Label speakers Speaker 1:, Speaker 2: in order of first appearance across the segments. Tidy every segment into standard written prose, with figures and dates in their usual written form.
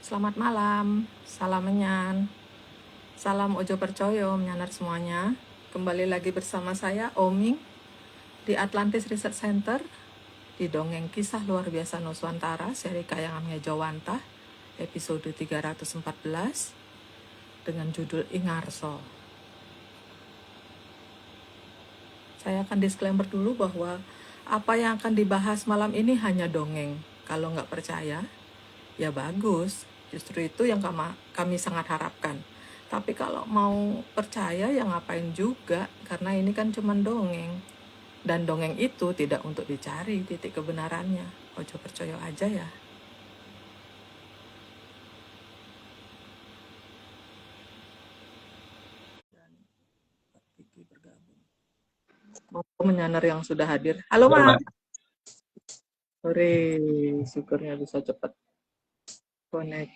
Speaker 1: Selamat malam, salam menyan, salam ojo percoyo menyanar semuanya. Kembali lagi bersama saya Oming di Atlantis Research Center di Dongeng Kisah Luar Biasa Nuswantara seri Kayangan Ngejawantah episode 314 dengan judul Ingarso. Saya akan disclaimer dulu bahwa apa yang akan dibahas malam ini hanya dongeng. Kalau nggak percaya, ya bagus. Justru itu yang kami sangat harapkan. Tapi kalau mau percaya, ya ngapain juga. Karena ini kan cuma dongeng. Dan dongeng itu tidak untuk dicari titik kebenarannya. Ojo percaya aja ya. Mau menyanar yang sudah hadir. Halo, Mas. Sore, syukurnya bisa cepat connect.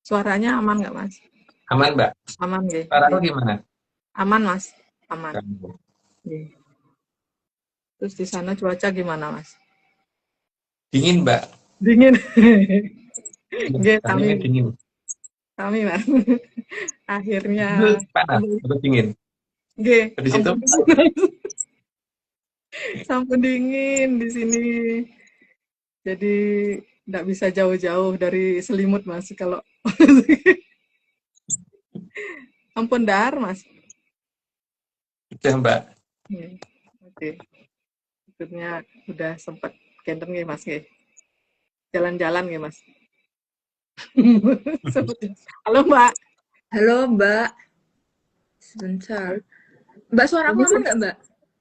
Speaker 1: Suaranya aman nggak, Mas?
Speaker 2: Aman, Mbak.
Speaker 1: Aman, nggih.
Speaker 2: Suaraku gimana?
Speaker 1: Aman, Mas. Aman. Nggih. Terus di sana cuaca gimana, Mas?
Speaker 2: Dingin, Mbak.
Speaker 1: Dingin. Nggih,
Speaker 2: Kami dingin.
Speaker 1: kami, Mas. Akhirnya
Speaker 2: Panas, terus dingin.
Speaker 1: nggih,
Speaker 2: Di situ
Speaker 1: sampun dingin di sini. Jadi nggak bisa jauh-jauh dari selimut, Mas. Kalau ampun dar, Mas.
Speaker 2: udah, Mbak.
Speaker 1: Oke. Maksudnya udah sempat ganteng nggih, Mas nggih. Jalan-jalan nggih, Mas. Halo, Mbak.
Speaker 3: Halo Mbak, sebentar. Mbak, suaraku aman nggak Mbak?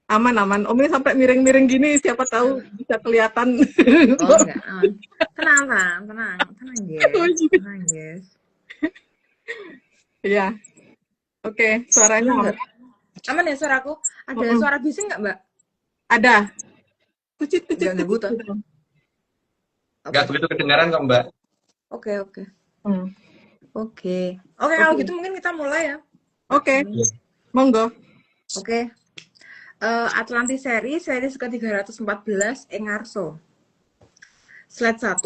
Speaker 1: Aman. Omnya sampai miring-miring gini, siapa tahu bisa kelihatan.
Speaker 3: Oh enggak, aman. Tenang guys.
Speaker 1: Iya. Oke, suaranya
Speaker 3: Aman nggak? Aman ya suaraku? Ada suara bising nggak Mbak?
Speaker 1: ada. Kucit.
Speaker 3: Nggak ganggu tuh.
Speaker 2: Nggak begitu kedengaran kok, Mbak.
Speaker 3: Oke. Oke, kalau gitu mungkin kita mulai ya.
Speaker 1: Oke. Monggo.
Speaker 3: Oke. Atlantis seri ke-314 Ngarso. Slide 1.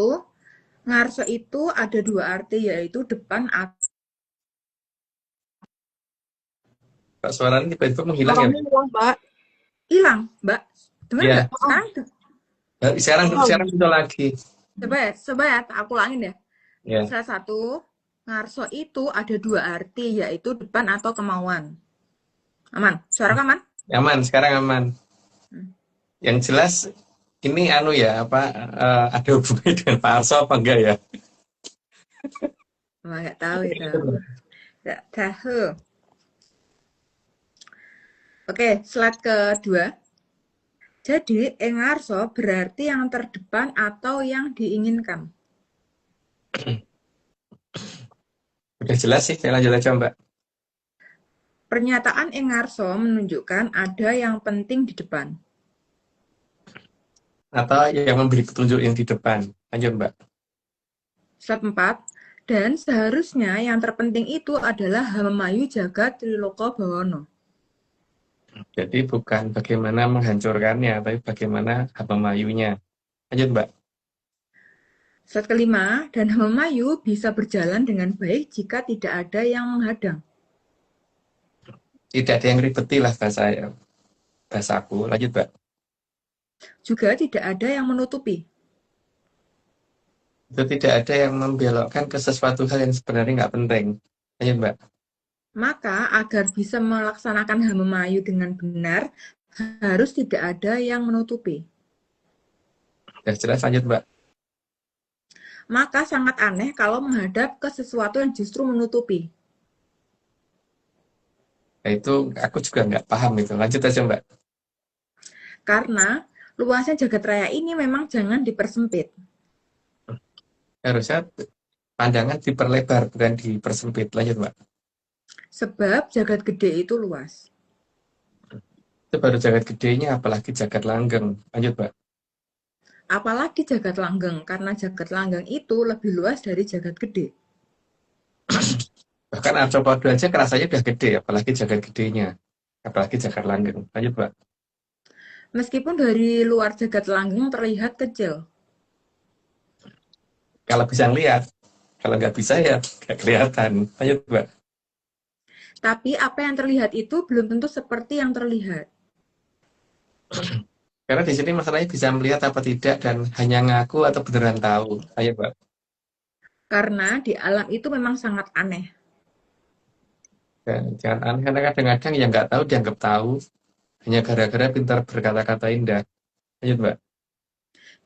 Speaker 3: Ngarso itu ada dua arti, yaitu depan atau
Speaker 2: Pak, suaranya tiba-tiba menghilang ya?
Speaker 1: Hilang, Mbak.
Speaker 3: Hilang, Mbak. Dengar nggak?
Speaker 2: Sekarang bisa lagi.
Speaker 3: Coba ya, aku ulangin ya.
Speaker 2: Ya.
Speaker 3: Salah satu, ngarso itu ada dua arti, yaitu depan atau kemauan. Aman? Suara aman?
Speaker 2: Aman, sekarang aman. Yang jelas ini ada hubungannya dengan Pak Arso apa enggak ya?
Speaker 3: Nggak tahu itu. Nggak tahu. Oke, slide kedua. Jadi, engarso berarti yang terdepan atau yang diinginkan.
Speaker 2: Udah jelas sih, saya lanjut aja, Mbak.
Speaker 3: Pernyataan engarso menunjukkan ada yang penting di depan.
Speaker 2: Atau yang memberi petunjuk yang di depan. Lanjut, Mbak.
Speaker 3: Slide 4. Dan seharusnya yang terpenting itu adalah Hamemayu Jagat Triloko Bawono.
Speaker 2: Jadi bukan bagaimana menghancurkannya, tapi bagaimana Habamayunya. Lanjut, Mbak.
Speaker 3: Slide kelima, dan Hamemayu bisa berjalan dengan baik jika tidak ada yang menghadang.
Speaker 2: Tidak ada yang ribeti lah bahasaku. Lanjut, Mbak.
Speaker 3: Juga tidak ada yang menutupi.
Speaker 2: Itu tidak ada yang membelokkan ke sesuatu hal yang sebenarnya nggak penting. Lanjut, Mbak.
Speaker 3: Maka agar bisa melaksanakan Hamemayu dengan benar, harus tidak ada yang menutupi.
Speaker 2: Sudah jelas, lanjut, Mbak.
Speaker 3: Maka sangat aneh kalau menghadap ke sesuatu yang justru menutupi.
Speaker 2: Nah, itu aku juga nggak paham itu. Lanjut aja, Mbak.
Speaker 3: Karena luasnya jagat raya ini memang jangan dipersempit.
Speaker 2: Harusnya pandangan diperlebar, bukan dipersempit. Lanjut, Mbak.
Speaker 3: Sebab jagat gede itu luas.
Speaker 2: Itu baru jagat gedenya, apalagi jagat langgeng. Lanjut, Mbak.
Speaker 3: Apalagi jagat langgeng, karena jagat langgeng itu lebih luas dari jagat gede.
Speaker 2: Bahkan Arcopodo aja kerasanya udah gede, apalagi jagat gedenya. Apalagi jagat langgeng. Lanjut, Mbak.
Speaker 3: Meskipun dari luar jagat langgeng terlihat kecil.
Speaker 2: Kalau bisa ngelihat, kalau nggak bisa ya nggak kelihatan. Lanjut, Mbak.
Speaker 3: Tapi apa yang terlihat itu belum tentu seperti yang terlihat.
Speaker 2: Karena di sini masalahnya bisa melihat apa tidak dan hanya ngaku atau beneran tahu. Ayo, Mbak.
Speaker 3: Karena di alam itu memang sangat aneh.
Speaker 2: Dan jangan aneh karena kadang-kadang yang nggak tahu dianggap tahu hanya gara-gara pintar berkata-kata indah. Lanjut, Mbak.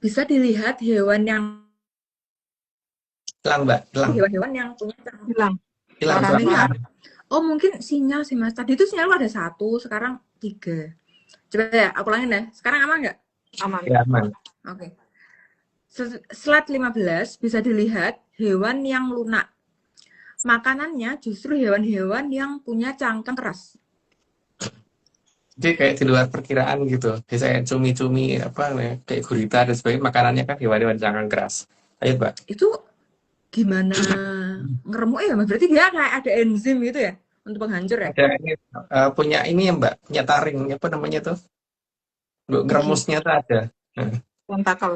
Speaker 3: Bisa dilihat
Speaker 2: Hilang, Mbak. Hilang.
Speaker 3: hewan-hewan yang punya cangkang.
Speaker 1: Hilang.
Speaker 2: Hilang
Speaker 1: Suaranya
Speaker 2: suaranya.
Speaker 1: hilang.
Speaker 3: Oh, mungkin sinyal sih, Mas. Tadi itu sinyal ada 1, sekarang 3. Coba ya, aku ulangin deh. Sekarang aman nggak?
Speaker 1: Aman.
Speaker 2: Ya, aman.
Speaker 3: Oke. Slide 15 bisa dilihat hewan yang lunak. Makanannya justru hewan-hewan yang punya cangkang keras.
Speaker 2: Jadi kayak di luar perkiraan gitu. Biasanya cumi-cumi apa namanya, kayak gurita dan sebagainya makanannya kan hewan-hewan cangkang keras. Ayo, Mbak.
Speaker 3: Itu gimana ngeremuk ya, Mas? Berarti dia kayak ada enzim gitu ya untuk penghancur ya?
Speaker 2: Ada ini punya ini ya, Mbak, punya taring apa namanya tuh? Untuk
Speaker 3: Gigi.
Speaker 2: ngeremusnya tuh ada. Nah,
Speaker 1: Tentakel.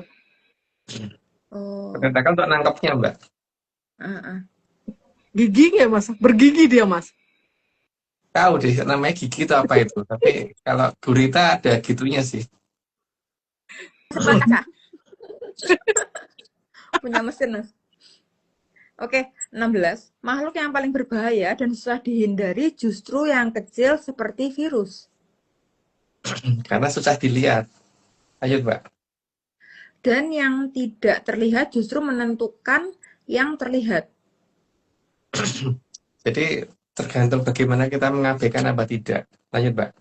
Speaker 3: Oh,
Speaker 2: tentakel untuk nangkepnya, Mbak.
Speaker 3: uh-uh.
Speaker 1: Gigi nggak, Mas? Bergigi dia, Mas.
Speaker 2: Tahu deh namanya gigi itu apa itu. Tapi kalau gurita ada gitunya sih.
Speaker 3: Sebelah kaca. Punya mesin, Mas. Oke, 16. Makhluk yang paling berbahaya dan susah dihindari justru yang kecil seperti virus.
Speaker 2: Karena susah dilihat. Lanjut, Mbak.
Speaker 3: Dan yang tidak terlihat justru menentukan yang terlihat.
Speaker 2: Jadi tergantung bagaimana kita mengabaikan apa tidak. Lanjut, Mbak.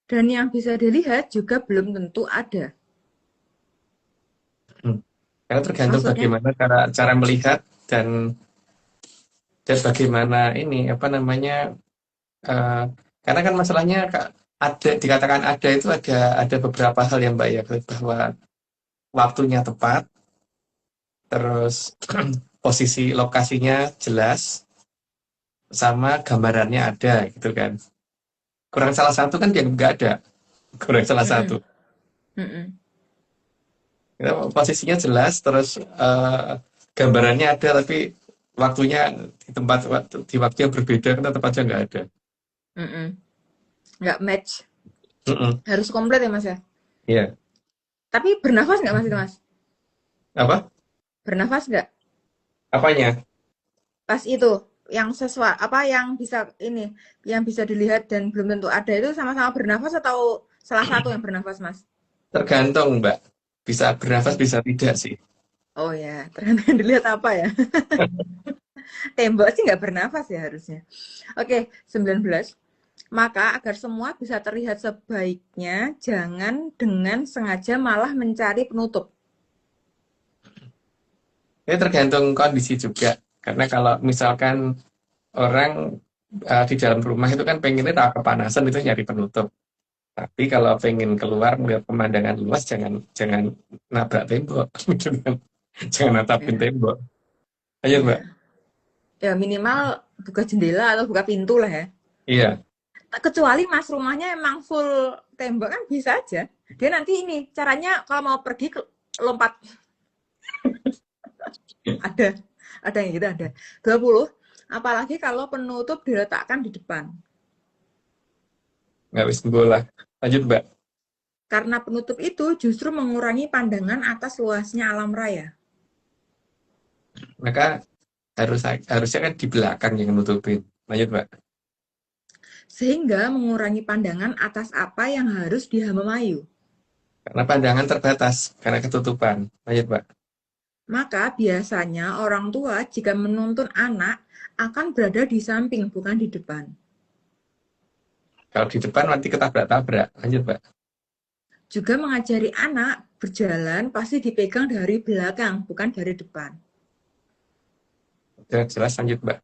Speaker 3: Dan yang bisa dilihat juga belum tentu ada.
Speaker 2: Karena tergantung
Speaker 3: Maksudnya,
Speaker 2: bagaimana cara melihat dan bagaimana ini apa namanya eh, karena kan masalahnya ada dikatakan ada itu ada beberapa hal yang Mbak ya bahwa waktunya tepat, terus posisi lokasinya jelas, sama gambarannya ada gitu kan. Kurang salah satu kan dia nggak ada, kurang salah
Speaker 3: mm-mm,
Speaker 2: satu.
Speaker 3: mm-mm,
Speaker 2: Ya, posisinya jelas, terus gambarannya ada, tapi waktunya di waktu yang berbeda kan tetap aja nggak ada.
Speaker 3: mm-mm. Nggak match.
Speaker 2: Mm-mm.
Speaker 3: Harus komplit ya, Mas ya.
Speaker 2: Iya.
Speaker 3: Tapi bernafas nggak, Mas, itu, Mas?
Speaker 2: Apa?
Speaker 3: Bernafas nggak?
Speaker 2: Apanya?
Speaker 3: Pas itu, yang sesuatu apa yang bisa dilihat dan belum tentu ada itu sama-sama bernafas atau salah satu yang bernafas, Mas?
Speaker 2: Tergantung, Mbak. Bisa bernafas, bisa tidak sih.
Speaker 3: Oh ya, ternyata yang dilihat apa ya? Tembok sih nggak bernafas ya harusnya. Oke, 19. Maka agar semua bisa terlihat sebaiknya, jangan dengan sengaja malah mencari penutup.
Speaker 2: Ini tergantung kondisi juga. Karena kalau misalkan orang di dalam rumah itu kan pengennya tak kepanasan itu nyari penutup. Tapi kalau pengen keluar melihat pemandangan luas, jangan jangan nabrak tembok, gitu kan. Jangan natapin
Speaker 3: Ya,
Speaker 2: tembok. Ayo, Mbak.
Speaker 3: ya. Ya minimal buka jendela atau buka pintu lah ya.
Speaker 2: Iya.
Speaker 3: Kecuali Mas rumahnya emang full tembok kan bisa aja. Dia nanti ini caranya kalau mau pergi lompat. Ada. Ada yang gitu ada. 20. Apalagi kalau penutup diletakkan di depan.
Speaker 2: Nggak bisa bola. Lanjut, Mbak.
Speaker 3: Karena penutup itu justru mengurangi pandangan atas luasnya alam raya.
Speaker 2: Maka harusnya kan di belakang yang nutupin. Lanjut, Mbak.
Speaker 3: Sehingga mengurangi pandangan atas apa yang harus dihamamayu.
Speaker 2: Karena pandangan terbatas, karena ketutupan. Lanjut, Mbak.
Speaker 3: Maka biasanya orang tua jika menuntun anak akan berada di samping, bukan di depan.
Speaker 2: Kalau di depan nanti ketabrak-tabrak. Lanjut, Mbak.
Speaker 3: Juga mengajari anak berjalan pasti dipegang dari belakang, bukan dari depan.
Speaker 2: Udah jelas, lanjut, Mbak.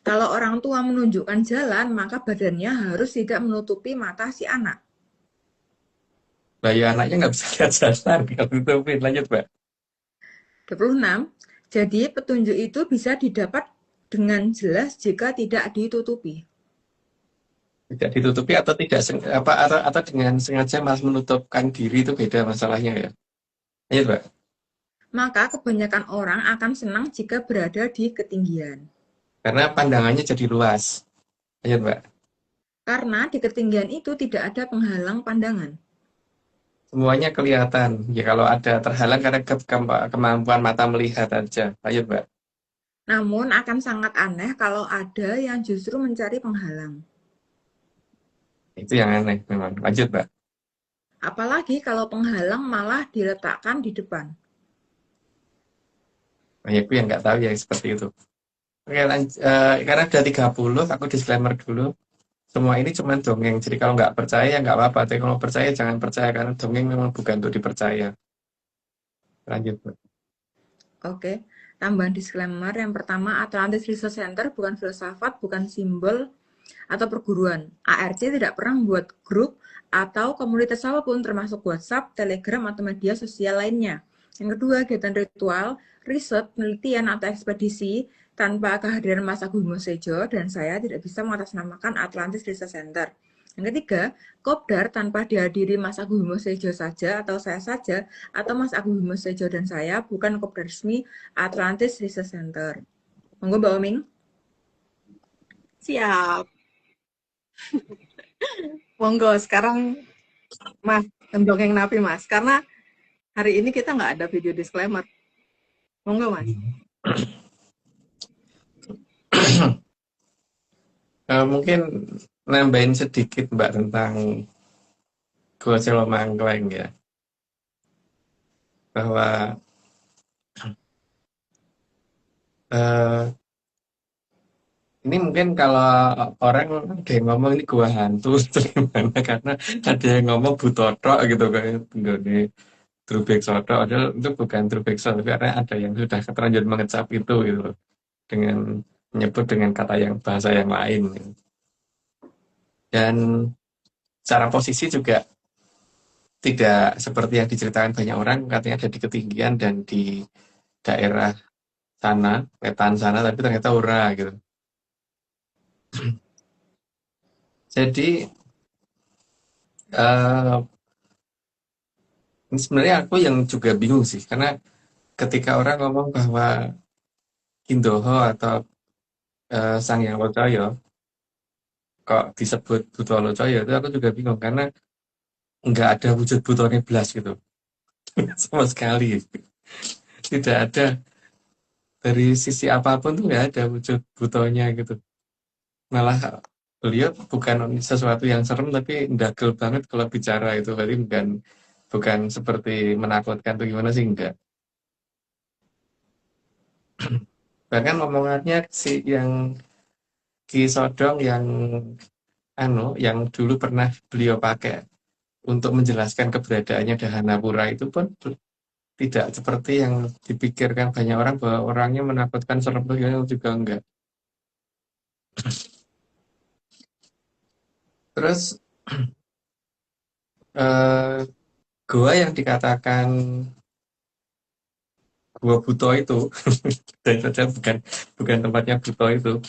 Speaker 3: Kalau orang tua menunjukkan jalan, maka badannya harus tidak menutupi mata si anak.
Speaker 2: Lah ya anaknya nggak bisa lihat jalan kalau ditutupin. Lanjut, Mbak.
Speaker 3: 26. Jadi petunjuk itu bisa didapat dengan jelas jika tidak ditutupi.
Speaker 2: Tidak ditutupi atau tidak atau dengan sengaja malah menutupkan diri itu beda masalahnya ya. Iya, Mbak.
Speaker 3: Maka kebanyakan orang akan senang jika berada di ketinggian.
Speaker 2: Karena pandangannya jadi luas. Iya, Mbak.
Speaker 3: Karena di ketinggian itu tidak ada penghalang pandangan.
Speaker 2: Semuanya kelihatan. Ya kalau ada terhalang karena kemampuan mata melihat aja. Ayo, Mbak.
Speaker 3: Namun akan sangat aneh kalau ada yang justru mencari penghalang.
Speaker 2: Itu yang aneh memang. Lanjut, Mbak.
Speaker 3: Apalagi kalau penghalang malah diletakkan di depan.
Speaker 2: Nah, aku yang nggak tahu ya seperti itu. Oke, karena udah 30, aku disclaimer dulu. Semua ini cuma dongeng. Jadi kalau nggak percaya ya nggak apa-apa. Tapi kalau percaya jangan percaya karena dongeng memang bukan untuk dipercaya. Lanjut, Mbak.
Speaker 3: Oke, tambahan disclaimer yang pertama, Atlantis Research Center bukan filsafat, bukan simbol atau perguruan. ARC tidak pernah membuat grup atau komunitas apapun termasuk WhatsApp, Telegram, atau media sosial lainnya. Yang kedua, kegiatan ritual, riset, penelitian, atau ekspedisi tanpa kehadiran Mas Agung Bimo Sejo dan saya tidak bisa mengatasnamakan Atlantis Research Center. Yang ketiga, Kopdar tanpa dihadiri Mas Agung Bimo Sejo saja atau saya saja atau Mas Agung Bimo Sejo dan saya bukan Kopdar resmi Atlantis Research Center. Monggo Mbak Oming.
Speaker 1: Siap. Monggo sekarang Mas mendongeng Napi Mas. Karena hari ini kita nggak ada video disclaimer. Monggo Mas.
Speaker 2: Mungkin nambahin sedikit Mbak tentang Gua Selomangkleng ya. Bahwa eh, ini mungkin kalau orang ada yang ngomong ini gua hantu atau gimana karena ada yang ngomong Butoto gitu kayak ini Drubek Soto, padahal itu bukan Drubek Soto, tapi karena ada yang sudah terlanjur mengecap itu gitu loh, dengan menyebut dengan kata yang bahasa yang lain. Dan secara posisi juga tidak seperti yang diceritakan banyak orang, katanya ada di ketinggian dan di daerah sana, wetan sana, tapi ternyata ora gitu. Jadi eh, ini sebenarnya aku yang juga bingung sih, karena ketika orang ngomong bahwa Kindoho atau Sang Hyang Locoyo kok disebut Buto Locoyo itu aku juga bingung karena nggak ada wujud butonnya belas gitu sama sekali, tidak ada dari sisi apapun tuh nggak ada wujud butonya gitu, malah beliau bukan sesuatu yang serem tapi ndagel banget kalau bicara itu, berarti bukan seperti menakutkan tuh gimana sih, enggak. Bahkan omongannya si yang Ki Sodong yang dulu pernah beliau pakai untuk menjelaskan keberadaannya Dahanapura itu pun tidak seperti yang dipikirkan banyak orang bahwa orangnya menakutkan, serem juga enggak. Terus eh, gua yang dikatakan gua Buto itu dan saja bukan tempatnya Buto itu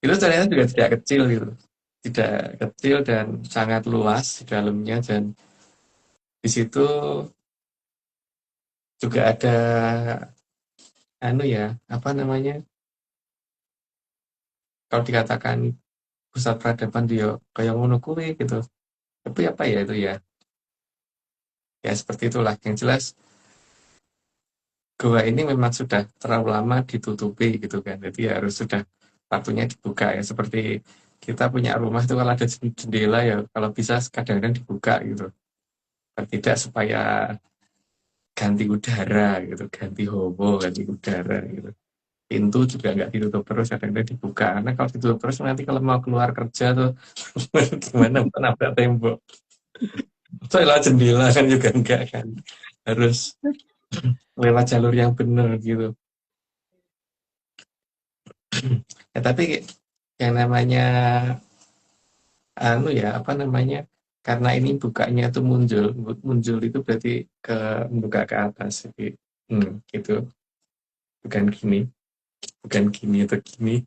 Speaker 2: ternyata juga tidak kecil gitu, tidak kecil dan sangat luas di dalamnya, dan di situ juga ada apa namanya, kalau dikatakan pusat peradaban dia kayak ngono kuwi gitu, tapi apa ya itu ya, ya seperti itulah. Yang jelas gua ini memang sudah terlalu lama ditutupi gitu kan, jadi ya harus sudah waktunya dibuka ya, seperti kita punya rumah itu kalau ada jendela ya kalau bisa kadang-kadang dibuka gitu, tidak supaya ganti udara gitu, ganti hobo, ganti udara gitu. Pintu juga nggak ditutup terus, kadang-kadang dibuka, karena kalau ditutup terus nanti kalau mau keluar kerja tuh gimana, nabrak tembok. So, lewat jendela kan juga enggak kan, harus lewat jalur yang benar gitu. Ya tapi yang namanya apa namanya, karena ini bukanya tuh muncul muncul itu berarti ke membuka ke atas, jadi gitu, bukan gini, bukan gini atau gini,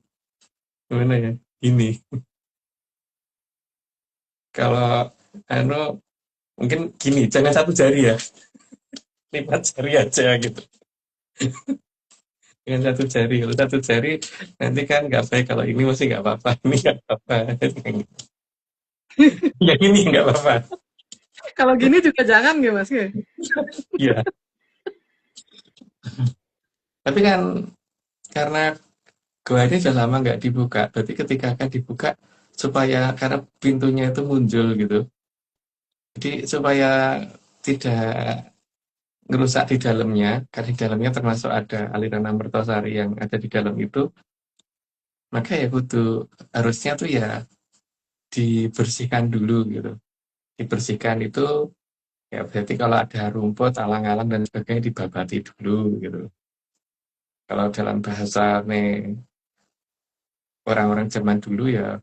Speaker 2: gimana ya, ini Kalau anu mungkin gini, jangan satu jari ya, 5 jari aja gitu. Dengan satu jari, kalau satu jari nanti kan nggak baik. Kalau ini masih nggak apa-apa, ini nggak apa-apa. Yang ini nggak apa-apa.
Speaker 1: Kalau gini juga jangan gitu Mas.
Speaker 2: Iya. Tapi kan karena gua ini sudah lama nggak dibuka, berarti ketika akan dibuka supaya karena pintunya itu muncul gitu. Jadi supaya tidak ngerusak di dalamnya, karena di dalamnya termasuk ada aliran Amertasari yang ada di dalam itu, maka ya kudu harusnya tuh ya dibersihkan dulu gitu. Dibersihkan itu ya berarti kalau ada rumput, alang-alang dan sebagainya dibabati dulu gitu. Kalau dalam bahasa nih orang-orang zaman dulu ya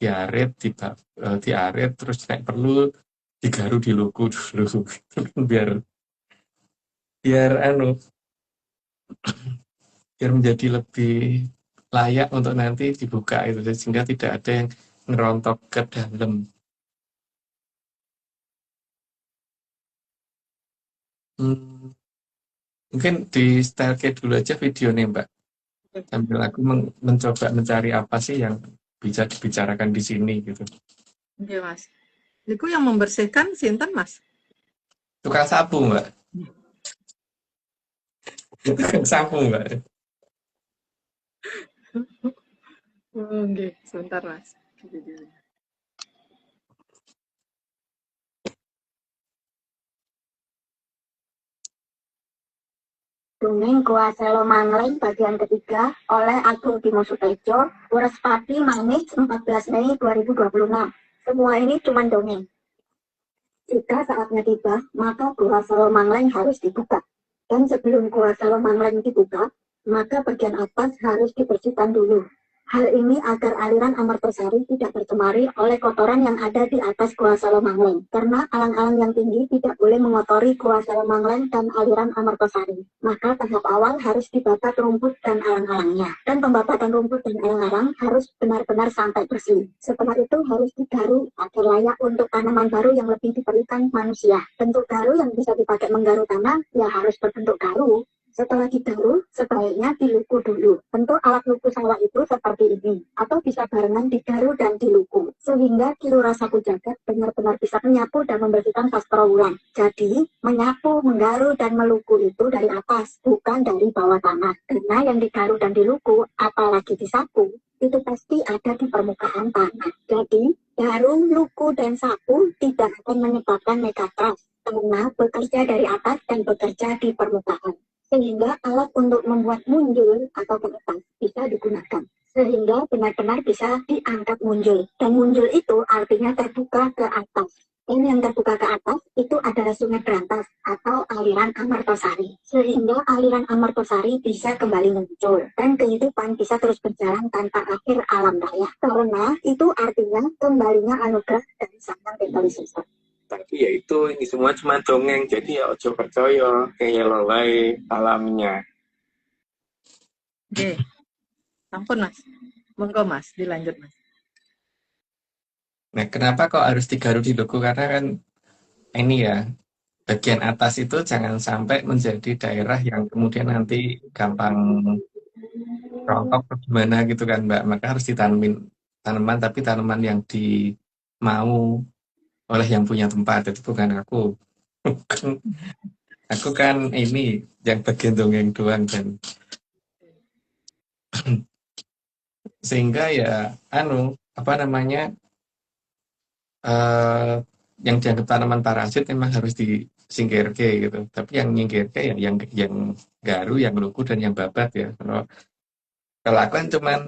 Speaker 2: diarit, diarit terus nek perlu digaru diluku dulu gitu kan biar biar anu biar menjadi lebih layak untuk nanti dibuka itu sehingga tidak ada yang ngerontok ke dalam. Hmm, mungkin di style kayak dulu aja videonya Mbak. Sambil aku mencoba mencari apa sih yang bisa dibicarakan di sini gitu.
Speaker 1: Iya Mas. Itu yang membersihkan sinten Mas?
Speaker 2: Tukang sapu Mbak. Tukang sapu Mbak.
Speaker 1: Oke, sebentar Mas.
Speaker 4: Dongeng Gua Selo Mangleng bagian ketiga oleh Agung Bimo Sutejo, Urespati Manis 14 Mei 2026. Semua ini cuma dongeng. Jika saatnya tiba, maka Gua Selo Mangleng harus dibuka. Dan sebelum Gua Selo Mangleng dibuka, maka bagian atas harus dibersihkan dulu. Hal ini agar aliran Amertasari tidak tercemari oleh kotoran yang ada di atas Gua Selo Mangleng. Karena alang-alang yang tinggi tidak boleh mengotori Gua Selo Mangleng dan aliran Amertasari. Maka tahap awal harus dibabat rumput dan alang-alangnya. Dan pembabatan rumput dan alang-alang harus benar-benar sampai bersih. Setelah itu harus digaru agar layak untuk tanaman baru yang lebih diberikan manusia. Bentuk garu yang bisa dipakai menggaru tanah ya harus berbentuk garu. Setelah digaru, sebaiknya diluku dulu. Bentuk alat luku sawah itu seperti ini, atau bisa barengan digaru dan diluku, sehingga Kilura Sapu Jagat benar-benar bisa menyapu dan membersihkan Sastrawulan. Jadi, menyapu, menggaru, dan meluku itu dari atas, bukan dari bawah tanah. Karena yang digaru dan diluku, apalagi disapu, itu pasti ada di permukaan tanah. Jadi, garu, luku, dan sapu tidak akan menyebabkan megatrust, karena bekerja dari atas dan bekerja di permukaan. Sehingga alat untuk membuat munjul atau ke atas bisa digunakan. Sehingga benar-benar bisa diangkat munjul. Dan munjul itu artinya terbuka ke atas. Dan yang terbuka ke atas itu adalah Sungai Berantas atau aliran Amertasari. Sehingga aliran Amertasari bisa kembali muncul. Dan kehidupan bisa terus berjalan tanpa akhir alam raya. Karena itu artinya kembalinya anugerah dari Sang Hyang System.
Speaker 2: Tapi ya itu ini semua cuma dongeng, jadi ya ojo percaya kayak lolai alamnya.
Speaker 1: Oke. Ampun Mas. Monggo Mas, dilanjut Mas.
Speaker 2: Nah, kenapa kok harus digaru di logo? Karena kan ini ya, bagian atas itu jangan sampai menjadi daerah yang kemudian nanti gampang rontok atau gimana gitu kan Mbak. Maka harus ditanemin tanaman, tapi tanaman yang dimau oleh yang punya tempat, itu bukan aku. Aku kan ini yang bagian dongeng doang kan. Sehingga ya apa namanya yang dianggap tanaman parasit memang harus disingkirke gitu. Tapi yang nyingkirke ya yang garu, yang luku dan yang babat ya. Kalau aku kan cuman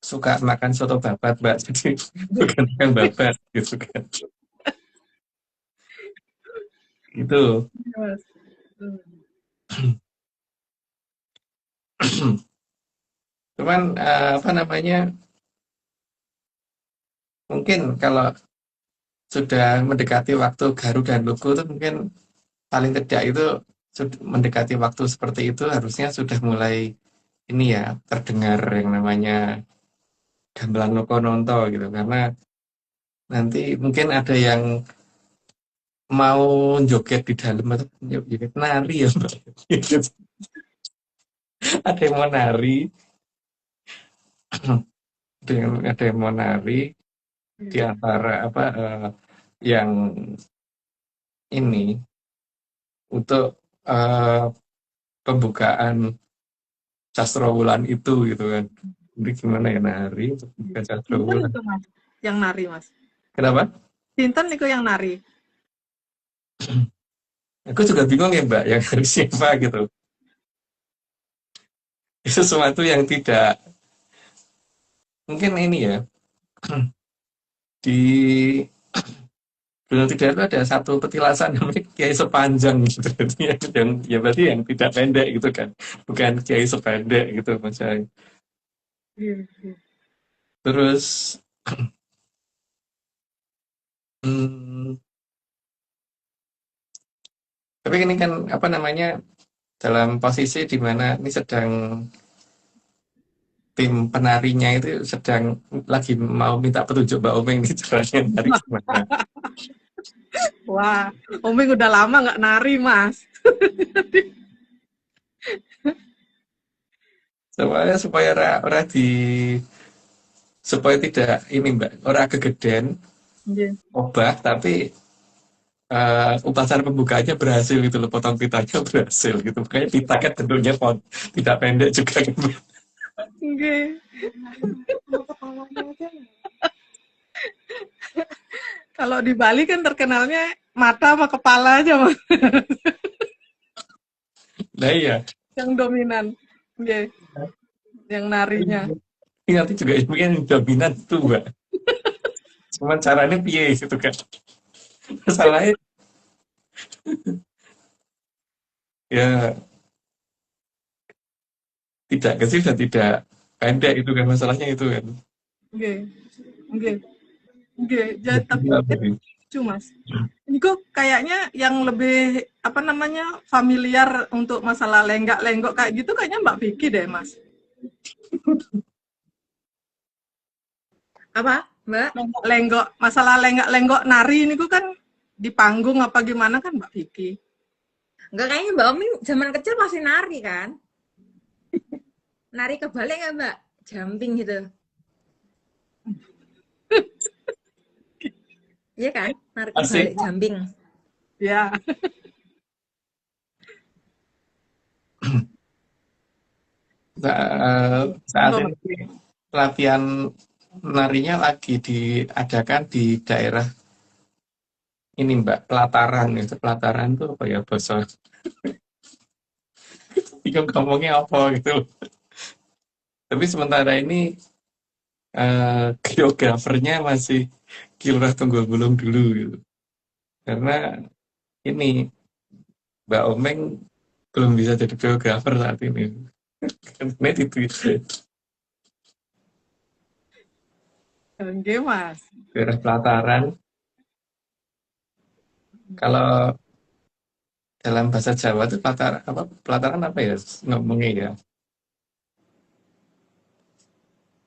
Speaker 2: suka makan soto babat Mbak, jadi bukan yang babat gitu kan. Itu.
Speaker 1: Mas.
Speaker 2: Cuman apa namanya mungkin kalau sudah mendekati waktu garu dan luku itu mungkin paling tidak itu mendekati waktu seperti itu harusnya sudah mulai ini ya terdengar yang namanya gamelan Lokononto gitu karena Nanti mungkin ada yang mau joget di dalam atau joget nari ya Mbak. Ada yang mau nari, ada yang mau nari di antara apa yang ini untuk pembukaan Castrowulan itu gitu kan. Jadi gimana ya nari untuk buka
Speaker 1: Sinten
Speaker 2: Castrowulan.
Speaker 1: itu Mas, yang nari Mas?
Speaker 2: Kenapa?
Speaker 1: Sinten itu yang nari?
Speaker 2: Aku juga bingung ya Mbak, yang nari siapa gitu. Itu sesuatu yang tidak mungkin ini ya di Gunung Tidak itu ada satu petilasan namanya Kiai Sepanjang gitu. Yang ya berarti yang tidak pendek gitu kan. Bukan Kiai Sependek gitu maksudnya.
Speaker 1: Iya, iya.
Speaker 2: Terus hmm, tapi ini kan apa namanya dalam posisi di mana ini sedang tim penarinya itu sedang lagi mau minta petunjuk Mbak Omeng nih caranya nari gimana.
Speaker 1: Wah, Omeng udah lama nggak nari Mas.
Speaker 2: Supaya ora di supaya tidak ini Mbak, ora kegeden
Speaker 1: Iya.
Speaker 2: obah tapi upacara pembukaannya berhasil gitu loh, potong pitanya berhasil gitu. Makanya pita kan tentunya tidak pendek juga kan.
Speaker 1: Oke. Kalau di Bali kan terkenalnya mata sama kepala aja Mas,
Speaker 2: Nah iya,
Speaker 1: yang dominan. Oke. Yang narinya.
Speaker 2: ini nanti juga mungkin dominan itu Mbak. Cuman caranya piye gitu kan. Masalahnya ya tidak kecil dan tidak pendek itu kan masalahnya itu kan.
Speaker 1: Oke. Oke. Oke. Jadi tapi
Speaker 2: Apa sih?
Speaker 1: lucu Mas. Ini kok kayaknya yang lebih apa namanya familiar untuk masalah lenggak-lenggok kayak gitu kayaknya Mbak Vicky deh Mas.
Speaker 3: Apa, Mbak?
Speaker 1: Lenggok, masalah lenggak-lenggok nari ini kok kan di panggung apa gimana kan Mbak Vicky.
Speaker 3: Enggak, kayaknya Mbak Omi zaman kecil masih nari kan? Nari kebalik nggak Mbak? Jumping gitu. Iya kan? Nari
Speaker 2: Asik.
Speaker 3: kebalik jumping.
Speaker 1: Ya.
Speaker 2: Saat ini latihan narinya lagi diadakan di daerah ini Mbak, Pelataran itu. Pelataran tuh apa ya bahasa bingung ngomongnya apa gitu. Tapi sementara ini geografernya masih Kilurah Tunggul dulu gitu. Karena ini Mbak Omeng belum bisa jadi geografer saat ini. Karena di Twitter
Speaker 1: Oke Mas.
Speaker 2: daerah Pelataran. Kalau dalam bahasa Jawa itu pelataran apa ya ngomongnya ya?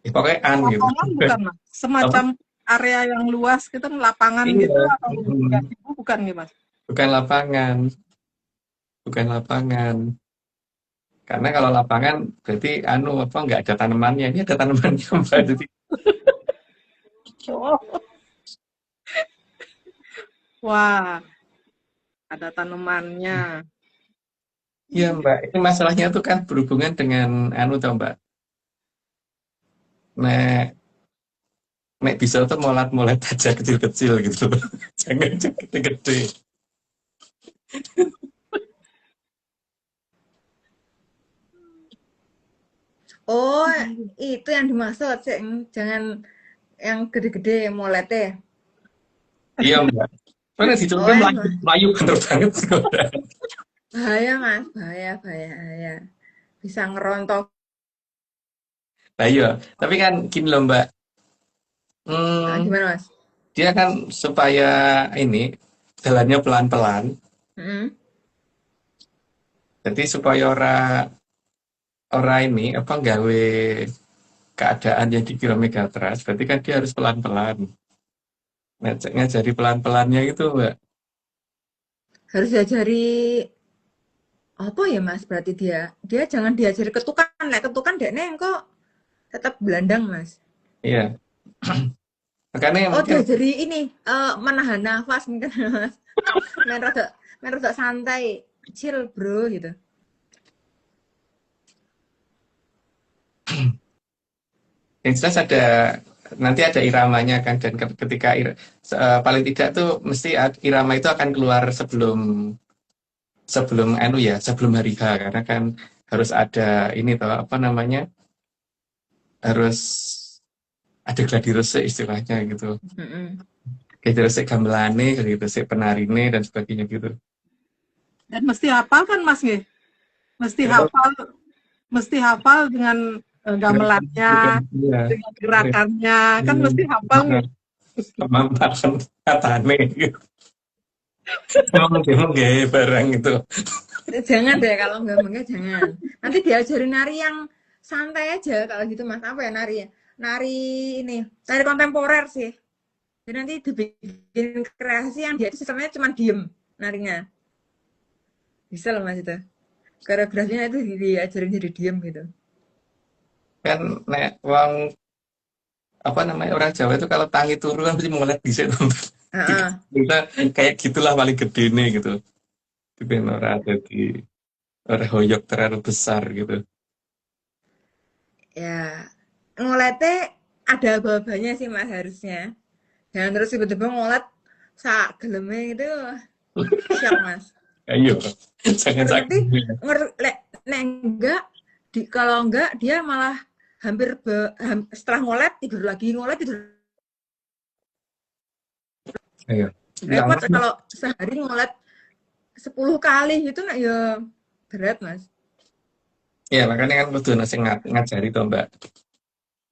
Speaker 2: Ya, pokoknya gitu.
Speaker 1: Lapangan bukan Mas? Semacam area yang luas gitu lapangan
Speaker 2: Iya.
Speaker 1: gitu atau bukan nih Mas?
Speaker 2: Bukan lapangan. Bukan lapangan. Karena kalau lapangan berarti nggak ada tanamannya. Ini ada tanamannya Mbak. Jadi
Speaker 1: Oh. Wah, ada tanamannya.
Speaker 2: iya Mbak, ini masalahnya tuh kan berhubungan dengan tau Mbak. Nek bisa tuh molat-molat aja kecil-kecil gitu. Jangan gede-gede.
Speaker 3: Oh, itu yang dimaksud. Jangan yang gede-gede molete.
Speaker 2: Iya Mbak. Soalnya di
Speaker 3: Oh,
Speaker 2: Jogja
Speaker 3: ya,
Speaker 2: Melayu bener banget.
Speaker 3: bahaya Mas, bahaya. Bisa ngerontok.
Speaker 2: Nah iya, tapi kan gini loh Mbak.
Speaker 3: Nah, gimana Mas?
Speaker 2: Dia kan supaya ini jalannya pelan-pelan.
Speaker 3: Hmm.
Speaker 2: Jadi supaya ora ini apa gawe keadaan yang dikira megatrust, berarti kan dia harus pelan-pelan. ngajari pelan-pelannya gitu, Mbak.
Speaker 3: Harus diajari apa ya Mas? Berarti dia jangan diajari ketukan. Lek ketukan dekne kok tetap belandang Mas.
Speaker 2: Iya. Makanya
Speaker 3: Oh
Speaker 2: mungkin
Speaker 3: diajari ini menahan nafas mungkin Mas. Main rada santai, chill bro gitu.
Speaker 2: yang jelas nanti ada iramanya kan, dan ketika paling tidak tuh mesti irama itu akan keluar sebelum sebelum sebelum hari H, karena kan harus ada ini toh apa namanya, harus ada gladi resik istilahnya gitu.
Speaker 3: Mm-mm.
Speaker 2: Gladi resik gamelane, gladi resik penarine dan sebagainya gitu.
Speaker 1: Dan mesti hafal kan Mas nggih? Mesti
Speaker 2: Betul.
Speaker 1: hafal dengan gamelannya,
Speaker 2: Iya.
Speaker 1: dengan gerakannya, kan mesti hafal nih.
Speaker 2: Kemamparan katane gitu. Emang gaya barang itu.
Speaker 3: Jangan deh kalau enggak jangan. Nanti diajarin nari yang santai aja kalau gitu Mas. Apa ya nari ya? Nari ini, nari kontemporer sih. Jadi nanti dibikin kreasi yang dia itu sistemnya cuma diem narinya. Bisa loh Mas itu. Koreografinya itu diajarin jadi diem gitu.
Speaker 2: Kan nek wong apa namanya, orang Jawa itu kalau tangi turu kan mesti mulai bisa
Speaker 3: Heeh.
Speaker 2: kita kayak gitulah paling gede nih gitu. Tapi ora jadi ora hoyok terlalu besar gitu.
Speaker 3: Ya, ngoletnya ada babanya sih Mas harusnya. Jangan terus tiba-tiba ngolet sak gelemnya itu siap Mas.
Speaker 2: Ayo, jangan
Speaker 3: Terus nanti
Speaker 2: sakit.
Speaker 3: enggak kalau enggak dia malah hampir setelah ngolet tidur.
Speaker 2: Ayo.
Speaker 3: Repot
Speaker 2: Yang
Speaker 3: kalau sehari ngolet 10 kali itu nah ya berat Mas.
Speaker 2: ya makanya kan kudu nasi ngajari tuh Mbak.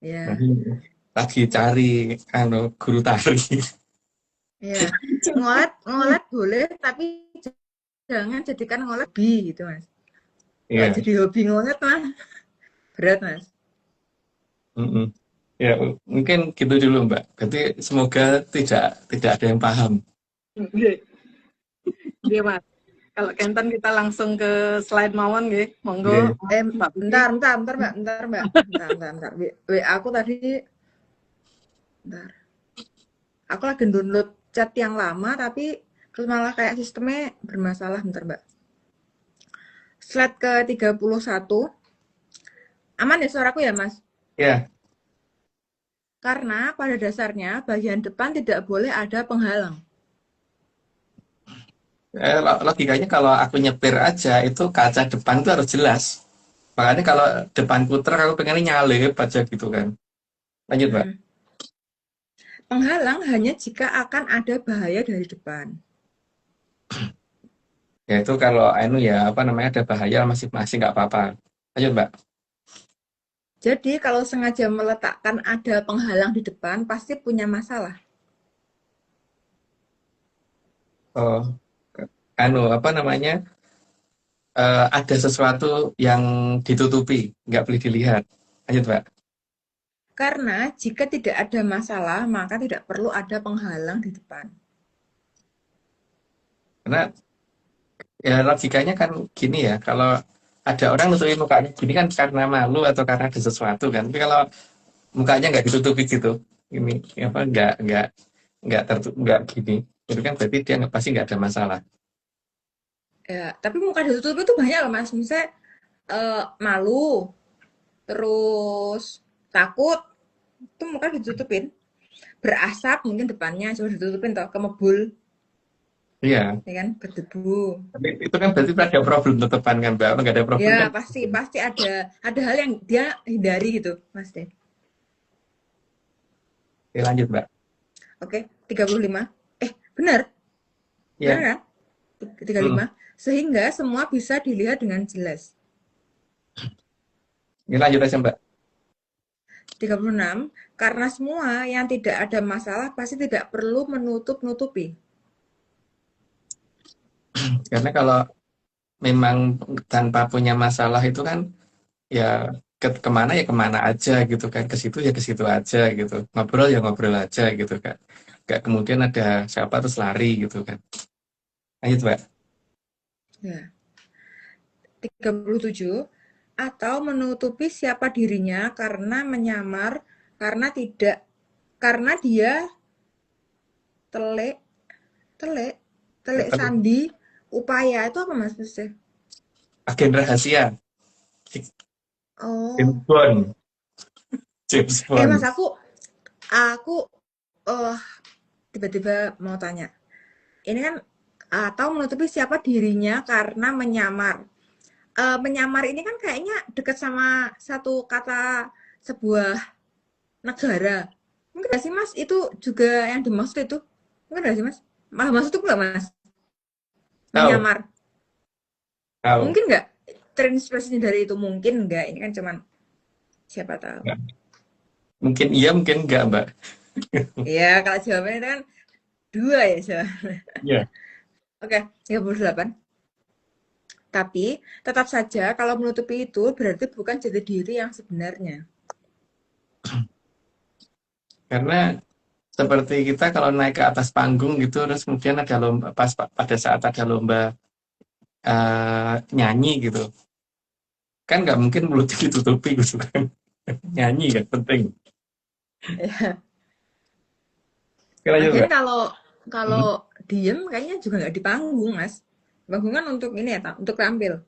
Speaker 3: Ya,
Speaker 2: Nanti lagi cari guru tari.
Speaker 3: ya. Ngolet boleh tapi jangan jadikan ngolet hobi gitu Mas. Kalau
Speaker 2: Iya.
Speaker 3: jadi hobi ngolet mah berat Mas.
Speaker 2: Mm-mm. Ya, mungkin gitu dulu Mbak. Berarti semoga tidak ada yang paham.
Speaker 1: Nggih. Nggih, Mas. Kalau Kenten kita langsung ke slide mawon nggih. Monggo.
Speaker 2: Oke.
Speaker 1: Mbak Putri.
Speaker 3: Bentar Mbak. Bentar. WA aku tadi bentar. Aku lagi download chat yang lama tapi terus malah kayak sistemnya bermasalah bentar Mbak. Slide ke 31. Aman ya suaraku ya Mas?
Speaker 2: Ya,
Speaker 3: Karena pada dasarnya bagian depan tidak boleh ada penghalang.
Speaker 2: logikanya kalau aku nyepir aja itu kaca depan itu harus jelas. Makanya kalau depan puter aku pengen nyalip aja gitu kan. Lanjut Mbak.
Speaker 3: Penghalang hanya jika akan ada bahaya dari depan.
Speaker 2: Ya itu kalau ya apa namanya, ada bahaya masing-masing nggak apa-apa. Lanjut Mbak.
Speaker 3: Jadi kalau sengaja meletakkan ada penghalang di depan pasti punya masalah.
Speaker 2: Oh, apa namanya, ada sesuatu yang ditutupi, nggak boleh dilihat. Lanjut Mbak.
Speaker 3: Karena jika tidak ada masalah, maka tidak perlu ada penghalang di depan.
Speaker 2: Karena ya logikanya kan gini ya, kalau ada orang nutupin mukanya gini kan karena malu atau karena ada sesuatu kan. Tapi kalau mukanya nggak ditutupi gitu, ini apa, nggak gini, itu kan berarti dia pasti nggak ada masalah.
Speaker 3: Ya, tapi muka ditutup itu banyak loh Mas. Misalnya malu, terus takut, itu muka ditutupin. Berasap mungkin depannya coba ditutupin toh, kemebul,
Speaker 2: Iya,
Speaker 3: ya kan, berdebu.
Speaker 2: tapi itu kan berarti ada problem tetepan kan Mbak. Nggak ada problem
Speaker 3: Ya
Speaker 2: kan?
Speaker 3: pasti ada hal yang dia hindari gitu Mas Den.
Speaker 2: Oke, lanjut Mbak.
Speaker 3: Oke, 35. Benar
Speaker 2: Ya.
Speaker 3: kan? 35. Sehingga semua bisa dilihat dengan jelas.
Speaker 2: Ini lanjut aja Mbak.
Speaker 3: 36. Karena semua yang tidak ada masalah pasti tidak perlu menutup-nutupi.
Speaker 2: Karena kalau memang tanpa punya masalah itu kan ya kemana aja gitu kan, ke situ ya ke situ aja gitu, ngobrol ya ngobrol aja gitu kan. Gak kemudian ada siapa terus lari gitu kan. Lanjut, Mbak.
Speaker 3: Ya. 37. Atau menutupi siapa dirinya karena menyamar, karena dia telik, telik, telik sandi, upaya. Itu apa Mas maksudnya?
Speaker 2: Agen rahasia. James
Speaker 3: Oh.
Speaker 2: Bond. James
Speaker 3: Mas,
Speaker 2: Bond.
Speaker 3: aku tiba-tiba mau tanya. Ini kan atau menutupi siapa dirinya karena menyamar. Menyamar ini kan kayaknya dekat sama satu kata sebuah negara. Mungkin nggak sih Mas itu juga yang dimaksud itu? Mungkin nggak sih Mas? Malah maksud itu nggak Mas?
Speaker 2: Tahu,
Speaker 3: Menyamar.
Speaker 2: tahu.
Speaker 3: Mungkin nggak? Terinspirasinya dari itu mungkin nggak? Ini kan cuman siapa tahu.
Speaker 2: Nggak. Mungkin iya, mungkin enggak, Mbak.
Speaker 3: Ya kalau jawabannya itu kan dua ya jawabannya.
Speaker 2: Iya.
Speaker 3: Oke, 38. Tapi tetap saja kalau menutupi itu berarti bukan jati diri yang sebenarnya.
Speaker 2: Karena seperti kita kalau naik ke atas panggung gitu, terus kemudian ada lomba, pada saat ada lomba nyanyi gitu, kan nggak mungkin mulutnya ditutupi gitu kan. Nyanyi kan penting.
Speaker 3: Ya.
Speaker 2: Oke, lanjut,
Speaker 3: Lagian
Speaker 2: Mbak.
Speaker 3: kalau diem kayaknya juga nggak di panggung, Mas. Panggung kan untuk ini ya, untuk tampil.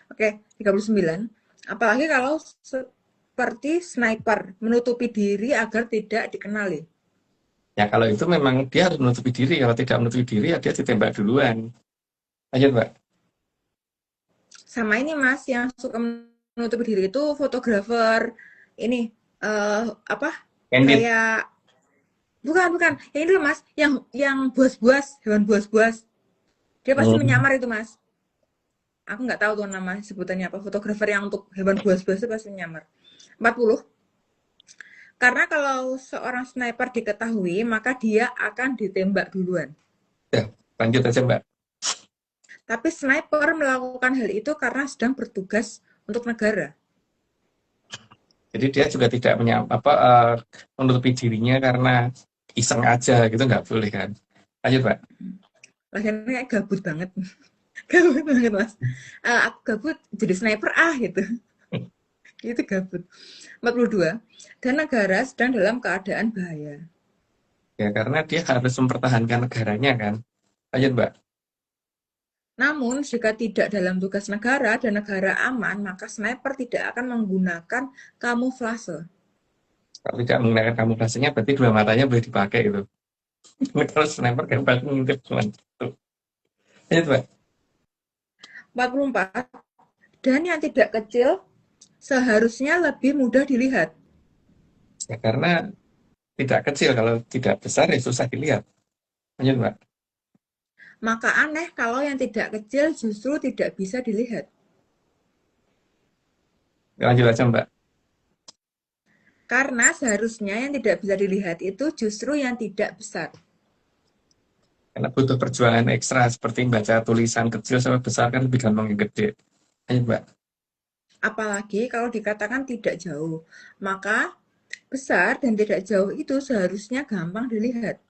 Speaker 3: Oke, 39. Apalagi kalau seperti sniper, menutupi diri agar tidak dikenali.
Speaker 2: Ya kalau itu memang dia harus menutupi diri. Kalau tidak menutupi diri, ya dia ditembak duluan. Lanjut, Mbak.
Speaker 3: Sama ini, Mas, yang suka menutupi diri itu fotografer. Ini apa?
Speaker 2: Candid.
Speaker 3: Kayak bukan. Yang ini loh, Mas, yang buas-buas, hewan buas-buas. Dia pasti menyamar itu, Mas. Aku nggak tahu tuh nama sebutannya apa. Fotografer yang untuk hewan buas-buas itu pasti menyamar. 40. Karena kalau seorang sniper diketahui, maka dia akan ditembak duluan.
Speaker 2: Ya, lanjut aja, Mbak.
Speaker 3: Tapi sniper melakukan hal itu karena sedang bertugas untuk negara.
Speaker 2: Jadi dia juga tidak menutupi dirinya karena iseng aja gitu, nggak boleh kan. Lanjut, Mbak.
Speaker 3: Lagian kayak gabut banget. Gabut banget, Mas. Aku gabut jadi sniper gitu. Itu gabut. 42. Dan negara sedang dalam keadaan bahaya.
Speaker 2: Ya, karena dia harus mempertahankan negaranya kan. Lanjut, Mbak.
Speaker 3: Namun, jika tidak dalam tugas negara dan negara aman, maka sniper tidak akan menggunakan kamuflase.
Speaker 2: Kalau tidak menggunakan kamuflasenya, berarti dua matanya boleh dipakai gitu. Kalau sniper kan pasti ngintip cuma satu. Lanjut, Mbak.
Speaker 3: 44. Dan yang tidak kecil seharusnya lebih mudah dilihat.
Speaker 2: Ya, karena tidak kecil, kalau tidak besar ya susah dilihat. Lanjut, Mbak.
Speaker 3: Maka aneh kalau yang tidak kecil justru tidak bisa dilihat.
Speaker 2: Lanjut aja, Mbak.
Speaker 3: Karena seharusnya yang tidak bisa dilihat itu justru yang tidak besar.
Speaker 2: Karena butuh perjuangan ekstra seperti baca tulisan kecil sampai besar kan lebih gampang yang gede. Lanjut, Mbak.
Speaker 3: Apalagi kalau dikatakan tidak jauh. Maka besar dan tidak jauh itu seharusnya gampang dilihat.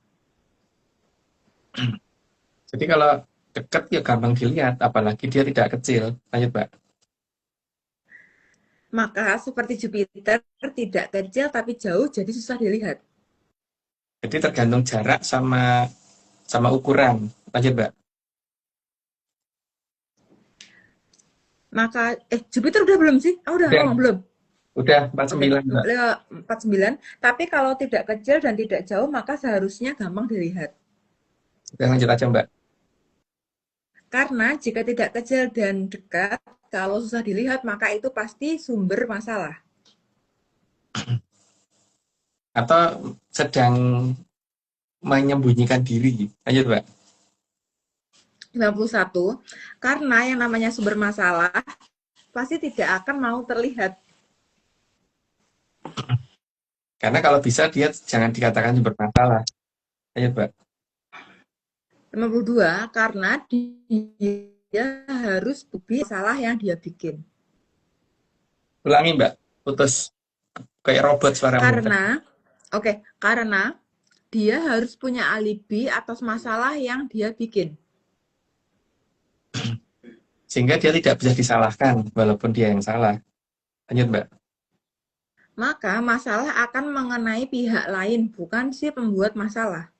Speaker 2: Jadi kalau dekat ya gampang dilihat, apalagi dia tidak kecil. Lanjut, Mbak.
Speaker 3: Maka seperti Jupiter tidak kecil tapi jauh jadi susah dilihat.
Speaker 2: Jadi tergantung jarak sama ukuran. Lanjut, Mbak.
Speaker 3: Maka Jupiter udah belum sih? Udah
Speaker 2: Udah,
Speaker 3: ngomong belum?
Speaker 2: udah
Speaker 3: Oke,
Speaker 2: 49, Mbak.
Speaker 3: 49. Tapi kalau tidak kecil dan tidak jauh maka seharusnya gampang dilihat.
Speaker 2: Udah, lanjut aja, Mbak.
Speaker 3: Karena jika tidak kecil dan dekat, kalau susah dilihat maka itu pasti sumber masalah.
Speaker 2: Atau sedang menyembunyikan diri. Lanjut, Mbak.
Speaker 3: 91. Karena yang namanya sumber masalah pasti tidak akan mau terlihat.
Speaker 2: Karena kalau bisa dia jangan dikatakan sumber masalah. Lanjut, Mbak.
Speaker 3: 52. Karena dia harus bukti salah yang dia bikin.
Speaker 2: Ulangi, Mbak. Putus. Kayak robot suaramu.
Speaker 3: Karena dia harus punya alibi atas masalah yang dia bikin.
Speaker 2: Sehingga dia tidak bisa disalahkan walaupun dia yang salah. Lanjut, Mbak.
Speaker 3: Maka masalah akan mengenai pihak lain, bukan si pembuat masalah.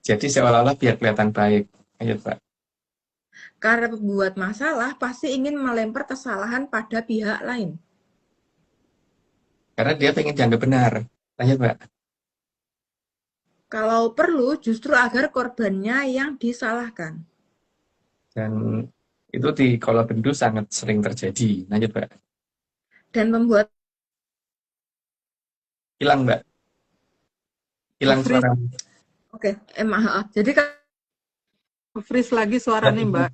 Speaker 2: Jadi seolah-olah biar kelihatan baik. Lanjut, Mbak.
Speaker 3: Karena pembuat masalah pasti ingin melempar kesalahan pada pihak lain.
Speaker 2: Karena dia pengen dianggap benar. Lanjut, Mbak.
Speaker 3: Kalau perlu, justru agar korbannya yang disalahkan.
Speaker 2: Dan itu di kolom bendu sangat sering terjadi. Lanjut, Mbak.
Speaker 3: Dan pembuat
Speaker 2: Hilang, Mbak. Hilang
Speaker 1: Freeze,
Speaker 2: suara.
Speaker 3: Oke, maaf. Jadi
Speaker 1: freeze lagi suaranya Mbak.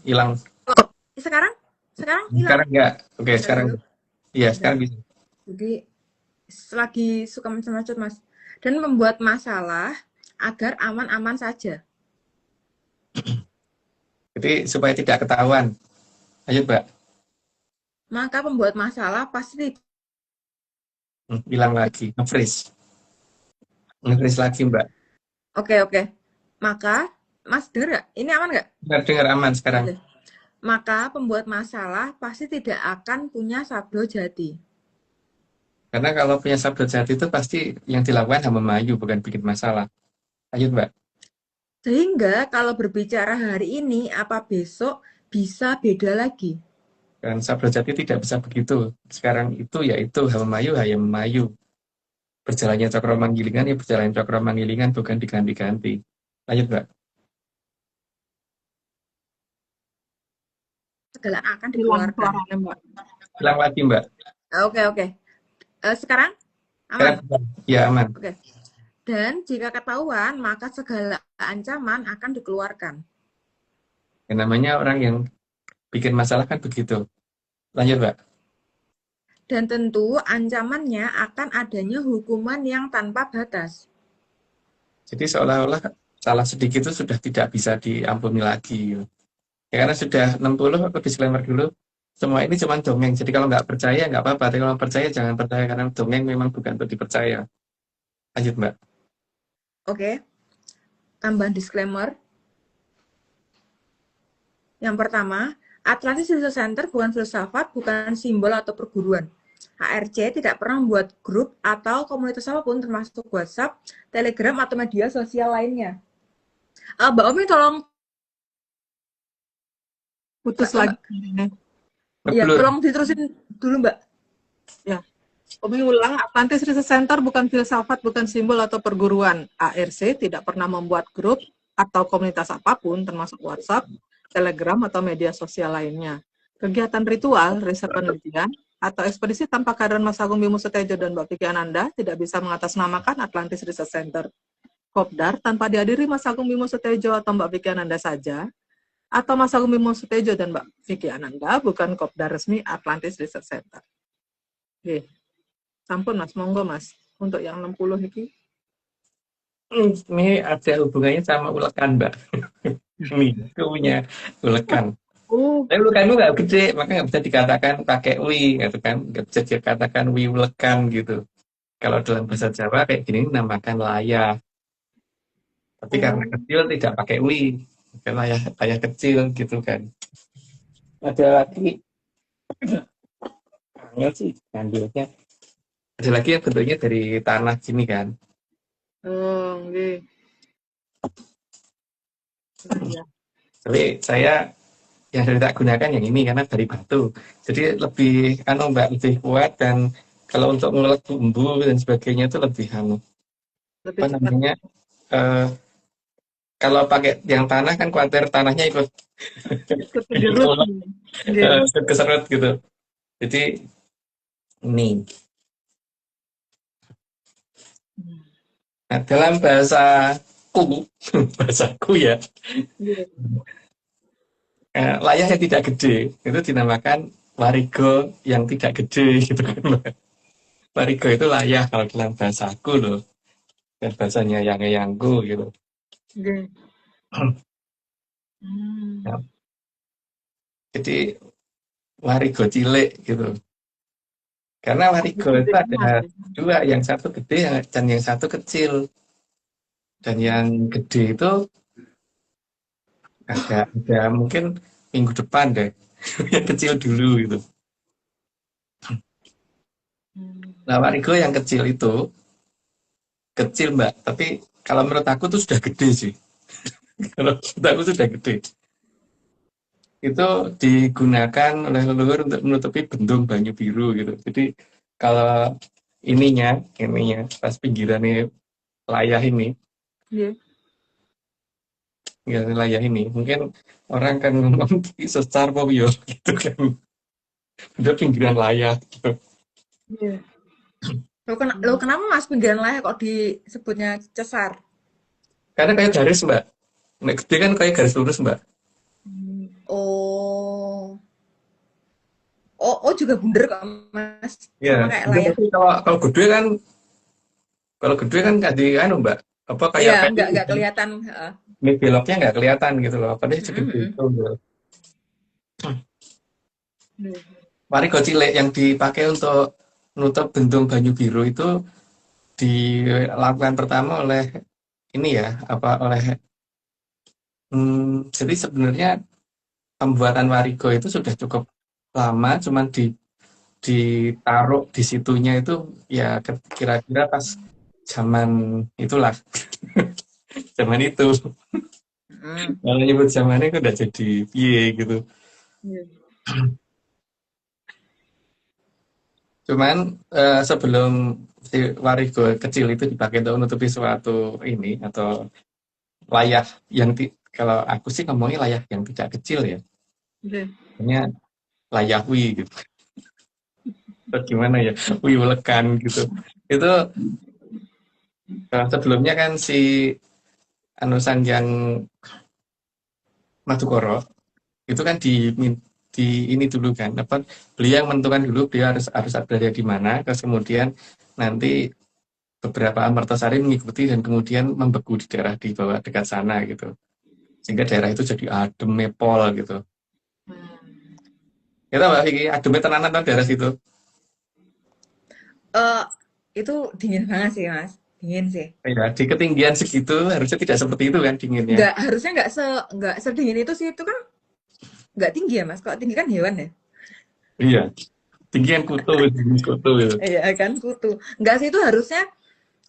Speaker 2: Hilang.
Speaker 3: sekarang hilang.
Speaker 2: Sekarang enggak. Oke, sekarang. Iya, sekarang bisa.
Speaker 3: Jadi lagi suka macam-macam, Mas. Dan membuat masalah agar aman-aman saja.
Speaker 2: Jadi supaya tidak ketahuan. Lanjut, Mbak.
Speaker 3: Maka pembuat masalah pasti
Speaker 2: Hilang lagi. Nge-freeze. Nge-freeze lagi, Mbak.
Speaker 3: Oke. Maka, Mas dengar nggak? Ini aman nggak?
Speaker 2: Dengar aman sekarang.
Speaker 3: Oke. Maka pembuat masalah pasti tidak akan punya sabdo jati.
Speaker 2: Karena kalau punya sabdo jati itu pasti yang dilakukan hamba memayu, bukan bikin masalah. Lanjut, Mbak.
Speaker 3: Sehingga kalau berbicara hari ini, apa besok bisa beda lagi.
Speaker 2: Dan sabdo jati tidak bisa begitu. Sekarang itu ya itu, hamba memayu, hayam memayu. Berjalannya cakra manggilingan ya berjalan cakra manggilingan, bukan diganti-ganti. Lanjut, Mbak.
Speaker 3: Segala akan
Speaker 1: Hilang
Speaker 3: dikeluarkan.
Speaker 1: suaranya Mbak.
Speaker 2: Hilang lagi, Mbak.
Speaker 3: Oke. Sekarang
Speaker 2: Sekarang
Speaker 3: aman?
Speaker 2: ya aman.
Speaker 3: Oke. Dan jika ketahuan, maka segala ancaman akan dikeluarkan.
Speaker 2: Yang namanya orang yang bikin masalah kan begitu. Lanjut, Mbak.
Speaker 3: Dan tentu ancamannya akan adanya hukuman yang tanpa batas.
Speaker 2: Jadi seolah-olah salah sedikit itu sudah tidak bisa diampuni lagi. Ya, karena sudah 60, aku disclaimer dulu. Semua ini cuma dongeng. Jadi kalau nggak percaya, nggak apa-apa. Tapi kalau percaya, jangan percaya. Karena dongeng memang bukan untuk dipercaya. Lanjut, Mbak.
Speaker 3: Oke. Tambahan disclaimer. Yang pertama, Atlantis Research Center bukan filsafat, bukan simbol atau perguruan. HRC tidak pernah membuat grup atau komunitas apapun termasuk WhatsApp, Telegram, atau media sosial lainnya. Mbak Omi tolong
Speaker 1: Putus
Speaker 3: Mbak,
Speaker 1: lagi.
Speaker 3: ya,
Speaker 2: Ngeblur.
Speaker 3: tolong diterusin dulu, Mbak.
Speaker 1: Ya. Umi ulang, Atlantis Research Center bukan filsafat, bukan simbol atau perguruan. ARC tidak pernah membuat grup atau komunitas apapun, termasuk WhatsApp, Telegram, atau media sosial lainnya. Kegiatan ritual, riset penelitian, atau ekspedisi tanpa kehadiran Mas Agung Bimo Sutejo dan Mbak Vicky Ananda tidak bisa mengatasnamakan Atlantis Research Center. Kopdar tanpa dihadiri Mas Agung Bimo Sutejo atau Mbak Vicky Ananda saja, atau Mas Agung Bimo Sutejo dan Mbak Vicky Ananda bukan kopdar resmi Atlantis Research Center. Oke. Sampun Mas, monggo Mas. Untuk yang 60 ini.
Speaker 2: Ini ada hubungannya sama ulekan, Mbak. Ini punya ulekan. Tapi ulekanmu nggak gede, maka nggak bisa dikatakan pakai wi, gitu kan? Nggak bisa dikatakan wi ulekan gitu. Kalau dalam bahasa Jawa kayak gini namakan layah. Tapi karena kecil tidak pakai wi, layah kecil gitu kan. Ada lagi, angel sih ngambilnya. Ada lagi yang bentuknya dari tanah gini kan.
Speaker 1: Nggih. Iya.
Speaker 2: Tapi saya yang tak gunakan yang ini karena dari batu. Jadi lebih Mbak, lebih kuat, dan kalau untuk ngulek bumbu dan sebagainya itu lebih
Speaker 1: Lebih
Speaker 2: apa
Speaker 1: cepat.
Speaker 2: namanya? Kalau pakai yang tanah kan khawatir tanahnya ikut
Speaker 1: Kedirut.
Speaker 2: ikut keserut gitu. Jadi ini. Nah, dalam bahasaku ya, layah yang tidak gede itu dinamakan warigo yang tidak gede gitu kan, Mbak. Warigo itu layah kalau dalam bahasaku loh, dan bahasanya yangku gitu. Nah, jadi warigo cilik gitu. Karena warigo
Speaker 3: Gede
Speaker 2: itu
Speaker 3: semua
Speaker 2: ada
Speaker 3: sih.
Speaker 2: dua, yang satu gede dan yang satu kecil. Dan yang gede itu ada mungkin minggu depan deh. Yang kecil dulu gitu.
Speaker 3: Hmm.
Speaker 2: Nah, warigo yang kecil itu kecil Mbak, tapi kalau menurut aku tuh sudah gede sih. Kalau menurut aku sudah gede. Itu digunakan oleh leluhur untuk menutupi bendung Banyu Biru gitu. Jadi kalau ininya pas pinggirannya layah ini,
Speaker 3: Iya.
Speaker 2: pinggiran layah ini, mungkin orang kan ngomong sesar apa yo gitu kan. Udah pinggiran layah gitu.
Speaker 3: Iya. Lo kenapa Mas pinggiran layar kok disebutnya cesar?
Speaker 2: Karena kayak garis Mbak. Nek gede kan kayak garis lurus Mbak.
Speaker 3: Oh. Oh juga bunder kok Mas.
Speaker 2: Ya,
Speaker 3: Sama kayak
Speaker 2: udah
Speaker 3: layar.
Speaker 2: tapi kalau gede kan nggak di anu Mbak. Apa kayak
Speaker 3: Iya,
Speaker 2: pendek
Speaker 3: nggak
Speaker 2: gitu.
Speaker 3: kelihatan. Heeh.
Speaker 2: Ini beloknya nggak kelihatan gitu loh. Padahal
Speaker 3: Mm-mm,
Speaker 2: segede
Speaker 3: mm-mm.
Speaker 2: itu gitu.
Speaker 3: Iya.
Speaker 2: Warigo cilik yang dipakai untuk nutup bendung Banyu Biru itu dilakukan pertama oleh ini ya, apa oleh jadi sebenarnya pembuatan warigo itu sudah cukup lama, cuman ditaruh di situnya itu ya kira-kira pas zaman itulah, zaman itu.
Speaker 3: Mm.
Speaker 2: Kalau nyebut zamannya itu udah jadi piye gitu.
Speaker 3: Iya.
Speaker 2: Cuman sebelum si warigo kecil itu dipakai untuk menutupi suatu ini atau layah kalau aku sih ngomongnya layah yang tidak kecil ya,
Speaker 3: Iya.
Speaker 2: hanya layahwi gitu. Atau gimana ya, wiwelekan gitu. Itu sebelumnya kan si Anusan yang Madukoro itu kan di ini dulu kan, apa beliau yang menentukan dulu beliau harus harus berada di mana, terus kemudian nanti beberapa amertasari mengikuti dan kemudian membeku di daerah di bawah dekat sana gitu, sehingga daerah itu jadi adem mepol gitu. Kita Mbak Vicky, ademnya tenanan kan daerah situ.
Speaker 3: Eh, itu dingin banget sih Mas. Dingin sih.
Speaker 2: Ya, di ketinggian segitu harusnya tidak seperti itu kan dinginnya.
Speaker 3: Harusnya nggak sedingin itu sih, itu kan nggak tinggi ya Mas. Kalau tinggi kan hewan ya.
Speaker 2: Iya, tinggian kutu, jenis kutu gitu.
Speaker 3: Iya kan kutu. Nggak sih, itu harusnya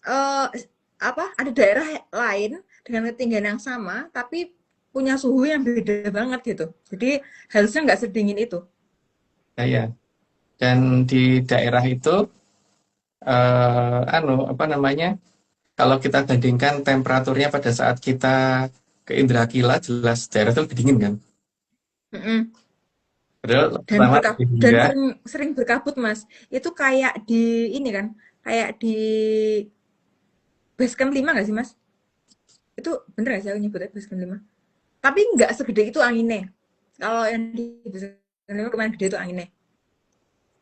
Speaker 3: eh apa, ada daerah lain dengan ketinggian yang sama tapi punya suhu yang beda banget gitu. Jadi harusnya nggak sedingin itu.
Speaker 2: Ya, ya. Dan di daerah itu apa namanya? Kalau kita bandingkan temperaturnya pada saat kita ke Indrakila, jelas daerah itu lebih dingin kan.
Speaker 3: Mm-mm.
Speaker 2: Padahal
Speaker 3: Dan
Speaker 2: pertama lebih
Speaker 3: dan
Speaker 2: rendah.
Speaker 3: sering sering berkabut Mas. Itu kayak di ini kan, kayak di base camp 5 nggak sih Mas? Itu bener nggak sih aku nyebutnya base camp 5? Tapi nggak segede itu anginnya. Kalau yang di base camp 5 lumayan gede itu anginnya.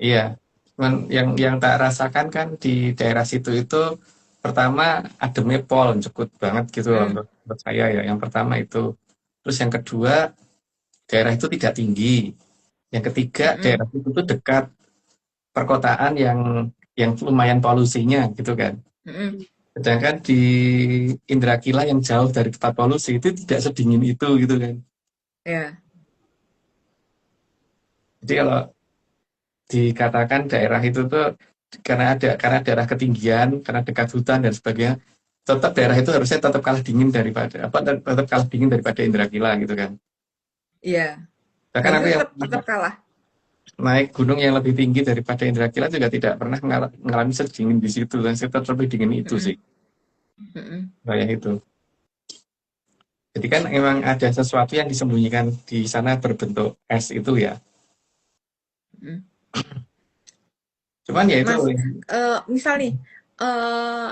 Speaker 2: Iya. Cuman yang tak rasakan kan di daerah situ itu pertama ademnya pol, cukup banget gitu loh
Speaker 3: Mm.
Speaker 2: menurut saya ya. Yang pertama itu. Terus yang kedua, daerah itu tidak tinggi. Yang ketiga,
Speaker 3: Mm-mm.
Speaker 2: daerah itu tuh dekat perkotaan yang lumayan polusinya gitu kan.
Speaker 3: Mm-mm.
Speaker 2: Sedangkan di Indrakila yang jauh dari tempat polusi itu tidak sedingin itu gitu kan.
Speaker 3: Ya.
Speaker 2: Jadi kalau dikatakan daerah itu tuh karena daerah ketinggian, karena dekat hutan dan sebagainya, tetap daerah itu harusnya tetap kalah dingin daripada tetap kalah dingin daripada Indrakila gitu kan.
Speaker 3: Iya.
Speaker 2: Bahkan aku
Speaker 3: Harusnya
Speaker 2: yang
Speaker 3: tetap kalah.
Speaker 2: naik gunung yang lebih tinggi daripada Indrakila juga tidak pernah mengalami sedingin di situ dan tetap lebih dingin itu
Speaker 3: Mm-mm.
Speaker 2: sih,
Speaker 3: Mm-mm.
Speaker 2: kayak itu. Jadi kan emang ada sesuatu yang disembunyikan di sana berbentuk es itu ya.
Speaker 3: Mm.
Speaker 2: Cuman ya itu
Speaker 3: Mas, misal nih, eh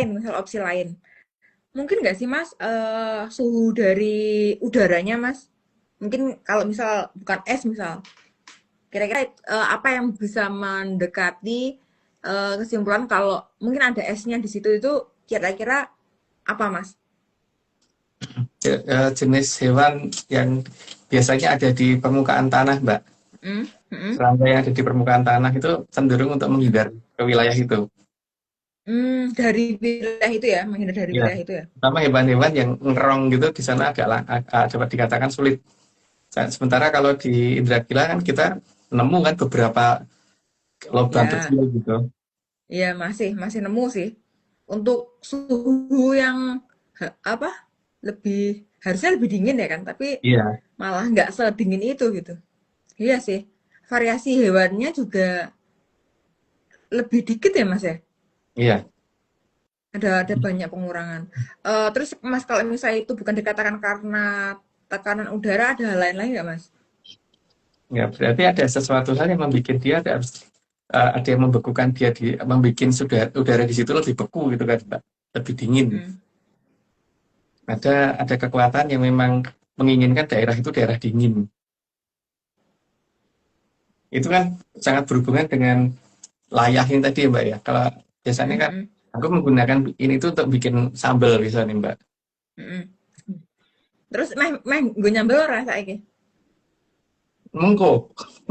Speaker 3: misal opsi lain. Mungkin nggak sih Mas, suhu dari udaranya Mas? Mungkin kalau misal bukan es misal, kira-kira apa yang bisa mendekati kesimpulan kalau mungkin ada esnya di situ, itu kira-kira apa Mas?
Speaker 2: jenis hewan yang biasanya ada di permukaan tanah, Mbak.
Speaker 3: Mm, mm,
Speaker 2: Serangga yang ada di permukaan tanah itu cenderung untuk menghindar ke wilayah itu.
Speaker 3: dari wilayah itu ya, menghindar dari
Speaker 2: Ya,
Speaker 3: wilayah itu ya.
Speaker 2: sama hewan-hewan yang ngerong gitu di sana agak dapat dikatakan sulit. Sementara kalau di Indra Gila kan kita nemu kan beberapa lubang
Speaker 3: Ya,
Speaker 2: kecil gitu.
Speaker 3: ya masih masih nemu sih. Untuk suhu yang apa lebih harusnya lebih dingin ya kan, tapi
Speaker 2: Iya,
Speaker 3: malah nggak sedingin itu gitu. Iya sih, variasi hewannya juga lebih dikit ya Mas ya.
Speaker 2: iya.
Speaker 3: Ada banyak pengurangan. Terus Mas kalau misalnya itu bukan dikatakan karena tekanan udara, ada hal lain-lain nggak Mas?
Speaker 2: Ya, berarti ada sesuatu hal yang membuat dia ada yang membekukan dia membuat udara di situ lebih beku gitu kan, Mbak. Lebih dingin.
Speaker 3: Mm,
Speaker 2: Ada kekuatan yang memang menginginkan daerah itu daerah dingin. Itu kan sangat berhubungan dengan layah yang tadi ya, Mbak ya. Kalau biasanya
Speaker 3: mm,
Speaker 2: kan
Speaker 3: mm,
Speaker 2: aku menggunakan ini tuh untuk bikin sambal misalnya, Mbak.
Speaker 3: mm, mm. Terus meh gue nyambel ora saiki.
Speaker 2: Mengko,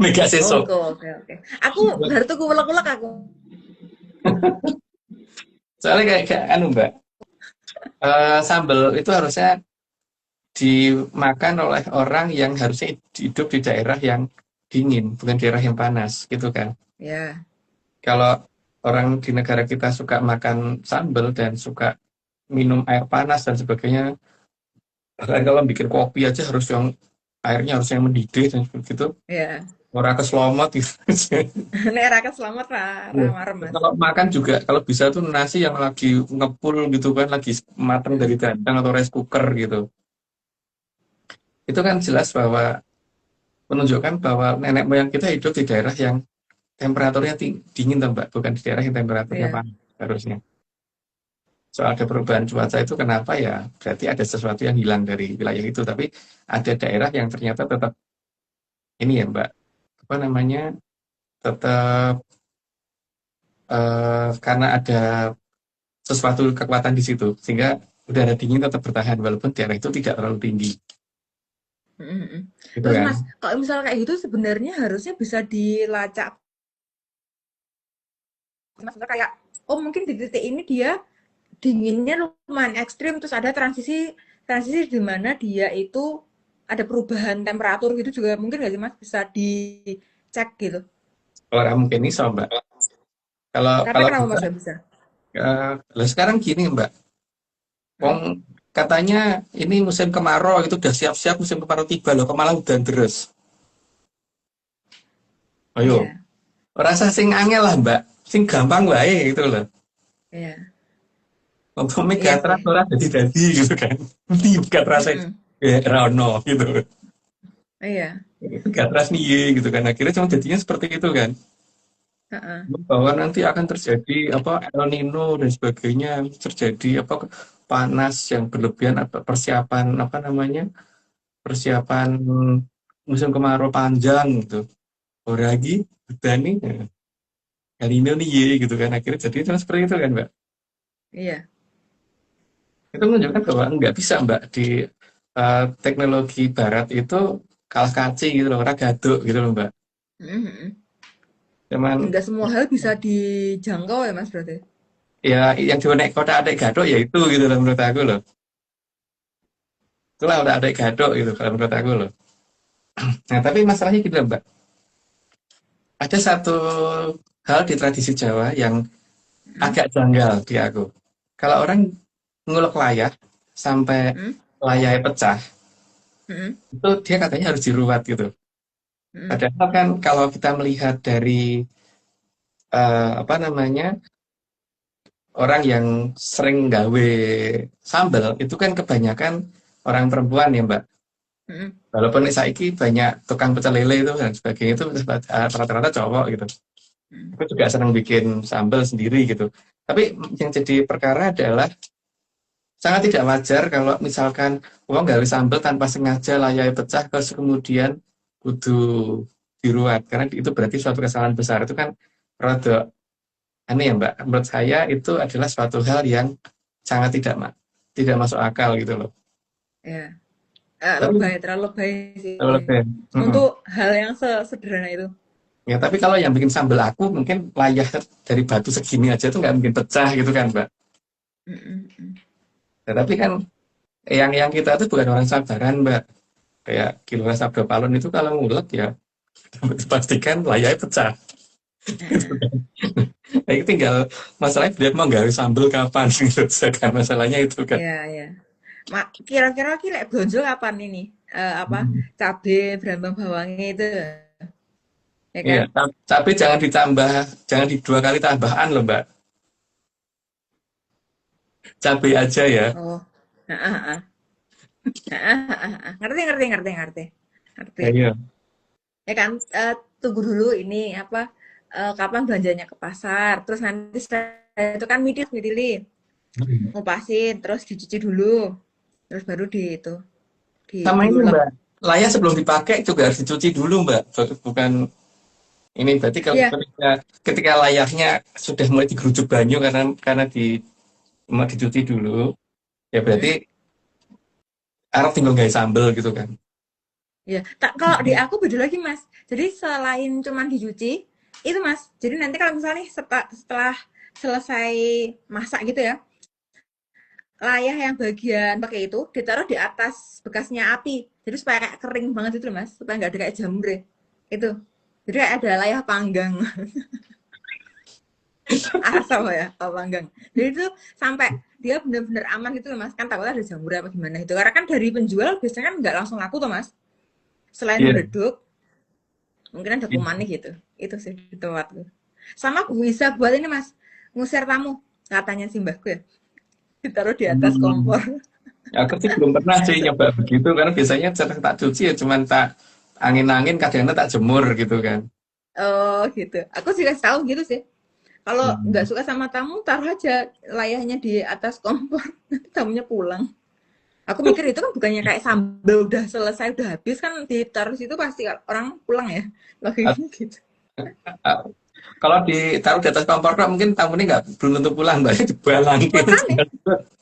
Speaker 2: mega
Speaker 3: Oh,
Speaker 2: sesok.
Speaker 3: engko. Oke, oke. Aku baru tuku ulek-ulek aku.
Speaker 2: Soalnya kayak anu, Mbak. Sambal itu harusnya dimakan oleh orang yang harusnya hidup di daerah yang dingin, bukan daerah yang panas, gitu kan.
Speaker 3: Ya.
Speaker 2: Kalau orang di negara kita suka makan sambal dan suka minum air panas dan sebagainya, bahkan kalau bikin kopi aja harus yang airnya harus yang mendidih dan seperti itu,
Speaker 3: Ya.
Speaker 2: orang keselomot gitu.
Speaker 3: Nek ra selamat ra
Speaker 2: Iya.
Speaker 3: marem, Mas.
Speaker 2: Kalau makan juga, kalau bisa tuh nasi yang lagi ngepul gitu kan, lagi matang dari dandang atau rice cooker gitu. Itu kan jelas bahwa menunjukkan bahwa nenek moyang kita hidup di daerah yang temperaturnya dingin tuh Mbak, bukan di daerah yang temperaturnya
Speaker 3: Ya.
Speaker 2: panas harusnya. Soal ada perubahan cuaca itu kenapa ya? Berarti ada sesuatu yang hilang dari wilayah itu, tapi ada daerah yang ternyata tetap ini ya Mbak, apa namanya? Tetap karena ada sesuatu kekuatan di situ sehingga udara dingin tetap bertahan walaupun daerah itu tidak terlalu tinggi,
Speaker 3: Mhm, mhm.
Speaker 2: gitu
Speaker 3: Terus
Speaker 2: kan?
Speaker 3: Mas, kalau misal kayak gitu sebenarnya harusnya bisa dilacak maksudnya kayak oh mungkin di titik ini dia dinginnya lumayan ekstrim terus ada transisi transisi di mana dia itu ada perubahan temperatur gitu juga mungkin nggak sih Mas bisa dicek gitu.
Speaker 2: Kalau mungkin ini so Mbak. Kalau
Speaker 3: Karena
Speaker 2: kalau
Speaker 3: kenapa
Speaker 2: bisa,
Speaker 3: Mas nggak bisa?
Speaker 2: lah sekarang gini Mbak. Wong
Speaker 3: Hmm?
Speaker 2: katanya ini musim kemarau itu udah siap-siap musim kemarau tiba loh, kok malah udan terus. Ayo,
Speaker 3: Iya,
Speaker 2: rasa sing angel lah Mbak, sing gampang wae gitu loh.
Speaker 3: iya,
Speaker 2: Untuk
Speaker 3: iya
Speaker 2: megatras
Speaker 3: sih.
Speaker 2: ora jadi gitu kan. Ini megatras
Speaker 3: Mm-mm.
Speaker 2: ya rano gitu.
Speaker 3: Iya,
Speaker 2: Megatras nih ye, gitu kan. Akhirnya cuma jadinya seperti itu kan.
Speaker 3: heeh.
Speaker 2: Bahwa nanti akan terjadi apa El Nino dan sebagainya, terjadi apa panas yang berlebihan atau persiapan apa namanya? Persiapan musim kemarau panjang gitu. Orang lagi udah nih El Nino nih ye gitu kan. Akhirnya jadi cuma seperti itu kan, Mbak.
Speaker 3: Iya.
Speaker 2: Itu menunjukkan bahwa nggak bisa Mbak di teknologi barat itu kalah kaci gitu loh, orang gaduk gitu loh Mbak.
Speaker 3: Mm-mm.
Speaker 2: Cuman
Speaker 3: Nggak semua hal bisa dijangkau ya Mas berarti.
Speaker 2: ya yang di kota adik gaduk ya itu gitu loh menurut aku loh. Itulah udah adik gaduk gitu kalau menurut aku loh. Nah tapi masalahnya gitu loh, Mbak. Ada satu hal di tradisi Jawa yang
Speaker 3: Mm-mm.
Speaker 2: agak janggal di aku. Kalau orang ngulek layah sampai
Speaker 3: Mm-mm.
Speaker 2: layahnya pecah,
Speaker 3: Mm-mm.
Speaker 2: itu dia katanya harus diruat gitu.
Speaker 3: Mm-mm.
Speaker 2: Padahal kan kalau kita melihat dari apa namanya orang yang sering gawe sambel itu kan kebanyakan orang perempuan ya Mbak.
Speaker 3: Mm-mm.
Speaker 2: Walaupun saiki banyak tukang pecel lele itu dan sebagainya itu rata-rata cowok gitu.
Speaker 3: Mm-mm.
Speaker 2: Aku juga senang bikin sambel sendiri gitu. Tapi yang jadi perkara adalah sangat tidak wajar kalau misalkan uang gawe sambel tanpa sengaja layar pecah terus kemudian kudu diruat karena itu berarti suatu kesalahan besar itu kan rada aneh ya Mbak. Menurut saya itu adalah suatu hal yang sangat tidak masuk akal gitu loh.
Speaker 3: Ya.
Speaker 2: Tapi
Speaker 3: terlalu lebay sih.
Speaker 2: kalau lebih,
Speaker 3: Untuk hal yang sederhana itu.
Speaker 2: ya tapi kalau yang bikin sambal aku mungkin layah dari batu segini aja tuh nggak mungkin pecah gitu kan, Mbak.
Speaker 3: Mm-mm.
Speaker 2: Nah, tapi kan yang kita tuh bukan orang sabaran, Mbak. Kayak Kilora Sabdo Palon itu kalau ngulek ya pastikan layarnya pecah. Gitu
Speaker 3: Nah,
Speaker 2: kan. Nah, itu tinggal masalahnya dia mau gawe sambel kapan gitu kan masalahnya itu kan.
Speaker 3: ya ya. Kira-kira ki lek blonjo kapan ini? Apa cabe berambang bawangnya itu, ya
Speaker 2: Iya,
Speaker 3: kan?
Speaker 2: tapi jangan ditambah, jangan di 2 kali tambahan loh Mbak. Cabai aja ya.
Speaker 3: Oh, ah, ah, ah. Ngerti, ngerti, ngerti, ngerti, ngerti.
Speaker 2: Ya, iya.
Speaker 3: Ya kan, tunggu dulu ini apa? Kapan belanjanya ke pasar? Terus nanti setelah itu kan midili, ngupasin, terus dicuci dulu, terus baru di itu
Speaker 2: Sama ini
Speaker 3: diulek.
Speaker 2: Mbak, layar sebelum dipakai juga harus dicuci dulu Mbak. Bukan ini berarti kalau
Speaker 3: Iya,
Speaker 2: ketika layarnya sudah mulai digerujuk banyu karena mau dicuci dulu, ya berarti
Speaker 3: mm,
Speaker 2: Arab tinggal gaya sambel gitu kan.
Speaker 3: iya. Tak, kalau di aku beda lagi Mas. Jadi selain cuman dicuci, itu Mas. Jadi nanti kalau misalnya nih setelah selesai masak gitu ya, layah yang bagian pakai itu ditaruh di atas bekasnya api. Jadi supaya kayak kering banget itu loh Mas, supaya nggak ada kayak jamur ya. Itu. Jadi kayak ada layah panggang. Asal ya, kalau panggang. Jadi itu sampai dia benar-benar aman gitu loh Mas. Kan takutnya ada jamur apa gimana itu. Karena kan dari penjual biasanya kan nggak langsung laku tuh Mas. Selain
Speaker 2: Iya.
Speaker 3: meredup, mungkin ada kumannya gitu. Itu sih di tempatku. Sama bisa buat ini Mas, ngusir tamu. Katanya si mbahku ya. Ditaruh di atas
Speaker 2: Hmm.
Speaker 3: kompor.
Speaker 2: Aku sih belum pernah sih nyoba begitu karena biasanya setelah tak cuci ya cuman tak angin-angin kadang-kadang tak jemur gitu kan.
Speaker 3: Oh gitu. Aku sih kasih tahu gitu sih. Kalau nggak
Speaker 2: Hmm.
Speaker 3: suka sama tamu, taruh aja layahnya di atas kompor. Nanti tamunya pulang. Aku mikir itu kan bukannya kayak sambal udah selesai, udah habis kan ditaruh situ pasti orang pulang ya. Logikanya gitu.
Speaker 2: Ah, kalau ditaruh di atas kompor kan mungkin tamunya nggak belum tentu pulang mbak dibalangin
Speaker 3: Makanya,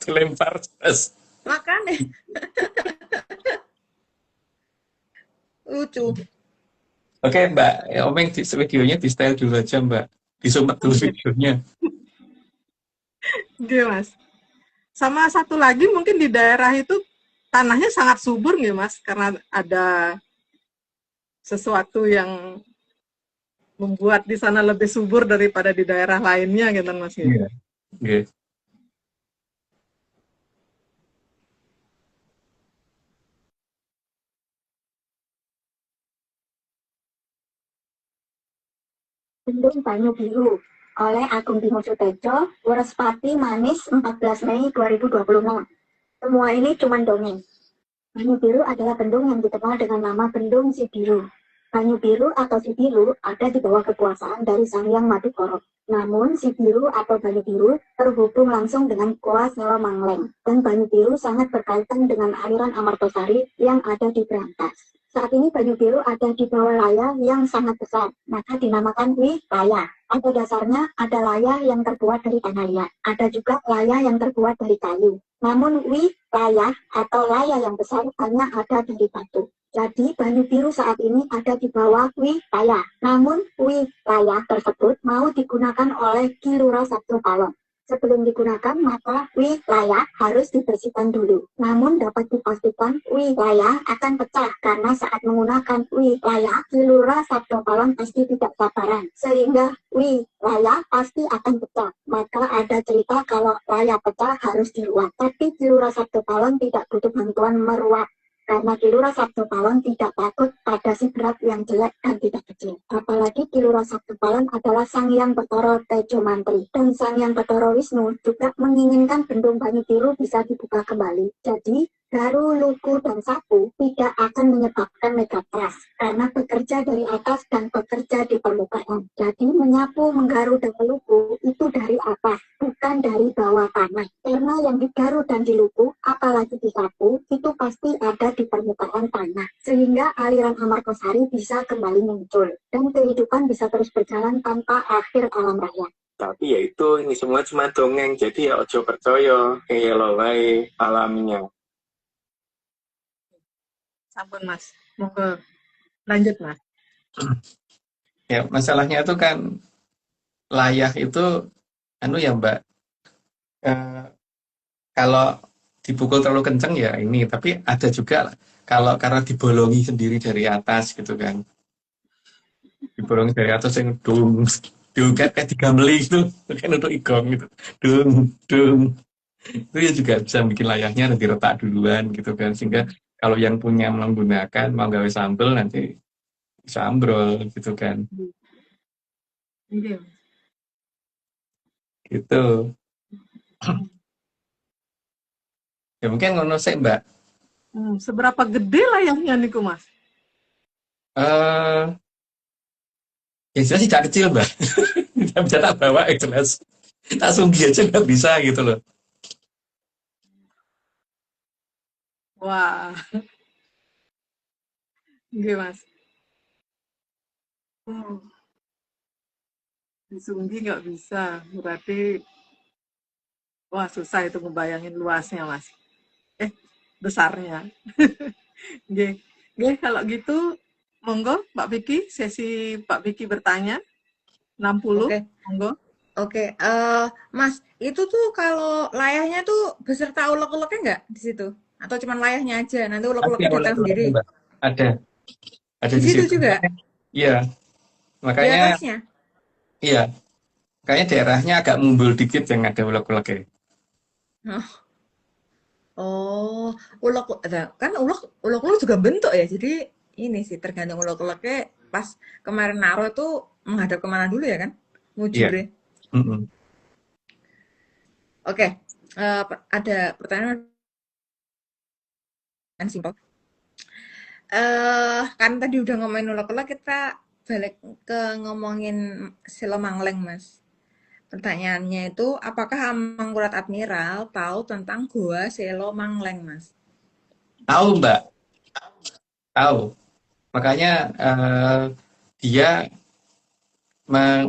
Speaker 2: dilempar terus.
Speaker 3: makanya lucu.
Speaker 2: Oke mbak, ya, Omeng videonya di style dulu aja mbak, disumet dulu
Speaker 1: Oke,
Speaker 2: videonya.
Speaker 1: oke Mas. Sama satu lagi mungkin di daerah itu tanahnya sangat subur nggih Mas, karena ada sesuatu yang membuat di sana lebih subur daripada di daerah lainnya gitu Mas.
Speaker 2: Iya. Oke.
Speaker 4: Bendung Banyu Biru oleh Agung Bimo Sutejo, Worespati Manis 14 Mei 2026. Semua ini cuma dongeng. Banyu Biru adalah bendung yang dikenal dengan nama Bendung Si Biru. Banyu Biru atau Si Biru ada di bawah kekuasaan dari Sang Hyang Madukoro. Namun Si Biru atau Banyu Biru terhubung langsung dengan Goa Selo Mangleng. Dan Banyu Biru sangat berkaitan dengan aliran Amartosari yang ada di Brantas. Saat ini Banyu Biru ada di bawah layar yang sangat besar, maka dinamakan Layar. Pada dasarnya ada layar yang terbuat dari tanah liat, ada juga layar yang terbuat dari kayu. Namun layar atau layar yang besar hanya ada dari batu. Jadi Banyu Biru saat ini ada di bawah layar. Namun layar tersebut mau digunakan oleh Ki Lurah Sabdo Palon. Sebelum digunakan, maka layar harus dibersihkan dulu. Namun dapat dipastikan layar akan pecah karena saat menggunakan layar, Ki Lurah Sabdo Palon pasti tidak sabaran. Sehingga layar pasti akan pecah. Maka ada cerita kalau layar pecah harus diruat. Tapi Ki Lurah Sabdo Palon tidak butuh bantuan meruat. Karena Ki Lurah Sabdo Palon tidak takut pada sidrap yang jelek dan tidak kecil. Apalagi Ki Lurah Sabdo Palon adalah Sang Hyang Bathara Tejo Mantri. Dan Sang Hyang Bathara Wisnu juga menginginkan bendung Banyu Biru bisa dibuka kembali. Jadi, Garu, Luku, dan Sapu tidak akan menyebabkan megatrust karena bekerja dari atas dan bekerja di permukaan. Jadi menyapu, menggaru, dan meluku itu dari atas, bukan dari bawah tanah. Karena yang digaru dan diluku, apalagi disapu, itu pasti ada di permukaan tanah. Sehingga aliran Amartosari bisa kembali muncul. Dan kehidupan bisa terus berjalan tanpa akhir alam raya.
Speaker 2: Tapi ya itu ini semua cuma dongeng jadi ya ojo percaya kayak lo wae alaminya.
Speaker 1: Sampun Mas. Monggo lanjut Mas.
Speaker 2: Ya, masalahnya itu kan layah itu anu ya Mbak, eh, kalau dipukul terlalu kenceng ya ini, tapi ada juga kalau karena dibolongi sendiri dari atas gitu kan, dibolongi dari atas yang dung dung kayak digameli itu kan untuk igong gitu, dung dung itu ya juga bisa bikin layahnya nanti retak duluan gitu kan, sehingga kalau yang punya menggunakan mau gawe sambel nanti bisa ambrol gitu kan,
Speaker 1: Iya.
Speaker 2: gitu. Ya mungkin ngono sih Mbak.
Speaker 1: Seberapa gede layarnya niku Mas?
Speaker 2: eh yang jelas tidak kecil Mbak. Tidak bisa tak bawa yang jelas. Tak sunggi aja nggak bisa gitu loh.
Speaker 1: Wah, nggih Mas. Hmm, disunggi nggak bisa. Berarti wah susah itu ngebayangin luasnya Mas. Besarnya. Nggih. Nggih, kalau gitu monggo Mbak Vicky, sesi Mbak Vicky bertanya 60,
Speaker 3: Oke,
Speaker 1: monggo.
Speaker 3: oke. Mas, itu tuh kalau layahnya tuh beserta ulek-uleknya nggak di situ? Atau cuman layahnya aja? Nanti
Speaker 2: Ada
Speaker 3: ulek-uleknya datang
Speaker 2: oleh-olehnya
Speaker 3: sendiri.
Speaker 2: Mbak. Ada
Speaker 3: Di
Speaker 2: di
Speaker 3: situ
Speaker 2: situ.
Speaker 3: juga?
Speaker 2: Iya,
Speaker 3: Di
Speaker 2: makanya
Speaker 3: atasnya?
Speaker 2: iya, kayaknya daerahnya agak mumbul dikit yang ada ulek-uleknya.
Speaker 3: Oh, oh, ulek kan ulek juga bentuk ya. Jadi ini sih tergantung ulek-uleknya pas kemarin naruh itu menghadap kemana dulu ya kan?
Speaker 2: Iya.
Speaker 3: Mujurnya.
Speaker 2: Mm-mm.
Speaker 3: Oke, ada pertanyaan yang simpel. Kan tadi udah ngomongin ulek-ulek, kita balik ke ngomongin Silo Mangleng, Mas. Pertanyaannya itu, apakah Amangkurat Admiral tahu tentang Gua Selo Mangleng, Mas?
Speaker 2: Tahu Mbak, tahu. Makanya dia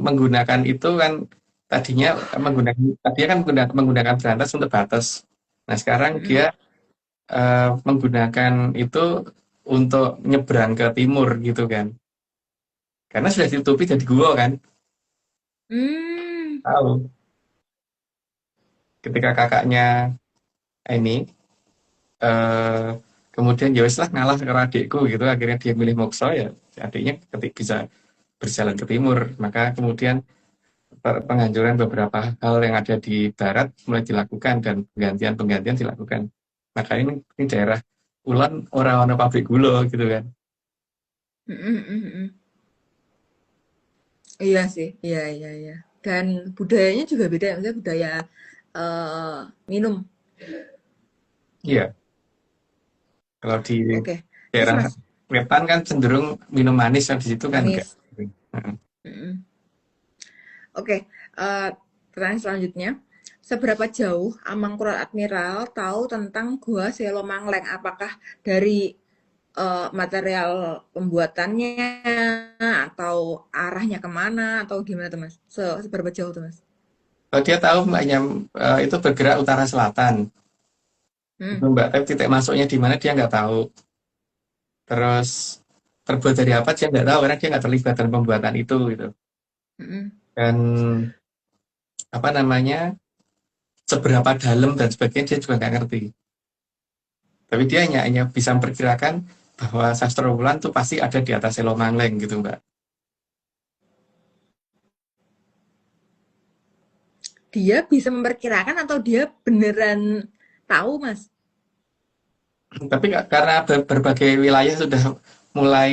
Speaker 2: menggunakan itu kan tadinya kan menggunakan berantas untuk batas. Nah, sekarang
Speaker 3: Mm-mm.
Speaker 2: dia menggunakan itu untuk nyebrang ke timur gitu kan. Karena sudah ditutupi jadi gua kan.
Speaker 3: Hmm,
Speaker 2: Tahu. Ketika kakaknya ini eh kemudian ya wis lah ngalah ke adikku gitu, akhirnya dia milih moksa ya adiknya bisa berjalan ke timur. Maka kemudian penghancuran beberapa hal yang ada di barat mulai dilakukan dan penggantian dilakukan. Maka ini daerah Ulan orang-orang pabrik gula gitu kan.
Speaker 3: mm. Iya sih, iya, iya, iya. Dan budayanya juga beda, maksudnya budaya eh, minum.
Speaker 2: Iya, kalau di
Speaker 3: Oke, terus
Speaker 2: daerah
Speaker 3: Mas,
Speaker 2: wetan kan cenderung minum manis, yang di situ kan enggak.
Speaker 3: manis.
Speaker 2: Heeh.
Speaker 3: Mm-mm. Oke, pertanyaan selanjutnya. Seberapa jauh Amangkurat Admiral tahu tentang Gua Selo Mangleng? Apakah dari material pembuatannya atau arahnya kemana atau gimana tuh Mas? Seberapa jauh tuh Mas?
Speaker 2: Kalau dia tahu mbaknya itu bergerak utara selatan, itu
Speaker 3: Hmm.
Speaker 2: mbak, tapi titik masuknya di mana dia nggak tahu. Terus terbuat dari apa dia nggak tahu karena dia nggak terlibat dalam pembuatan itu gitu.
Speaker 3: Mm-mm.
Speaker 2: Dan apa namanya seberapa dalam dan sebagainya dia juga nggak ngerti. Tapi dia hanya bisa memperkirakan bahwa sastra Wulan tuh pasti ada di atas Selo Mangleng gitu mbak.
Speaker 3: Dia bisa memperkirakan atau dia beneran tahu Mas?
Speaker 2: Tapi karena berbagai wilayah sudah mulai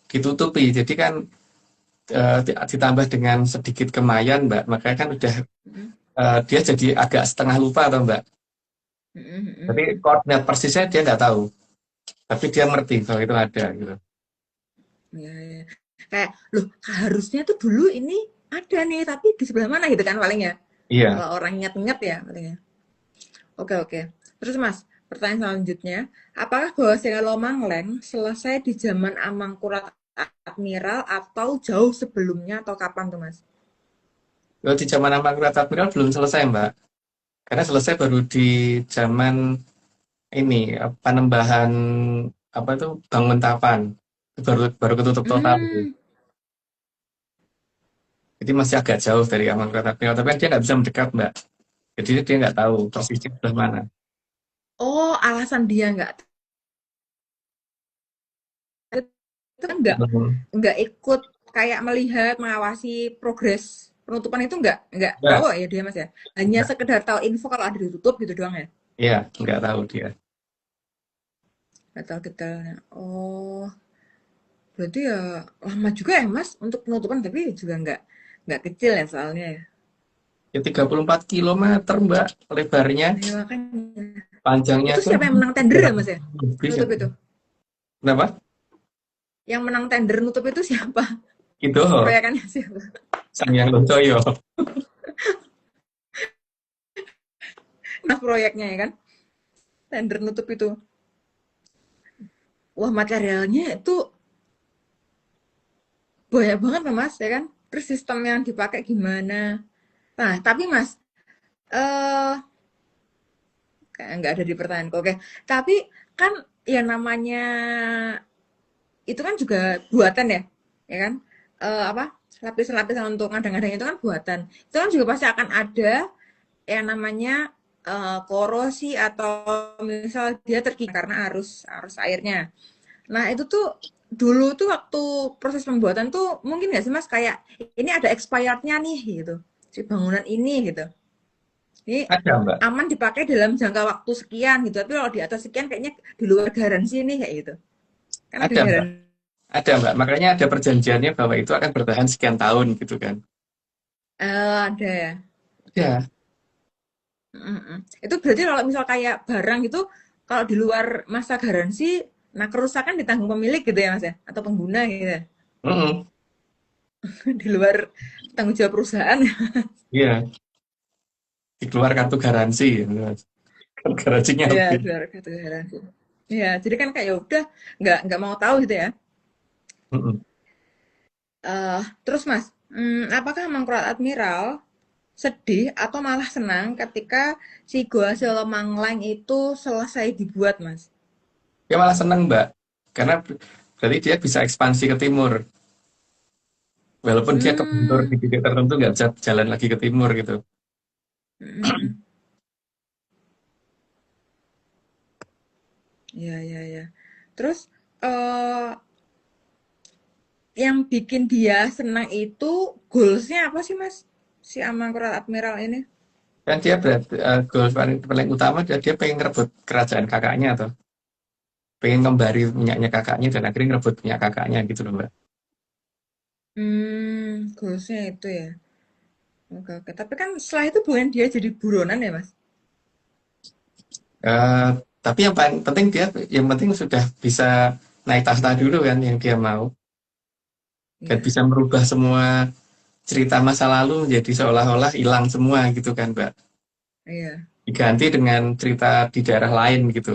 Speaker 2: ditutupi, jadi kan ditambah dengan sedikit kemayan mbak, makanya kan udah
Speaker 3: Mm-mm.
Speaker 2: dia jadi agak setengah lupa atau mbak.
Speaker 3: Mm-mm.
Speaker 2: Tapi koordinat persisnya dia nggak tahu, tapi dia ngerti kalau itu ada gitu.
Speaker 3: Ya, ya. Kayak, loh harusnya tuh dulu ini ada nih, tapi di sebelah mana gitu kan paling ya.
Speaker 2: Iya.
Speaker 3: Kalau orang ingat-ingat ya paling ya. Oke, oke. Terus Mas, pertanyaan selanjutnya, apakah Gua Selo Mangleng selesai di zaman Amangkurat Admiral atau jauh sebelumnya atau kapan tuh Mas?
Speaker 2: Kalau di zaman Amangkurat Admiral belum selesai mbak, karena selesai baru di zaman ini, Panembahan apa itu bangun tapan baru ketutup total gitu.
Speaker 3: Hmm,
Speaker 2: Jadi masih agak jauh dari Amangkurat Admiral, tapi kan dia nggak bisa mendekat Mbak. Jadi dia nggak tahu persisnya sebelah mana.
Speaker 3: oh alasan dia itu kan nggak ikut kayak melihat mengawasi progres penutupan itu nggak
Speaker 2: Enggak,
Speaker 3: tahu ya dia Mas ya. Hanya
Speaker 2: enggak.
Speaker 3: sekedar tahu info kalau ada ditutup gitu doang ya.
Speaker 2: Iya, nggak tahu dia.
Speaker 3: Nggak tahu detailnya. Oh, berarti ya lama juga ya Mas untuk penutupan tapi juga nggak kecil ya soalnya ya.
Speaker 2: Ya 34 kilometer Mbak lebarnya,
Speaker 3: Ya makanya.
Speaker 2: panjangnya
Speaker 3: Itu
Speaker 2: tuh
Speaker 3: siapa yang menang tender ya Mas ya?
Speaker 2: lebih
Speaker 3: Nutup
Speaker 2: kan.
Speaker 3: itu.
Speaker 2: Kenapa?
Speaker 3: Yang menang tender nutup itu siapa?
Speaker 2: Itu
Speaker 3: Proyekannya siapa?
Speaker 2: Sang Yang Locoyo.
Speaker 3: Nah proyeknya ya kan? Tender nutup itu. Wah materialnya itu banyak banget ya Mas ya kan? Terus sistem yang dipakai gimana? Nah tapi Mas, eh kayak nggak ada di pertanyaanku. Oke, tapi kan ya namanya itu kan juga buatan ya kan? Apa lapisan-lapisan untuk ngadang-ngadang itu kan buatan. Itu kan juga pasti akan ada yang namanya korosi atau misal dia terkikis karena arus arus airnya. Nah itu tuh dulu tuh waktu proses pembuatan tuh mungkin nggak sih Mas kayak ini ada expirednya nih gitu si bangunan ini gitu. Ini
Speaker 2: Ada Mbak,
Speaker 3: aman dipakai dalam jangka waktu sekian gitu. Tapi kalau di atas sekian kayaknya di luar garansi nih kayak gitu. Kan ada
Speaker 2: ada Mbak,
Speaker 3: garansi.
Speaker 2: ada Mbak. Makanya ada perjanjiannya bahwa itu akan bertahan sekian tahun gitu kan.
Speaker 3: Ada ya.
Speaker 2: Ya,
Speaker 3: Mm-mm. Itu berarti kalau misal kayak barang gitu, kalau di luar masa garansi, nah kerusakan ditanggung pemilik gitu ya Mas ya? Atau pengguna gitu ya?
Speaker 2: mm-mm.
Speaker 3: Di luar tanggung jawab perusahaan.
Speaker 2: Iya, dikeluar kartu garansi. Garansinya
Speaker 3: Iya,
Speaker 2: habis.
Speaker 3: di luar kartu garansi. Iya, jadi kan kayak ya udah nggak mau tahu gitu ya.
Speaker 2: Mm-mm.
Speaker 3: Terus Mas, apakah Mangkurat Admiral sedih atau malah senang ketika si Goa Selomanglang itu selesai dibuat, Mas?
Speaker 2: Dia malah seneng Mbak, karena berarti dia bisa ekspansi ke timur. Walaupun dia kebentur
Speaker 3: Hmm,
Speaker 2: di titik tertentu nggak bisa jalan lagi ke timur gitu.
Speaker 3: mm, mm, mm. Ya, ya, ya. Terus eh yang bikin dia senang itu goalsnya apa sih, Mas? Si Amangkurat Admiral ini?
Speaker 2: Kan dia berarti goal paling utama dia pengen ngerebut kerajaan kakaknya atau pengen kembali punyanya kakaknya dan akhirnya ngerebut punya kakaknya gitu loh Mbak.
Speaker 3: Goalsnya itu ya. Oke, oke. Tapi kan setelah itu bukan dia jadi buronan ya, Mas?
Speaker 2: Eh, tapi yang paling penting dia yang penting sudah bisa naik tahta dulu kan yang dia mau dan
Speaker 3: Iya,
Speaker 2: bisa merubah semua cerita masa lalu menjadi seolah-olah hilang semua gitu kan Mbak.
Speaker 3: iya,
Speaker 2: Diganti dengan cerita di daerah lain gitu.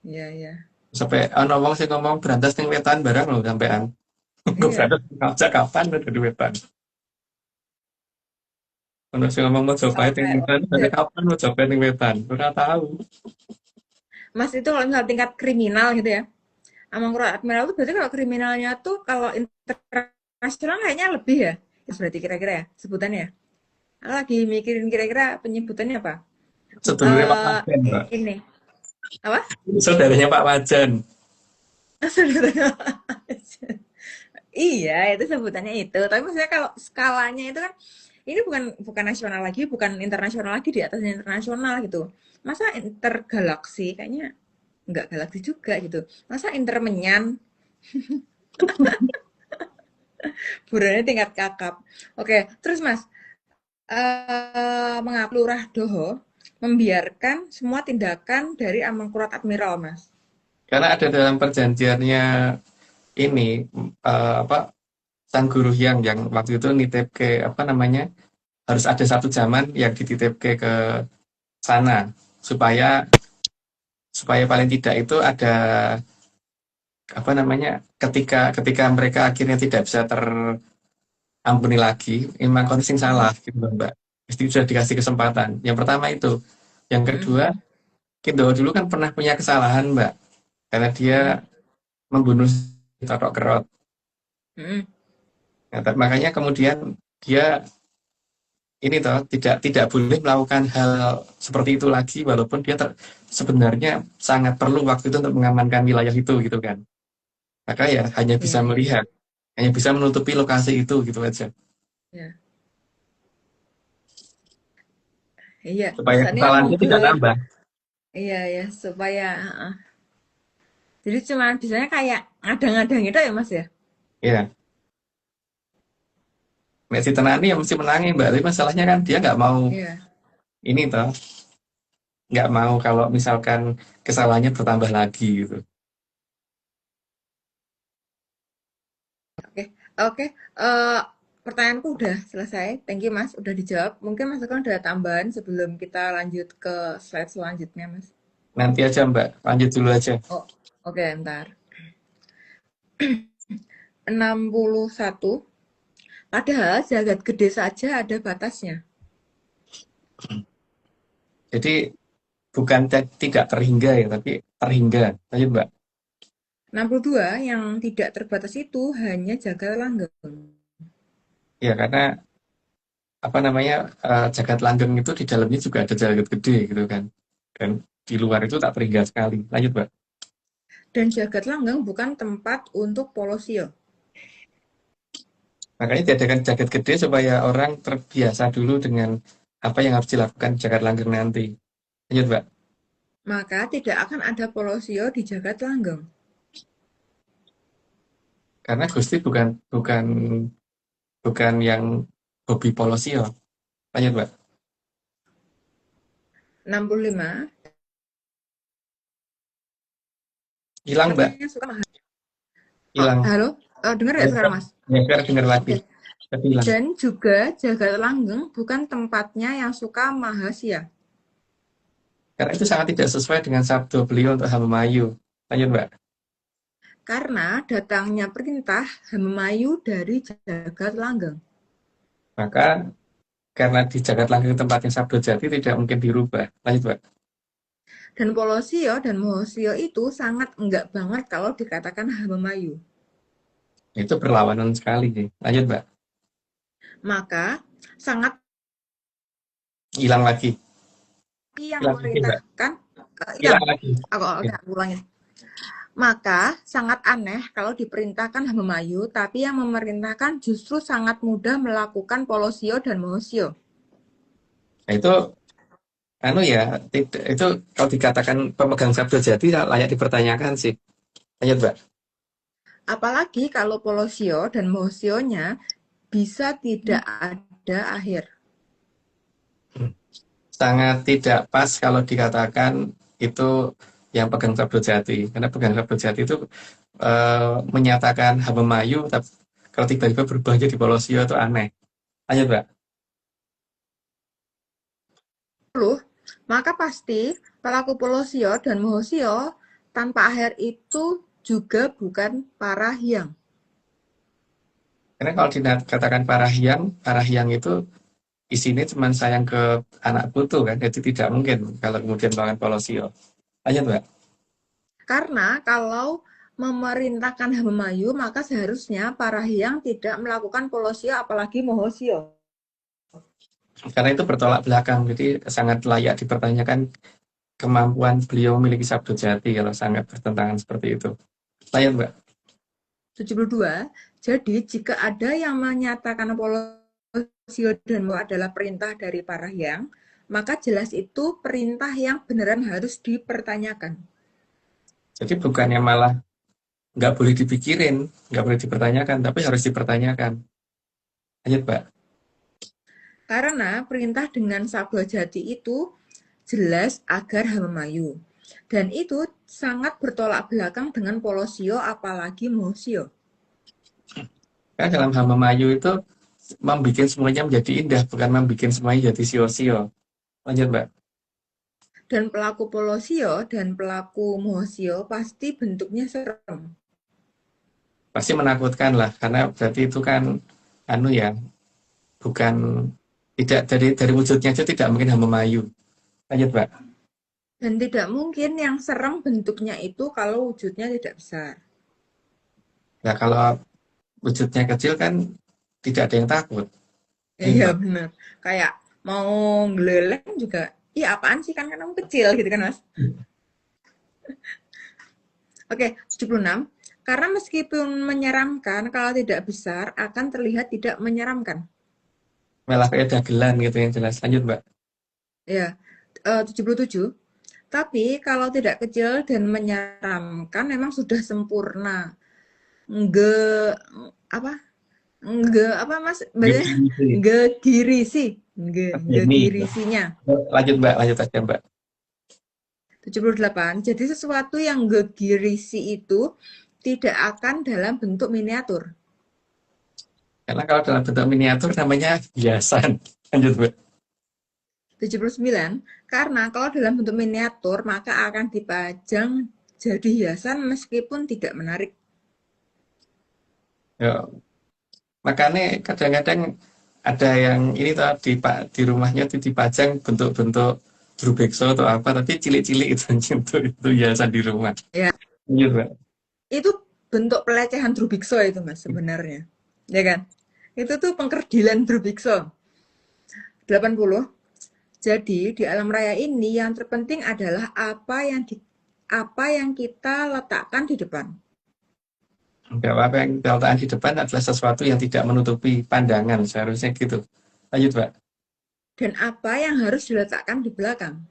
Speaker 3: iya, iya.
Speaker 2: Sampai ono wong sing ngomong berantas ning wetan barang loh sampean. Gue
Speaker 3: Iya.
Speaker 2: berantas ngajak kapan udah di wetan. Ono sing ngomong mau Majapahit ning
Speaker 3: Sampai
Speaker 2: wetan, dari
Speaker 3: udah.
Speaker 2: kapan mau Majapahit ning wetan? Ora tahu.
Speaker 3: Mas itu kalau misal tingkat kriminal gitu ya. Amangkurat Admiral itu berarti kalau kriminalnya tuh kalau internasional kayaknya lebih ya. Ya berarti kira-kira ya sebutannya ya. Aku lagi mikirin kira-kira penyebutannya apa.
Speaker 2: Sedulurnya Pak
Speaker 3: Eh
Speaker 2: Majan, Mbak.
Speaker 3: ini apa?
Speaker 2: Saudaranya Pak Majan.
Speaker 3: Iya, itu sebutannya itu. Tapi maksudnya kalau skalanya itu kan ini bukan bukan nasional lagi, bukan internasional lagi di atasnya internasional gitu. Masa intergalaksi kayaknya nggak galaksi juga gitu. Masa intermenyan buruannya tingkat kakap. Oke, terus Mas, mengapa Lurah Doho membiarkan semua tindakan dari Amangkurat Admiral, Mas?
Speaker 2: Karena ada dalam perjanjiannya ini apa Sang Guru yang waktu itu nitip ke apa namanya harus ada satu zaman yang dititip ke sana supaya supaya paling tidak itu ada apa namanya ketika ketika mereka akhirnya tidak bisa terampuni lagi memang konsing salah gitu loh, Mbak. Jadi sudah dikasih kesempatan. Yang pertama itu, yang kedua,
Speaker 3: Mm-mm.
Speaker 2: Kindo dulu kan pernah punya kesalahan Mbak. karena dia membunuh Totok Kerot.
Speaker 3: Mm.
Speaker 2: Nah, makanya kemudian dia ini toh tidak boleh melakukan hal seperti itu lagi, walaupun dia sebenarnya sangat perlu waktu itu untuk mengamankan wilayah itu gitu kan. Maka ya hanya bisa
Speaker 3: Ya,
Speaker 2: melihat, hanya bisa menutupi lokasi itu gitu aja,
Speaker 3: ya, iya.
Speaker 2: supaya
Speaker 3: Soalnya
Speaker 2: kesalahannya tidak nambah.
Speaker 3: iya ya, supaya jadi cuma bisanya kayak ngadang-ngadang gitu ya Mas ya.
Speaker 2: Ya, Nek si Tenani ya mesti menangin Mbak, tapi masalahnya kan dia nggak mau
Speaker 3: Iya.
Speaker 2: ini toh, nggak mau kalau misalkan kesalahannya bertambah lagi gitu.
Speaker 3: Oke, oke. Eh, pertanyaanku udah selesai. Thank you Mas, udah dijawab. Mungkin Mas Teguh ada tambahan sebelum kita lanjut ke slide selanjutnya Mas.
Speaker 2: Nanti aja Mbak, lanjut dulu aja.
Speaker 3: Oh, oke, ntar. 61. Padahal jagat gede saja ada batasnya.
Speaker 2: Jadi bukan tidak terhingga ya, tapi terhingga. Lanjut Mbak.
Speaker 3: 62 yang tidak terbatas itu hanya jagat langgeng.
Speaker 2: Ya karena apa namanya, jagat langgeng itu di dalamnya juga ada jagat gede gitu kan. Dan di luar itu tak terhingga sekali. Lanjut Mbak.
Speaker 3: Dan jagat langgeng bukan tempat untuk polosio.
Speaker 2: Makanya diadakan jagat gede supaya orang terbiasa dulu dengan apa yang harus dilakukan di jagat langgeng nanti. Lanjut Mbak.
Speaker 3: Maka tidak akan ada polosio di jagat langgeng.
Speaker 2: Karena Gusti bukan bukan bukan yang hobi polosio. Lanjut Mbak.
Speaker 3: 65.
Speaker 2: Hilang Mbak.
Speaker 3: Yang suka mahal. Oh,
Speaker 2: Hilang.
Speaker 3: halo? Dengar ya sekarang Mas?
Speaker 2: Ya, biar dengar lagi.
Speaker 3: Oke.
Speaker 2: Tapi hilang.
Speaker 3: Dan juga jagat langgeng bukan tempatnya yang suka mahasia.
Speaker 2: Karena itu sangat tidak sesuai dengan sabda beliau untuk Hamayu. Lanjut Mbak.
Speaker 3: Karena datangnya perintah Hamayu dari jagat langgeng.
Speaker 2: Maka karena di jagat langgeng tempatnya sabda jati tidak mungkin dirubah. Lanjut Mbak.
Speaker 3: Dan polosio dan mohosio itu sangat enggak banget kalau dikatakan Hamayu.
Speaker 2: Itu berlawanan sekali nih. Lanjut Mbak.
Speaker 3: Maka sangat
Speaker 2: Hilang lagi.
Speaker 3: yang
Speaker 2: Hilang lagi Mbak.
Speaker 3: memerintahkan
Speaker 2: Hilang lagi.
Speaker 3: aku ulangin. Maka sangat aneh kalau diperintahkan Hamayu, tapi yang memerintahkan justru sangat mudah melakukan polosio dan mohosio.
Speaker 2: Nah, itu ya, itu kalau dikatakan pemegang sabda jati layak dipertanyakan sih. Lanjut Mbak.
Speaker 3: Apalagi kalau polosio dan mohosionya bisa tidak ada akhir.
Speaker 2: Sangat tidak pas kalau dikatakan itu yang pegang sabda jati. Karena pegang sabda jati itu menyatakan Hamayu, tapi kalau tiba-tiba berubah jadi polosio itu aneh. Lanjut Mbak.
Speaker 3: Maka pasti pelaku polosio dan mohosio tanpa akhir itu juga bukan parahyang.
Speaker 2: Karena kalau dikatakan parahyang itu isinya cuma sayang ke anak putu kan, jadi tidak mungkin kalau kemudian melakukan polosio. Lanjut Mbak.
Speaker 3: Karena kalau memerintahkan Hamayu, maka seharusnya parahyang tidak melakukan polosio apalagi mohosio.
Speaker 2: Karena itu bertolak belakang, jadi sangat layak dipertanyakan kemampuan beliau memiliki sabda jati kalau sangat bertentangan seperti itu. Lanjut Mbak.
Speaker 3: 72. Jadi jika ada yang menyatakan polosio dan mohosio adalah perintah dari parahyang, maka jelas itu perintah yang beneran harus dipertanyakan.
Speaker 2: Jadi bukannya malah nggak boleh dipikirin, nggak boleh dipertanyakan, tapi harus dipertanyakan. Lanjut Mbak.
Speaker 3: Karena perintah dengan sabda jati itu jelas agar Hamayu. Dan itu sangat bertolak belakang dengan polosio apalagi mohosio.
Speaker 2: Karena dalam Hamayu itu membuat semuanya menjadi indah, bukan membuat semuanya jadi sio-sio. Lanjut Mbak.
Speaker 3: Dan pelaku polosio dan pelaku mohosio pasti bentuknya serem.
Speaker 2: Pasti menakutkan lah, karena berarti itu kan bukan tidak dari wujudnya aja tidak mungkin Hamayu. Lanjut Mbak.
Speaker 3: Dan tidak mungkin yang serem bentuknya itu kalau wujudnya tidak besar.
Speaker 2: Nah, kalau wujudnya kecil kan tidak ada yang takut.
Speaker 3: Ya,
Speaker 2: Iya,
Speaker 3: iya
Speaker 2: Mbak.
Speaker 3: benar. Kayak mau ngeleleng juga, iya apaan sih kan kamu kecil gitu kan Mas. Oke, 76. Karena meskipun menyeramkan, kalau tidak besar akan terlihat tidak menyeramkan.
Speaker 2: Malah kayak dagelan gitu yang jelas. Lanjut, Mbak.
Speaker 3: Ya, 77. Tapi kalau tidak kecil dan menyeramkan memang sudah sempurna. Nge apa? Apa Mas? Bacanya
Speaker 2: Gini.
Speaker 3: ngegirisi.
Speaker 2: Gini.
Speaker 3: Ngegirisinya.
Speaker 2: Lanjut, Mbak. Lanjut aja, Mbak.
Speaker 3: 78. Jadi sesuatu yang ngegirisi itu tidak akan dalam bentuk miniatur.
Speaker 2: Karena kalau dalam bentuk miniatur namanya hiasan. Lanjut, Mbak.
Speaker 3: 79. Karena kalau dalam bentuk miniatur maka akan dipajang jadi hiasan meskipun tidak menarik.
Speaker 2: Ya, makanya kadang-kadang ada yang ini tuh di rumahnya tuh dipajang bentuk-bentuk drubekso atau apa, tapi cilik-cilik itu itu hiasan di rumah.
Speaker 3: Ya,
Speaker 2: Lanjut, Mbak.
Speaker 3: itu bentuk pelecehan Drubikso itu Mas sebenarnya. Ya kan? Itu tuh pengkerdilan Drubikso. 80. Jadi di alam raya ini yang terpenting adalah apa yang kita letakkan di depan.
Speaker 2: Bahwa apa yang kita letakkan di depan adalah sesuatu yang tidak menutupi pandangan, seharusnya gitu. Lanjut, Mbak.
Speaker 3: Dan apa yang harus diletakkan di belakang.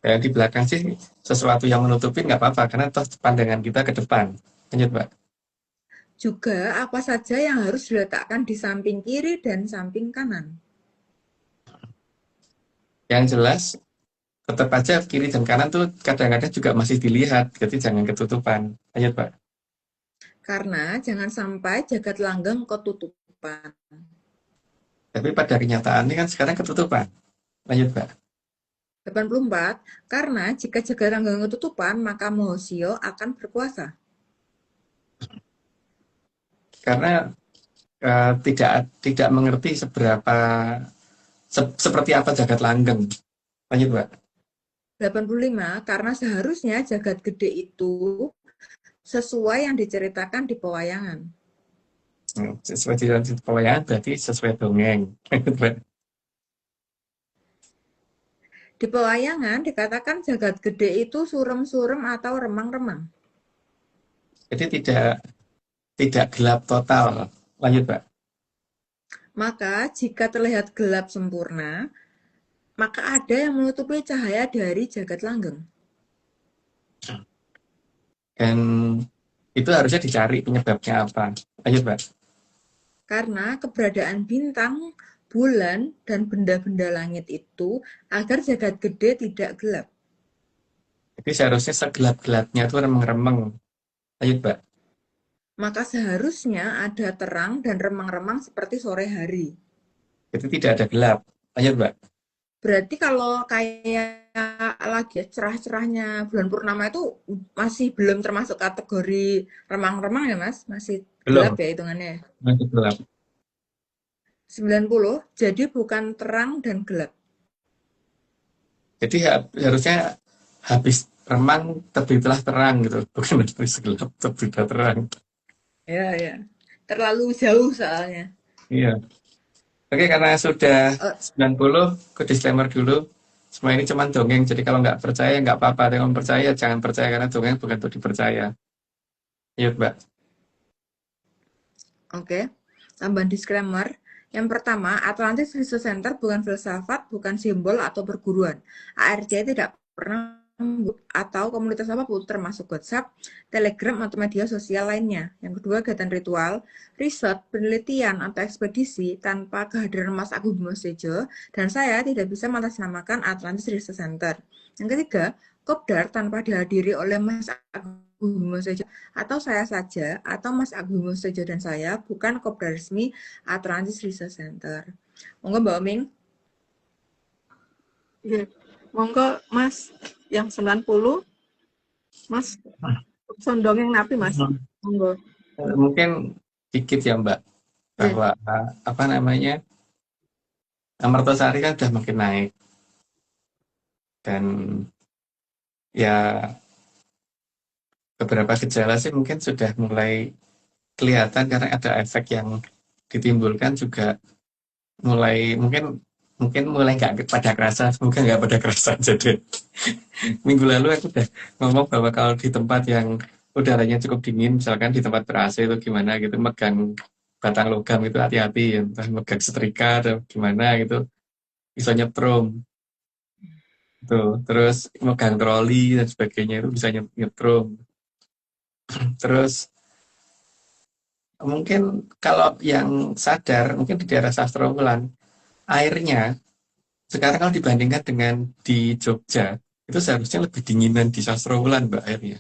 Speaker 2: Kayak di belakang sih sesuatu yang menutupi nggak apa-apa, karena toh pandangan kita ke depan. Lanjut, Mbak.
Speaker 3: Juga apa saja yang harus diletakkan di samping kiri dan samping kanan.
Speaker 2: Yang jelas, tetap aja kiri dan kanan tuh kadang-kadang juga masih dilihat, jadi jangan ketutupan. Lanjut, Mbak.
Speaker 3: Karena jangan sampai jagat langgeng ketutupan.
Speaker 2: Tapi pada kenyataannya kan sekarang ketutupan. Lanjut, Mbak.
Speaker 3: 84. Karena jika jagat langgeng ketutupan, maka Mohosio akan berkuasa.
Speaker 2: Karena tidak mengerti seperti apa jagat langgeng. Lanjut, Mbak.
Speaker 3: 85. Karena seharusnya jagat gede itu sesuai yang diceritakan di pewayangan.
Speaker 2: Sesuai dengan pewayangan berarti sesuai dongeng. Lanjut, Mbak.
Speaker 3: Di pewayangan dikatakan jagat gede itu surem-surem atau remang-remang.
Speaker 2: Jadi tidak gelap total. Lanjut, Mbak.
Speaker 3: Maka jika terlihat gelap sempurna, maka ada yang menutupi cahaya dari jagat langgeng.
Speaker 2: Dan itu harusnya dicari penyebabnya apa. Lanjut, Mbak.
Speaker 3: Karena keberadaan bintang, bulan, dan benda-benda langit itu agar jagat gede tidak gelap.
Speaker 2: Jadi seharusnya segelap-gelapnya itu remeng-remeng. Lanjut, Mbak.
Speaker 3: Maka seharusnya ada terang dan remang-remang seperti sore hari.
Speaker 2: Jadi tidak ada gelap. Lanjut, Mbak.
Speaker 3: Berarti kalau kayak lagi cerah-cerahnya bulan purnama itu masih belum termasuk kategori remang-remang ya Mas? Masih gelap
Speaker 2: Belum.
Speaker 3: ya hitungannya.
Speaker 2: Masih gelap.
Speaker 3: 90, jadi bukan terang dan gelap.
Speaker 2: Jadi harusnya habis remang terbitlah terang gitu. Bukan habis gelap terbitlah terang.
Speaker 3: Ya, ya. Terlalu jauh soalnya.
Speaker 2: Iya. Oke, karena sudah
Speaker 3: Eh,
Speaker 2: 90, ke disclaimer dulu. Semua ini cuma dongeng, jadi kalau nggak percaya nggak apa-apa. Tapi kalau percaya jangan percaya, karena dongeng bukan untuk dipercaya. Iya, Mbak.
Speaker 3: Oke, tambahan disclaimer. Yang pertama, Atlantis Research Center bukan filsafat, bukan simbol atau perguruan. ARC tidak pernah atau komunitas apapun termasuk WhatsApp, Telegram, atau media sosial lainnya. Yang kedua, kegiatan ritual, riset, penelitian, atau ekspedisi tanpa kehadiran Mas Agung Bimo Sejo, dan saya tidak bisa mengatasnamakan Atlantis Research Center. Yang ketiga, Kopdar tanpa dihadiri oleh Mas Agung Bimo Sejo atau saya saja, atau Mas Agung Bimo Sejo dan saya, bukan Kopdar resmi Atlantis Research Center. Monggo Mbak Oming.
Speaker 1: Iya. Monggo Mas yang 90. Mas sondongeng napi Mas. Monggo.
Speaker 2: Mungkin dikit ya, Mbak, bahwa apa namanya, Amartosari kan sudah makin naik, dan ya beberapa gejala sih mungkin sudah mulai kelihatan karena ada efek yang ditimbulkan juga mulai mungkin mungkin mulai nggak pada kerasa, semoga nggak pada kerasa jadi minggu lalu aku udah ngomong bahwa kalau di tempat yang udaranya cukup dingin, misalkan di tempat ber-AC itu gimana gitu, megang batang logam itu hati-hati ya, entah megang setrika atau gimana gitu, bisa nyetrum. Tuh, terus megang troli dan sebagainya itu bisa nyetrum. Terus mungkin kalau yang sadar, mungkin di daerah Sastrawulan, airnya sekarang kalau dibandingkan dengan di Jogja, itu seharusnya lebih dinginan di Sastrawulan, Mbak, airnya.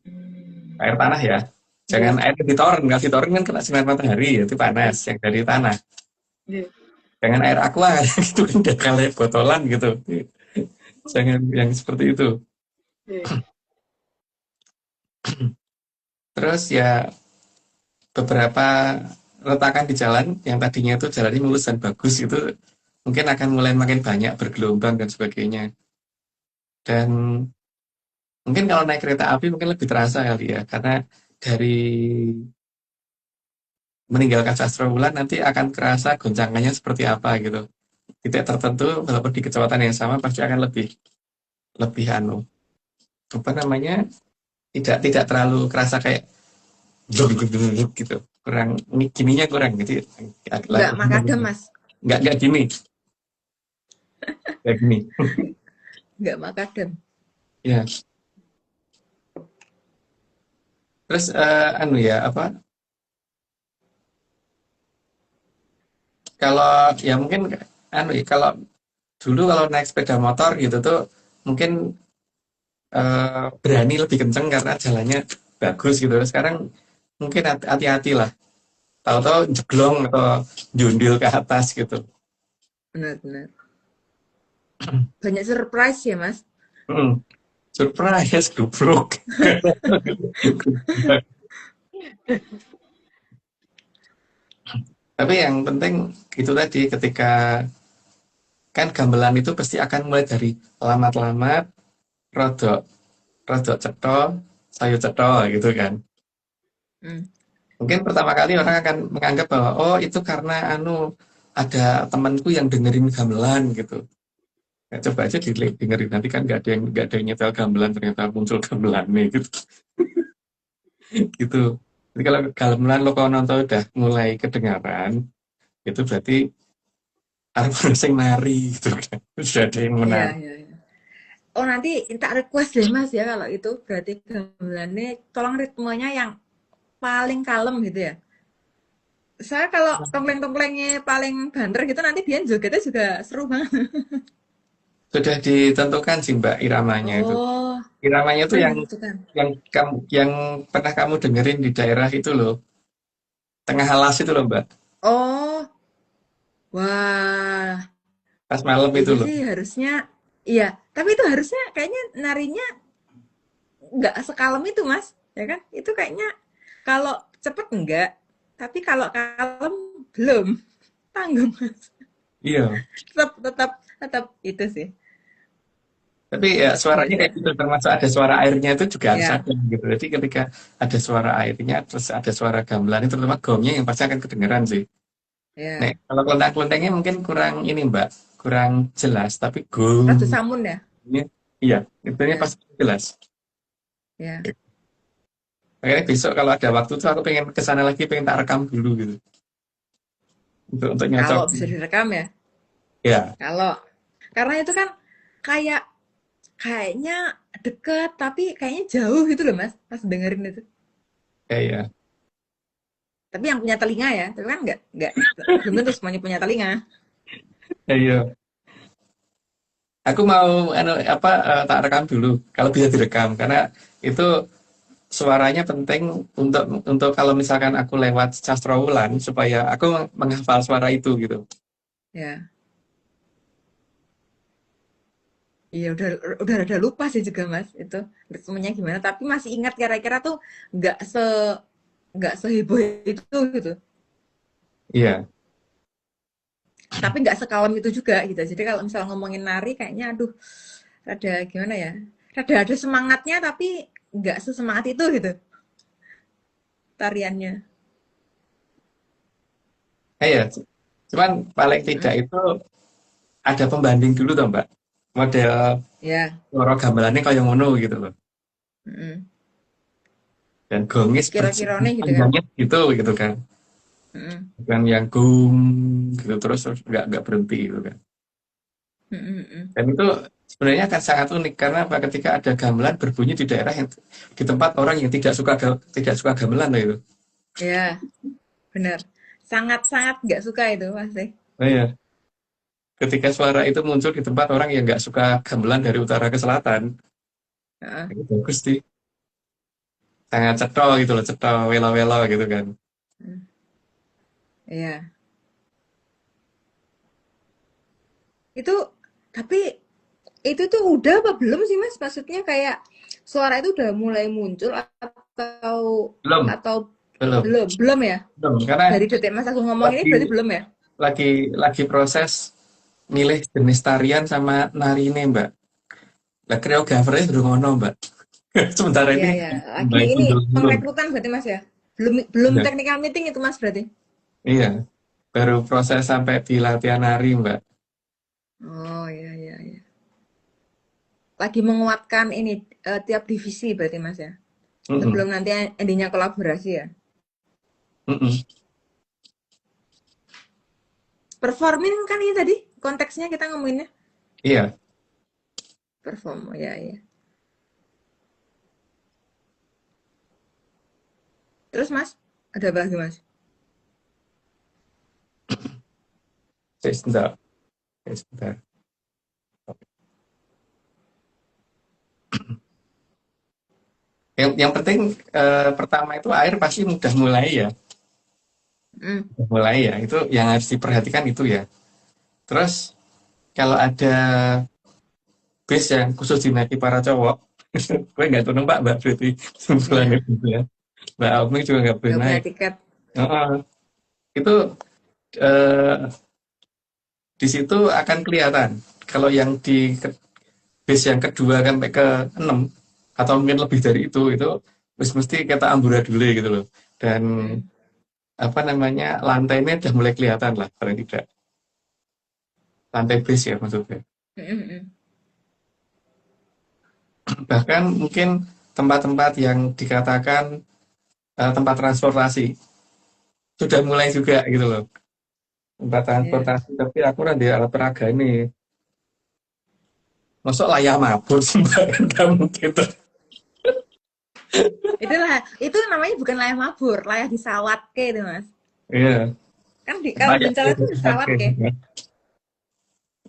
Speaker 3: Hmm.
Speaker 2: Air tanah ya.
Speaker 3: Iya,
Speaker 2: Jangan air di toren. Kalau di toren kan kena sinar matahari, ya, itu panas. Yang dari tanah.
Speaker 3: iya,
Speaker 2: Jangan air aqua, itu kan udah kayak botolan gitu. Jangan yang seperti itu.
Speaker 3: iya.
Speaker 2: Terus ya beberapa retakan di jalan yang tadinya itu jalannya mulus dan bagus itu mungkin akan mulai makin banyak bergelombang dan sebagainya. Dan mungkin kalau naik kereta api mungkin lebih terasa kali ya, karena dari meninggalkan Sastrawulan nanti akan kerasa goncangannya seperti apa gitu. Titik tertentu walaupun di kecepatan yang sama pasti akan lebih lebih apa namanya, tidak terlalu kerasa kayak gitu, kurang gininya kurang gitu,
Speaker 3: Nggak makadam, Mas.
Speaker 2: nggak gini, nggak gini.
Speaker 3: Nggak makadam.
Speaker 2: Ya, terus ya apa, kalau ya mungkin ya kalau dulu kalau naik sepeda motor gitu tuh mungkin berani lebih kenceng karena jalannya bagus gitu. Sekarang mungkin hati-hati lah. Tahu-tahu jeglong atau jundil ke atas gitu.
Speaker 3: Benar-benar. Banyak surprise ya, Mas.
Speaker 2: Hmm. Surprise, gubruk. Tapi yang penting itu tadi ketika kan gamelan itu pasti akan mulai dari lamat-lamat, rodok, rodok cetha, sayu cetha gitu kan.
Speaker 3: Hmm.
Speaker 2: Mungkin pertama kali orang akan menganggap bahwa oh itu karena ada temanku yang dengerin gamelan gitu. Ya, coba aja dengerin nanti kan nggak ada yang nyetel gamelan ternyata muncul gamelan nih gitu. Gitu. Jadi kalau gamelan lo kalau nonton udah mulai kedengaran itu berarti ada yang nari gitu kan. Sudah ada yang
Speaker 3: Iya,
Speaker 2: menari.
Speaker 3: iya, iya. Oh, nanti minta request deh, Mas, ya kalau itu. Berarti gamelannya tolong ritmenya yang paling kalem gitu ya. Saya kalau tongkleng-tongklengnya paling banter gitu nanti dia jogetnya juga seru banget.
Speaker 2: Sudah ditentukan sih Mbak iramanya itu.
Speaker 3: Oh,
Speaker 2: Iramanya itu
Speaker 3: udah
Speaker 2: yang
Speaker 3: ditentukan.
Speaker 2: yang pernah kamu dengerin di daerah itu loh. Tengah alas itu loh Mbak.
Speaker 3: Oh, wah.
Speaker 2: Pas malam itu
Speaker 3: Itu
Speaker 2: loh.
Speaker 3: sih harusnya, iya. Tapi itu harusnya kayaknya narinya nggak sekalem itu, Mas. Ya kan? Itu kayaknya kalau cepet enggak, tapi kalau kalem belum. Tanggung, Mas.
Speaker 2: Iya.
Speaker 3: Tetap itu sih.
Speaker 2: Tapi ya suaranya
Speaker 3: Gila.
Speaker 2: kayak gitu, termasuk ada suara airnya itu juga harus
Speaker 3: Ya,
Speaker 2: ada gitu. Jadi ketika ada suara airnya, terus ada suara gamelan, itu terutama gongnya yang pasti akan kedengeran sih. Nek,
Speaker 3: ya.
Speaker 2: kalau kelentang-kelentangnya mungkin kurang ini Mbak, kurang jelas, tapi gong,
Speaker 3: Rada Samun ya.
Speaker 2: iya, itu
Speaker 3: Ya,
Speaker 2: pasti jelas.
Speaker 3: ya.
Speaker 2: Makanya besok kalau ada waktu tuh aku pengen kesana lagi, pengen tak rekam dulu gitu, untuk nyocok.
Speaker 3: Kalau bisa direkam ya.
Speaker 2: Ya,
Speaker 3: Kalau karena itu kan kayak kayaknya deket tapi kayaknya jauh gitu loh, Mas. Pas dengerin itu.
Speaker 2: ya, ya.
Speaker 3: Tapi yang punya telinga ya. Tapi kan nggak belum tentu semuanya punya telinga.
Speaker 2: Ya, iya. Aku mau tak rekam dulu kalau bisa direkam karena itu suaranya penting untuk kalau misalkan aku lewat Castrowulan supaya aku menghafal suara itu gitu.
Speaker 3: Ya. Iya udah lupa sih juga Mas itu ritmenya gimana. Tapi masih ingat kira-kira tuh nggak se nggak seheboh itu gitu.
Speaker 2: Iya,
Speaker 3: Tapi nggak sekalem itu juga gitu. Jadi kalau misalnya ngomongin nari kayaknya aduh ada gimana ya? ada semangatnya tapi nggak sesemangat itu gitu tariannya.
Speaker 2: Iya, cuman paling tidak
Speaker 3: Mm-mm.
Speaker 2: itu ada pembanding dulu toh Mbak. Model
Speaker 3: Ya.
Speaker 2: loro gamelannya kayak ngono gitu loh.
Speaker 3: Mm-mm.
Speaker 2: Dan gongis
Speaker 3: Kira-kiranya gitu kan.
Speaker 2: panjangnya gitu kan.
Speaker 3: Mm-mm.
Speaker 2: Bukan yang gum gitu terus nggak berhenti gitu kan.
Speaker 3: Mm-mm. Mm-mm.
Speaker 2: Dan itu sebenarnya akan sangat unik karena apa? Ketika ada gamelan berbunyi di daerah yang di tempat orang yang tidak suka gamelan loh itu.
Speaker 3: Ya, benar. Sangat-sangat nggak suka itu pasti.
Speaker 2: Nah, ya, ketika suara itu muncul di tempat orang yang nggak suka gamelan dari utara ke selatan,
Speaker 3: Heeh.
Speaker 2: itu bagus sih. Sangat cetol gitu loh, cetol, welo-welo gitu kan.
Speaker 3: Iya. Itu tapi itu tuh udah apa belum sih Mas? Maksudnya kayak suara itu udah mulai muncul atau
Speaker 2: Belum,
Speaker 3: atau
Speaker 2: belum,
Speaker 3: belum? Belum ya?
Speaker 2: belum. Karena
Speaker 3: Dari detik Mas aku ngomong ini
Speaker 2: lagi
Speaker 3: berarti belum ya?
Speaker 2: lagi proses milih jenis tarian sama nari ini, Mbak. Lah koreografernya belum ono, Mbak. Sementara
Speaker 3: Iya
Speaker 2: ini
Speaker 3: ya. Lagi
Speaker 2: Mbak itu
Speaker 3: ini
Speaker 2: belum.
Speaker 3: pengrekrutan berarti Mas ya? Belum belum
Speaker 2: Iya,
Speaker 3: technical meeting itu Mas berarti?
Speaker 2: iya. Baru proses sampai di latihan nari, Mbak.
Speaker 3: Oh iya iya iya. Lagi menguatkan ini tiap divisi berarti Mas ya?
Speaker 2: Mm-mm,
Speaker 3: Sebelum nanti endingnya kolaborasi ya.
Speaker 2: mm-mm.
Speaker 3: Performing kan ini tadi konteksnya kita ngomonginnya.
Speaker 2: Iya.
Speaker 3: Perform, oh, ya ya. Terus Mas, ada apa lagi Mas?
Speaker 2: Sebentar, sebentar. Yang penting pertama itu air pasti mudah mulai ya.
Speaker 3: Hmm.
Speaker 2: Mudah mulai ya. Itu yang harus diperhatikan itu ya. Terus kalau ada base yang khusus dinaiki para cowok, gue nggak tahu Mbak, Mbak berarti simpulannya
Speaker 3: Ya,
Speaker 2: gitu ya. Mbak Almi juga nggak boleh
Speaker 3: nggak punya
Speaker 2: naik.
Speaker 3: tiket.
Speaker 2: Heeh. Itu eh, di situ akan kelihatan kalau yang di base yang kedua sampai ke 6 atau mungkin lebih dari itu mesti kita amburadule gitu loh. Dan
Speaker 3: Hmm.
Speaker 2: apa namanya lantainya udah mulai kelihatan lah paling tidak. Lantai base ya maksudnya.
Speaker 3: Hmm, hmm, hmm.
Speaker 2: Bahkan mungkin tempat-tempat yang dikatakan tempat transportasi sudah mulai juga gitu loh. Tempat
Speaker 3: Ya.
Speaker 2: transportasi tapi aku nanti alat peraga ini masuk layar mabur sih Mbak. Nggak mungkin tuh.
Speaker 3: Itulah, itu namanya bukan layar mabur, layar disawat ke itu Mas.
Speaker 2: Iya,
Speaker 3: Kan di kalau
Speaker 2: banyak
Speaker 3: bencana itu disawat ke.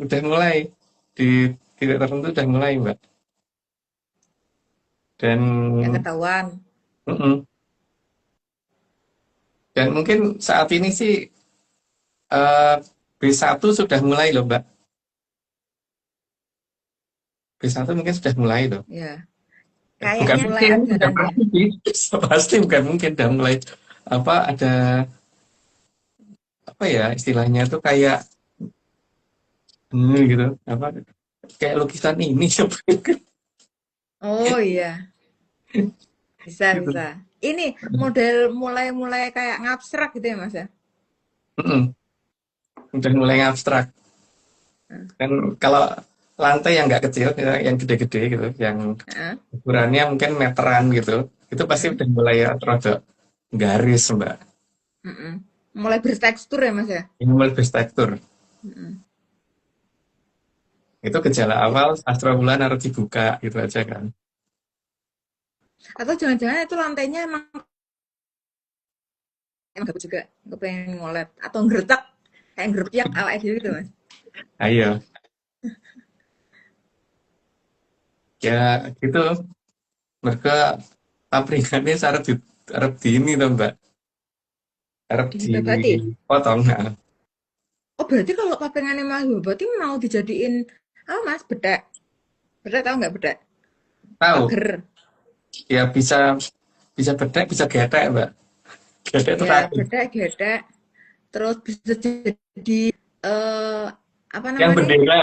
Speaker 2: udah mulai di titik tertentu udah mulai Mbak. Dan
Speaker 3: Ya ketahuan.
Speaker 2: mm-mm. Dan mungkin saat ini sih eh, B1 sudah mulai loh Mbak. B1 mungkin sudah mulai loh.
Speaker 3: Ya.
Speaker 2: Bukan
Speaker 3: Kayaknya mulai
Speaker 2: mungkin,
Speaker 3: ada
Speaker 2: udah
Speaker 3: tanda.
Speaker 2: pasti sih. Pasti bukan mungkin udah mulai apa ada apa ya istilahnya tuh kayak gitu apa kayak lukisan ini
Speaker 3: Oh iya, bisa
Speaker 2: gitu.
Speaker 3: bisa. Ini model mulai-mulai kayak ngabstrak gitu ya Mas ya?
Speaker 2: Mm-mm. Udah mulai abstrak.
Speaker 3: Heeh.
Speaker 2: Dan kalau lantai yang nggak kecil, ya, yang gede-gede gitu, yang
Speaker 3: Heeh.
Speaker 2: ukurannya mungkin meteran gitu, itu pasti
Speaker 3: Hmm.
Speaker 2: udah mulai ya rada garis Mbak.
Speaker 3: Mm-mm. Mulai bertekstur ya Mas ya?
Speaker 2: Ini mulai bertekstur.
Speaker 3: Mm-mm.
Speaker 2: Itu gejala awal sastra bulan harus dibuka gitu aja kan.
Speaker 3: Atau jangan-jangan itu lantainya emang gabut juga, gue pengen ngolet atau nggertak kayak nggerpiak awake dhewe gitu Mas.
Speaker 2: Ayo, ya gitu. Mereka pabrikannya arep di ini tuh Mbak, arep
Speaker 3: Babati.
Speaker 2: dipotong. Nah,
Speaker 3: Oh berarti kalau papengannya Mas Babati mau dijadiin apa Mas bedek? Bedek tahu nggak bedek?
Speaker 2: tahu,
Speaker 3: Pager.
Speaker 2: ya bisa bisa bedek, bisa getek Mbak. Getek itu
Speaker 3: Ya
Speaker 2: kaki.
Speaker 3: bedek gedek. Terus bisa jadi eh apa
Speaker 2: Yang
Speaker 3: namanya?
Speaker 2: bendera,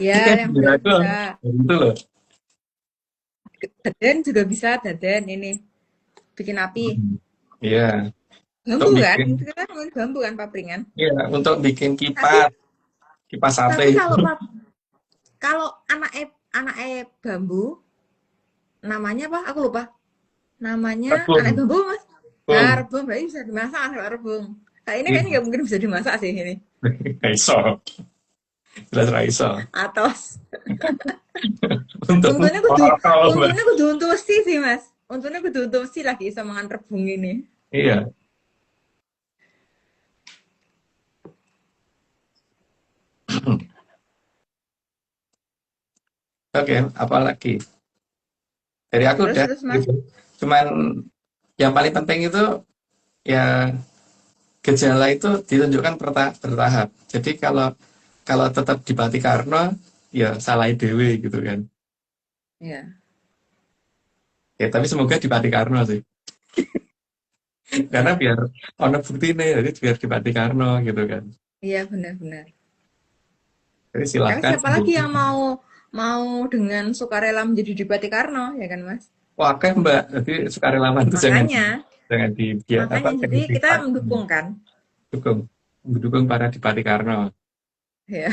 Speaker 3: Ya
Speaker 2: yang
Speaker 3: yang
Speaker 2: bendera
Speaker 3: bener
Speaker 2: itu
Speaker 3: bisa.
Speaker 2: itu loh.
Speaker 3: daden juga bisa, daden ini bikin api.
Speaker 2: Iya, untuk
Speaker 3: Bambu kan?
Speaker 2: bikin,
Speaker 3: Itu kan ngomongin bambu kan papringan.
Speaker 2: iya, untuk bikin
Speaker 3: Tapi
Speaker 2: kipas sate
Speaker 3: tapi
Speaker 2: itu.
Speaker 3: kalau anak bambu namanya apa? Aku lupa. Namanya anak
Speaker 2: Rebung,
Speaker 3: bambu Mas. Nah,
Speaker 2: rebung.
Speaker 3: rebung berarti bisa dimasak kan kalau rebung. Kayak ini
Speaker 2: Iya,
Speaker 3: kayaknya nggak mungkin bisa dimasak sih ini.
Speaker 2: nggak iso, jelas nggak iso.
Speaker 3: Atos.
Speaker 2: Untuk
Speaker 3: Untungnya kudu
Speaker 2: kalau Mbak.
Speaker 3: untungnya kudu untuk besi sih Mas. Untungnya kudu untuk besi lagi bisa mangan rebung ini.
Speaker 2: Iya, oke, apalagi dari aku
Speaker 3: Terus
Speaker 2: udah
Speaker 3: terus Mas.
Speaker 2: gitu. Cuman yang paling penting itu ya gejala itu ditunjukkan bertahap. Jadi kalau kalau tetap di Batikarno, ya salah dewe gitu kan.
Speaker 3: Ya.
Speaker 2: Ya tapi semoga di Batikarno sih. Karena biar ono bukti nih, jadi biar di Batikarno gitu kan.
Speaker 3: Iya benar-benar.
Speaker 2: Jadi
Speaker 3: Karena
Speaker 2: silahkan
Speaker 3: siapa lagi
Speaker 2: sendiri.
Speaker 3: yang mau dengan sukarela menjadi Bupati Karno, ya kan Mas?
Speaker 2: Wah, kayak Mbak, jadi sukarelawan itu
Speaker 3: Makanya,
Speaker 2: jangan di dia apa
Speaker 3: makanya
Speaker 2: jangan
Speaker 3: jadi kita mendukung kan.
Speaker 2: dukung mendukung para di Batikarno.
Speaker 3: Ya.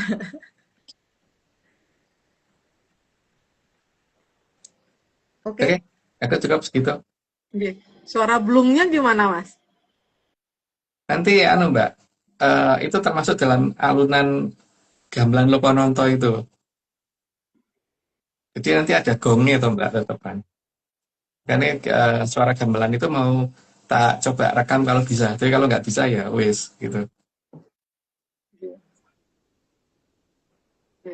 Speaker 2: Oke,
Speaker 3: Oke.
Speaker 2: aku cukup segitu.
Speaker 1: Oke. Suara blungnya gimana, Mas?
Speaker 2: Nanti anu Mbak, itu termasuk dalam alunan gamelan Lopononto itu. Jadi nanti ada gongnya tuh Mbak tetepan. Karena suara gamelan itu mau tak coba rekam kalau bisa. Tapi kalau nggak bisa ya wes gitu.
Speaker 1: Oke. Oke.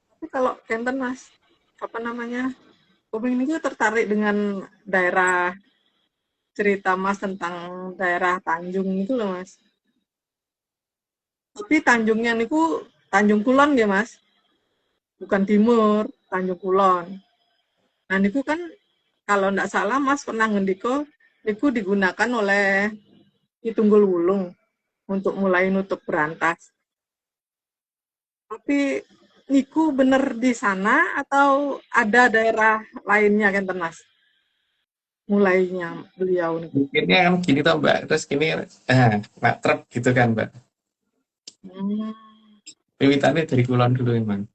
Speaker 1: Tapi kalau Kenten, Mas, apa namanya? Kuping ini tertarik dengan daerah cerita Mas tentang daerah Tanjung itu loh, Mas. Tapi Tanjungnya niku Tanjung Kulon ya, Mas. Bukan Timur, Tanjung Kulon. Nah, niku kan kalau ndak salah Mas pernah ngendiko niku digunakan oleh Ki Tunggul Wulung untuk mulai nutup berantas. Tapi niku bener di sana atau ada daerah lainnya kan Mas? Mulainya beliau niku.
Speaker 2: Mungkinnya kan gini tuh Mbak. Terus gini, matrep gitu kan Mbak.
Speaker 1: Hmm.
Speaker 2: Wiwitannya dari kulon dulu emang.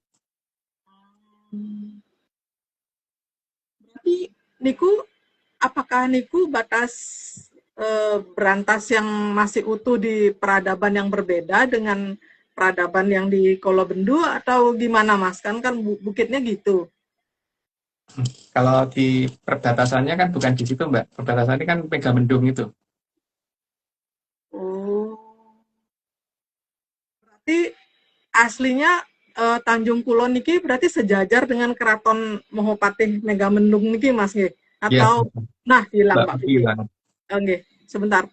Speaker 1: Berarti niku apakah niku batas berantas yang masih utuh di peradaban yang berbeda dengan peradaban yang di Kolobendu atau gimana Mas? Kan bukitnya gitu.
Speaker 2: Kalau di perbatasannya kan bukan di situ Mbak. Perbatasannya kan Megamendung itu.
Speaker 1: Oh, berarti aslinya Tanjung Kulon niki berarti sejajar dengan Keraton Mahapatih Megamendung niki Mas nggih?
Speaker 2: Ya,
Speaker 1: Atau nah hilang
Speaker 2: Mbak
Speaker 1: Pak Vicky.
Speaker 2: bilang.
Speaker 1: Nggih, sebentar.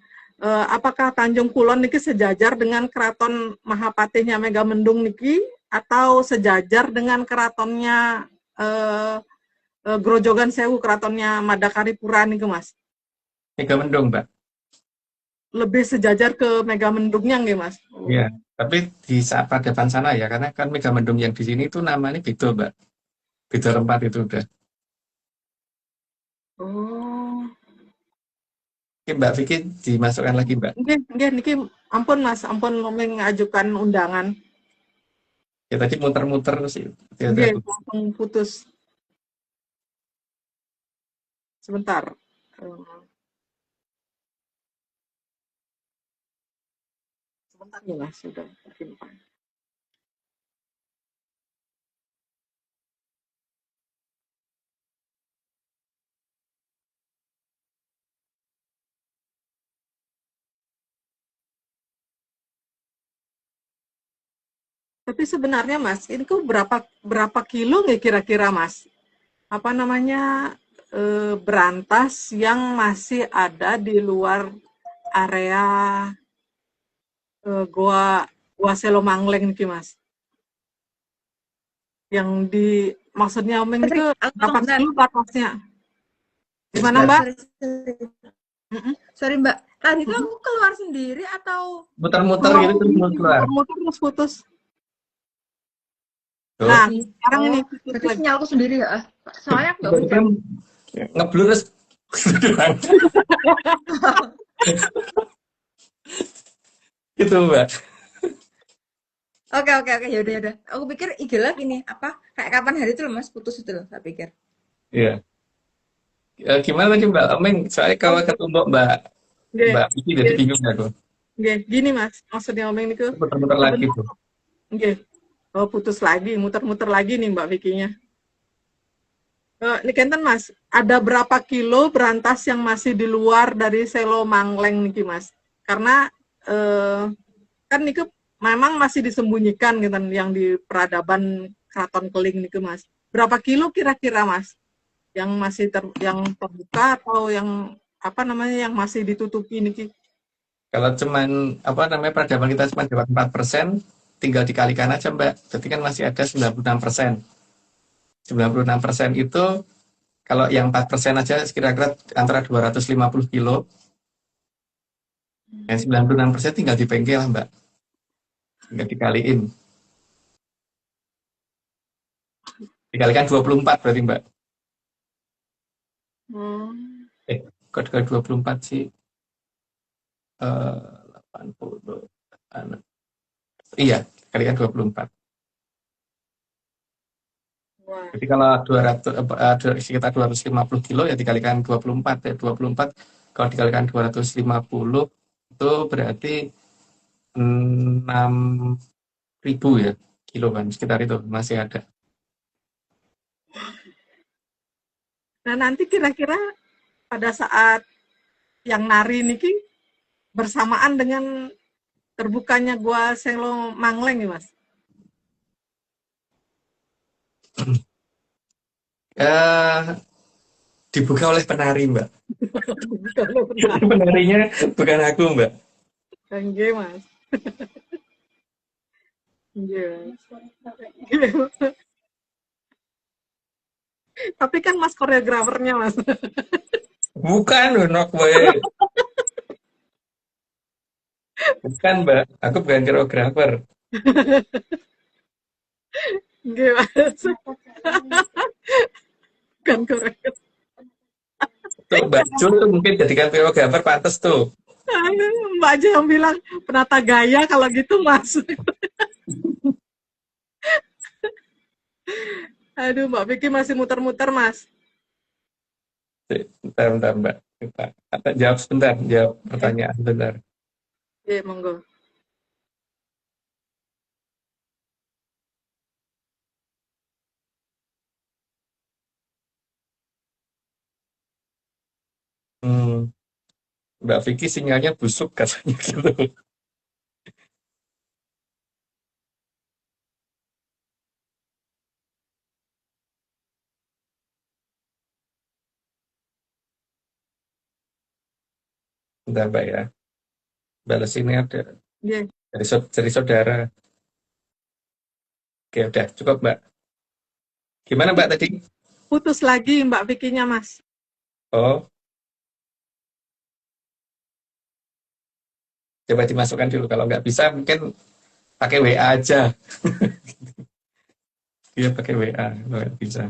Speaker 1: Apakah Tanjung Kulon niki sejajar dengan Keraton Mahapatihnya Megamendung niki atau sejajar dengan keratonnya eh, Grojogan Sewu, keratonnya Madakaripura niki Mas?
Speaker 2: Megamendung Mbak.
Speaker 1: Lebih sejajar ke Megamendungnya nggih Mas?
Speaker 2: Iya, tapi di saat peradaban sana ya, karena kan Megamendung yang di sini itu namanya beda Mbak. Beda tempat itu udah.
Speaker 1: Oh.
Speaker 2: Oke Mbak Vicky dimasukkan lagi Mbak.
Speaker 1: Nggih, niki ampun Mas, ampun mengajukan undangan.
Speaker 2: Ya tadi muter-muter sih.
Speaker 1: Nggih, langsung putus. Sebentar. Sebentar ya Mas, sudah tersimpan. Tapi sebenarnya Mas, ini kok berapa kilo nggak kira-kira Mas? Apa namanya berantas yang masih ada di luar area Goa Selomangleng nih Mas? Yang di maksudnya Omeng itu berapa kilo batasnya? Gimana Mbak?
Speaker 3: Sorry Mbak, tadi tuh aku keluar sendiri atau
Speaker 2: Muter-muter gitu terus keluar.
Speaker 1: Muter-muter terus putus.
Speaker 2: Tuh,
Speaker 1: Nah,
Speaker 3: Nih.
Speaker 1: sekarang ini
Speaker 3: Oh,
Speaker 1: putus
Speaker 3: berarti
Speaker 1: lagi.
Speaker 3: sinyalku sendiri ya. Soalnya aku nggak
Speaker 2: tiba-tiba
Speaker 3: wifi.
Speaker 2: ngeblur terus hilang. Gitu, Mbak.
Speaker 3: Oke, oke, oke. Ya udah, ya udah. Aku pikir IG Live ini apa? Kayak kapan hari itu loh, Mas, putus itu loh, saya pikir.
Speaker 2: Iya. Gimana tadi Mbak Ameng? Soalnya
Speaker 1: Oh,
Speaker 2: kalau ketemu Mbak
Speaker 1: nggih,
Speaker 2: Mbak Vicky jadi
Speaker 1: nggih,
Speaker 2: bingung aku.
Speaker 1: nggih. Gini Mas, maksudnya Omeng niku
Speaker 2: Muter-muter lagi
Speaker 1: sebenarnya
Speaker 2: tuh.
Speaker 1: nggih. Oh, putus lagi, muter-muter lagi nih Mbak Vikinya. Ini Kenten Mas, ada berapa kilo berantas yang masih di luar dari Selo Mangleng niki Mas? Karena kan niku memang masih disembunyikan gitu yang di peradaban Keraton Keling niku Mas. Berapa kilo kira-kira Mas? Yang masih yang terbuka atau yang apa namanya yang masih ditutupi niki?
Speaker 2: Kalau cuman apa namanya peradaban kita cuma dapat 4%, tinggal dikalikan aja Mbak. Berarti kan masih ada 96%. 96% itu kalau yang 4% aja kira-kira antara 250 kilo. Yang 96% tinggal dipengkel lah Mbak. Tinggal dikaliin. Dikalikan 24 berarti Mbak.
Speaker 1: Hmm.
Speaker 2: Kok 24 sih? 80. Iya, kalikan 24.
Speaker 1: Wah.
Speaker 2: Jadi kalau 200 sekitar 250 kilo ya dikalikan 24 ya 24 kalau dikalikan 250 itu berarti 6.000 ya kilo kan sekitar itu masih ada.
Speaker 1: Nah, nanti kira-kira pada saat yang nari niki bersamaan dengan terbukanya gua Selo Mangleng nih, Mas.
Speaker 2: Eh dibuka oleh penari Mbak.
Speaker 1: Kalau benar.
Speaker 2: Penarinya bukan aku Mbak.
Speaker 1: Nggih, Mas. Nggih. Nggih. Tapi kan Mas koreografernya, Mas.
Speaker 2: Bukan nok we. Bukan Mbak, aku bukan koreografer.
Speaker 1: Nggih, Mas. Bukan koreografer.
Speaker 2: Tuh Mbak Jul tuh mungkin jadikan koreografer pantas tuh.
Speaker 1: Mbak aja yang bilang penata gaya kalau gitu, Mas. Aduh, Mbak Vicky masih muter-muter, Mas.
Speaker 2: Bentar Mbak. Kita jawab sebentar, jawab pertanyaan bentar.
Speaker 1: Iya, monggo.
Speaker 2: Mbak Vicky sinyalnya busuk katanya gitu. Bentar Mbak ya. Balas ini ada
Speaker 1: Iya.
Speaker 2: dari saudara. Oke udah cukup Mbak. Gimana Mbak tadi?
Speaker 1: Putus lagi Mbak Vicky-nya, Mas.
Speaker 2: Oh, coba dimasukkan dulu. Kalau nggak bisa mungkin pakai WA aja. Dia pakai WA kalau nggak bisa.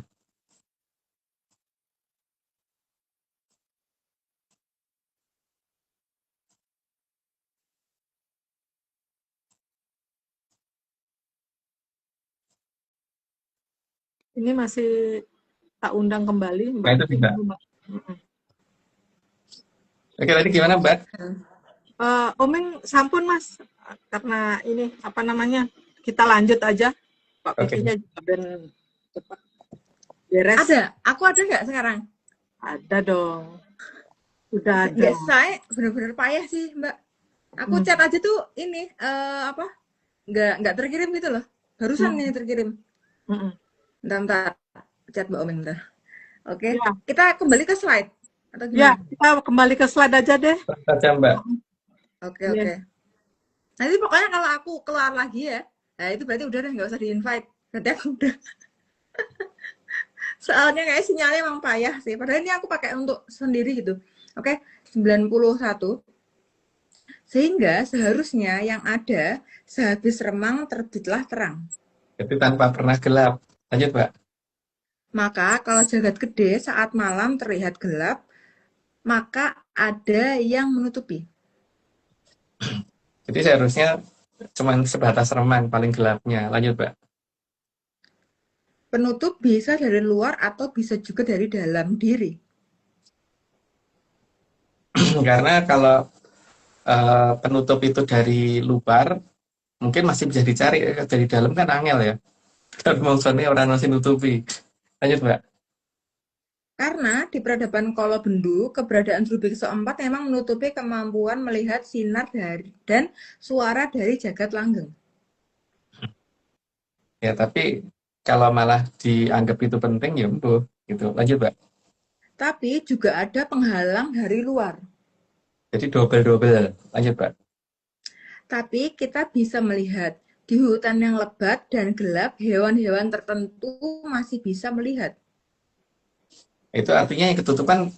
Speaker 1: Ini masih tak undang kembali
Speaker 2: Nah
Speaker 1: Mbak
Speaker 2: itu
Speaker 1: Vicky
Speaker 2: bisa.
Speaker 1: dulu, Mbak.
Speaker 2: Oke tadi gimana Mbak?
Speaker 1: Omeng sampun Mas, karena ini apa namanya kita lanjut aja. Pak
Speaker 2: Oke.
Speaker 1: Vicky-nya juga ben cepat beres.
Speaker 3: Ada, aku ada nggak sekarang?
Speaker 1: Ada dong. Udah ada.
Speaker 3: Nggak, saya bener-bener payah sih, Mbak. Aku chat aja tuh ini apa? Nggak terkirim gitu loh. Barusan nih terkirim.
Speaker 1: Mm-mm.
Speaker 3: Bentar, chat Mbak Omeng bentar. Oke,
Speaker 1: Ya.
Speaker 3: kita kembali ke slide atau
Speaker 1: Ya,
Speaker 3: gimana?
Speaker 1: kita kembali ke slide aja deh.
Speaker 2: Saja Mbak.
Speaker 3: Oke,
Speaker 1: Iya.
Speaker 3: oke. Nanti pokoknya kalau aku keluar lagi ya, nah itu berarti udah deh nggak usah di-invite. Berarti aku udah. Soalnya kayak sinyalnya emang payah sih. Padahal ini aku pakai untuk sendiri gitu. Oke, 91. Sehingga seharusnya yang ada sehabis remang terbitlah terang.
Speaker 2: Jadi tanpa pernah gelap. Lanjut, Mbak.
Speaker 3: Maka kalau jagat gede saat malam terlihat gelap, maka ada yang menutupi.
Speaker 2: Jadi seharusnya cuman sebatas remang paling gelapnya. Lanjut, Mbak.
Speaker 3: Penutup bisa dari luar atau bisa juga dari dalam diri.
Speaker 2: Karena kalau penutup itu dari luar, mungkin masih bisa dicari. Dari dalam kan angel ya. Kan maksudnya orang masih nutupi. Lanjut, Mbak.
Speaker 3: Karena di peradaban Kolobendu, keberadaan Rubik keempat memang menutupi kemampuan melihat sinar dari dan suara dari jagat langgeng.
Speaker 2: Ya, tapi kalau malah dianggap itu penting, ya embuh. Gitu. Lanjut, Mbak.
Speaker 3: Tapi juga ada penghalang dari luar.
Speaker 2: Jadi double-double. Lanjut, Mbak.
Speaker 3: Tapi kita bisa melihat di hutan yang lebat dan gelap, hewan-hewan tertentu masih bisa melihat.
Speaker 2: Itu artinya yang ketutupan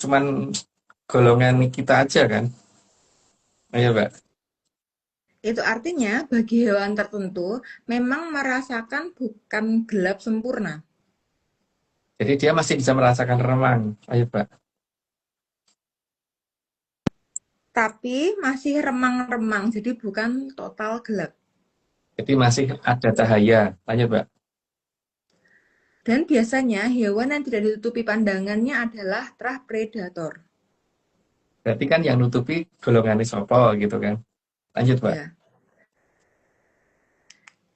Speaker 2: cuman golongan kita aja kan? Ayo, Mbak.
Speaker 3: Itu artinya bagi hewan tertentu memang merasakan bukan gelap sempurna.
Speaker 2: Jadi dia masih bisa merasakan remang. Ayo, Mbak.
Speaker 3: Tapi masih remang-remang, jadi bukan total gelap.
Speaker 2: Jadi masih ada cahaya. Lanjut, Mbak.
Speaker 3: Dan biasanya hewan yang tidak ditutupi pandangannya adalah terah predator.
Speaker 2: Berarti kan yang nutupi golongan sopo gitu kan. Lanjut, Mbak.
Speaker 3: Ya.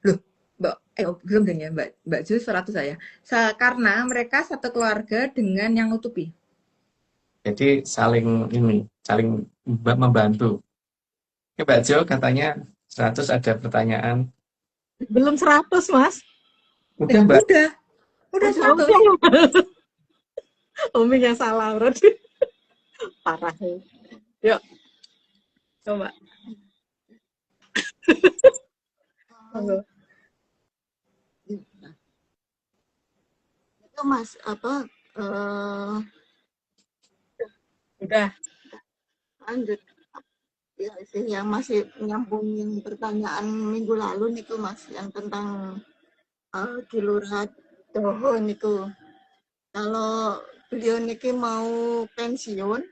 Speaker 3: Loh, Mbak, belum deh ya, Mbak Jul 100 saya. Karena mereka satu keluarga dengan yang nutupi.
Speaker 2: Jadi saling membantu. Oke, Mbak Jo katanya 100 ada pertanyaan.
Speaker 1: Belum 100, Mas.
Speaker 2: Udah, Mbak.
Speaker 3: Udah 100.
Speaker 1: Umi yang salah berarti. Parah. Yuk. Coba. Monggo.
Speaker 5: Itu Mas
Speaker 1: Udah.
Speaker 5: lanjut ya sih yang masih nyambungin pertanyaan minggu lalu niku Mas yang tentang Kilurah Doho niku. Kalau beliau niki mau pensiun,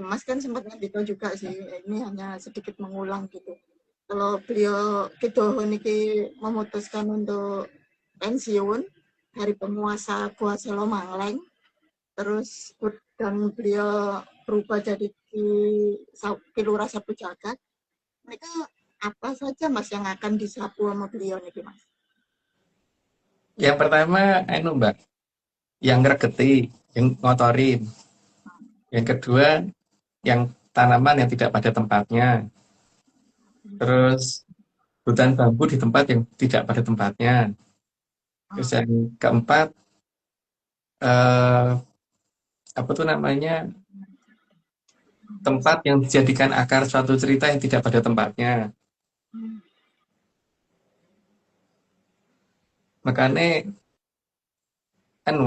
Speaker 5: Mas kan sempat ngendika juga sih, ini hanya sedikit mengulang gitu. Kalau beliau Kidoho niki memutuskan untuk pensiun dari penguasa Gua Selo Mangleng, terus dan beliau berubah jadi Kilurah Sapu Jagat, mereka apa saja Mas yang akan disapu sama beliau niki Mas?
Speaker 2: Yang pertama, Mbak, yang ngregeti, yang ngotorin. Yang kedua, yang tanaman yang tidak pada tempatnya. Terus hutan bambu di tempat yang tidak pada tempatnya. Terus yang keempat, apa tuh namanya, tempat yang dijadikan akar suatu cerita yang tidak pada tempatnya. Makanya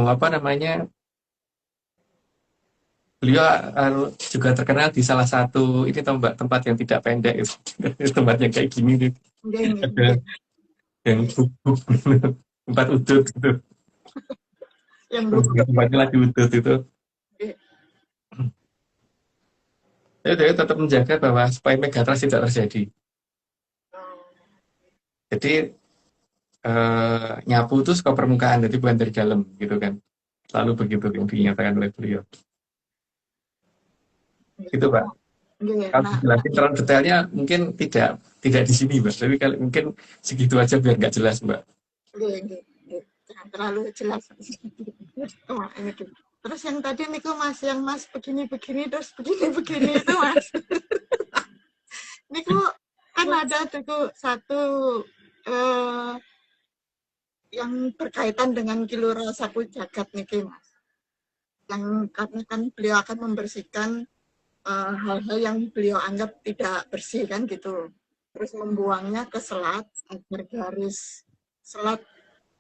Speaker 2: apa namanya, beliau juga terkenal di salah satu ini tempat yang tidak pendek itu. Tempat yang kayak gini nih. Ada yang bubuk tempat udut gitu.
Speaker 5: Yang
Speaker 2: tempatnya lagi udut itu. Jadi tetap menjaga bahwa supaya megatrust tidak terjadi. Jadi nyapu itu suka permukaan, jadi bukan dari dalam gitu kan. Selalu begitu yang dinyatakan oleh beliau. Gitu, Pak. Kalau dijelasin terlalu detailnya mungkin tidak di sini, Mbak. Tapi kalau mungkin segitu aja biar nggak jelas, Mbak.
Speaker 5: Jangan terlalu jelas. Terus yang tadi nih Mas, yang Mas begini-begini terus begini-begini itu Mas. Niku kan ada tuh satu yang berkaitan dengan Kilurah Sapu Jagat niki Mas. Yang karena kan beliau akan membersihkan hal-hal yang beliau anggap tidak bersih kan gitu. Terus membuangnya ke selat agar garis selat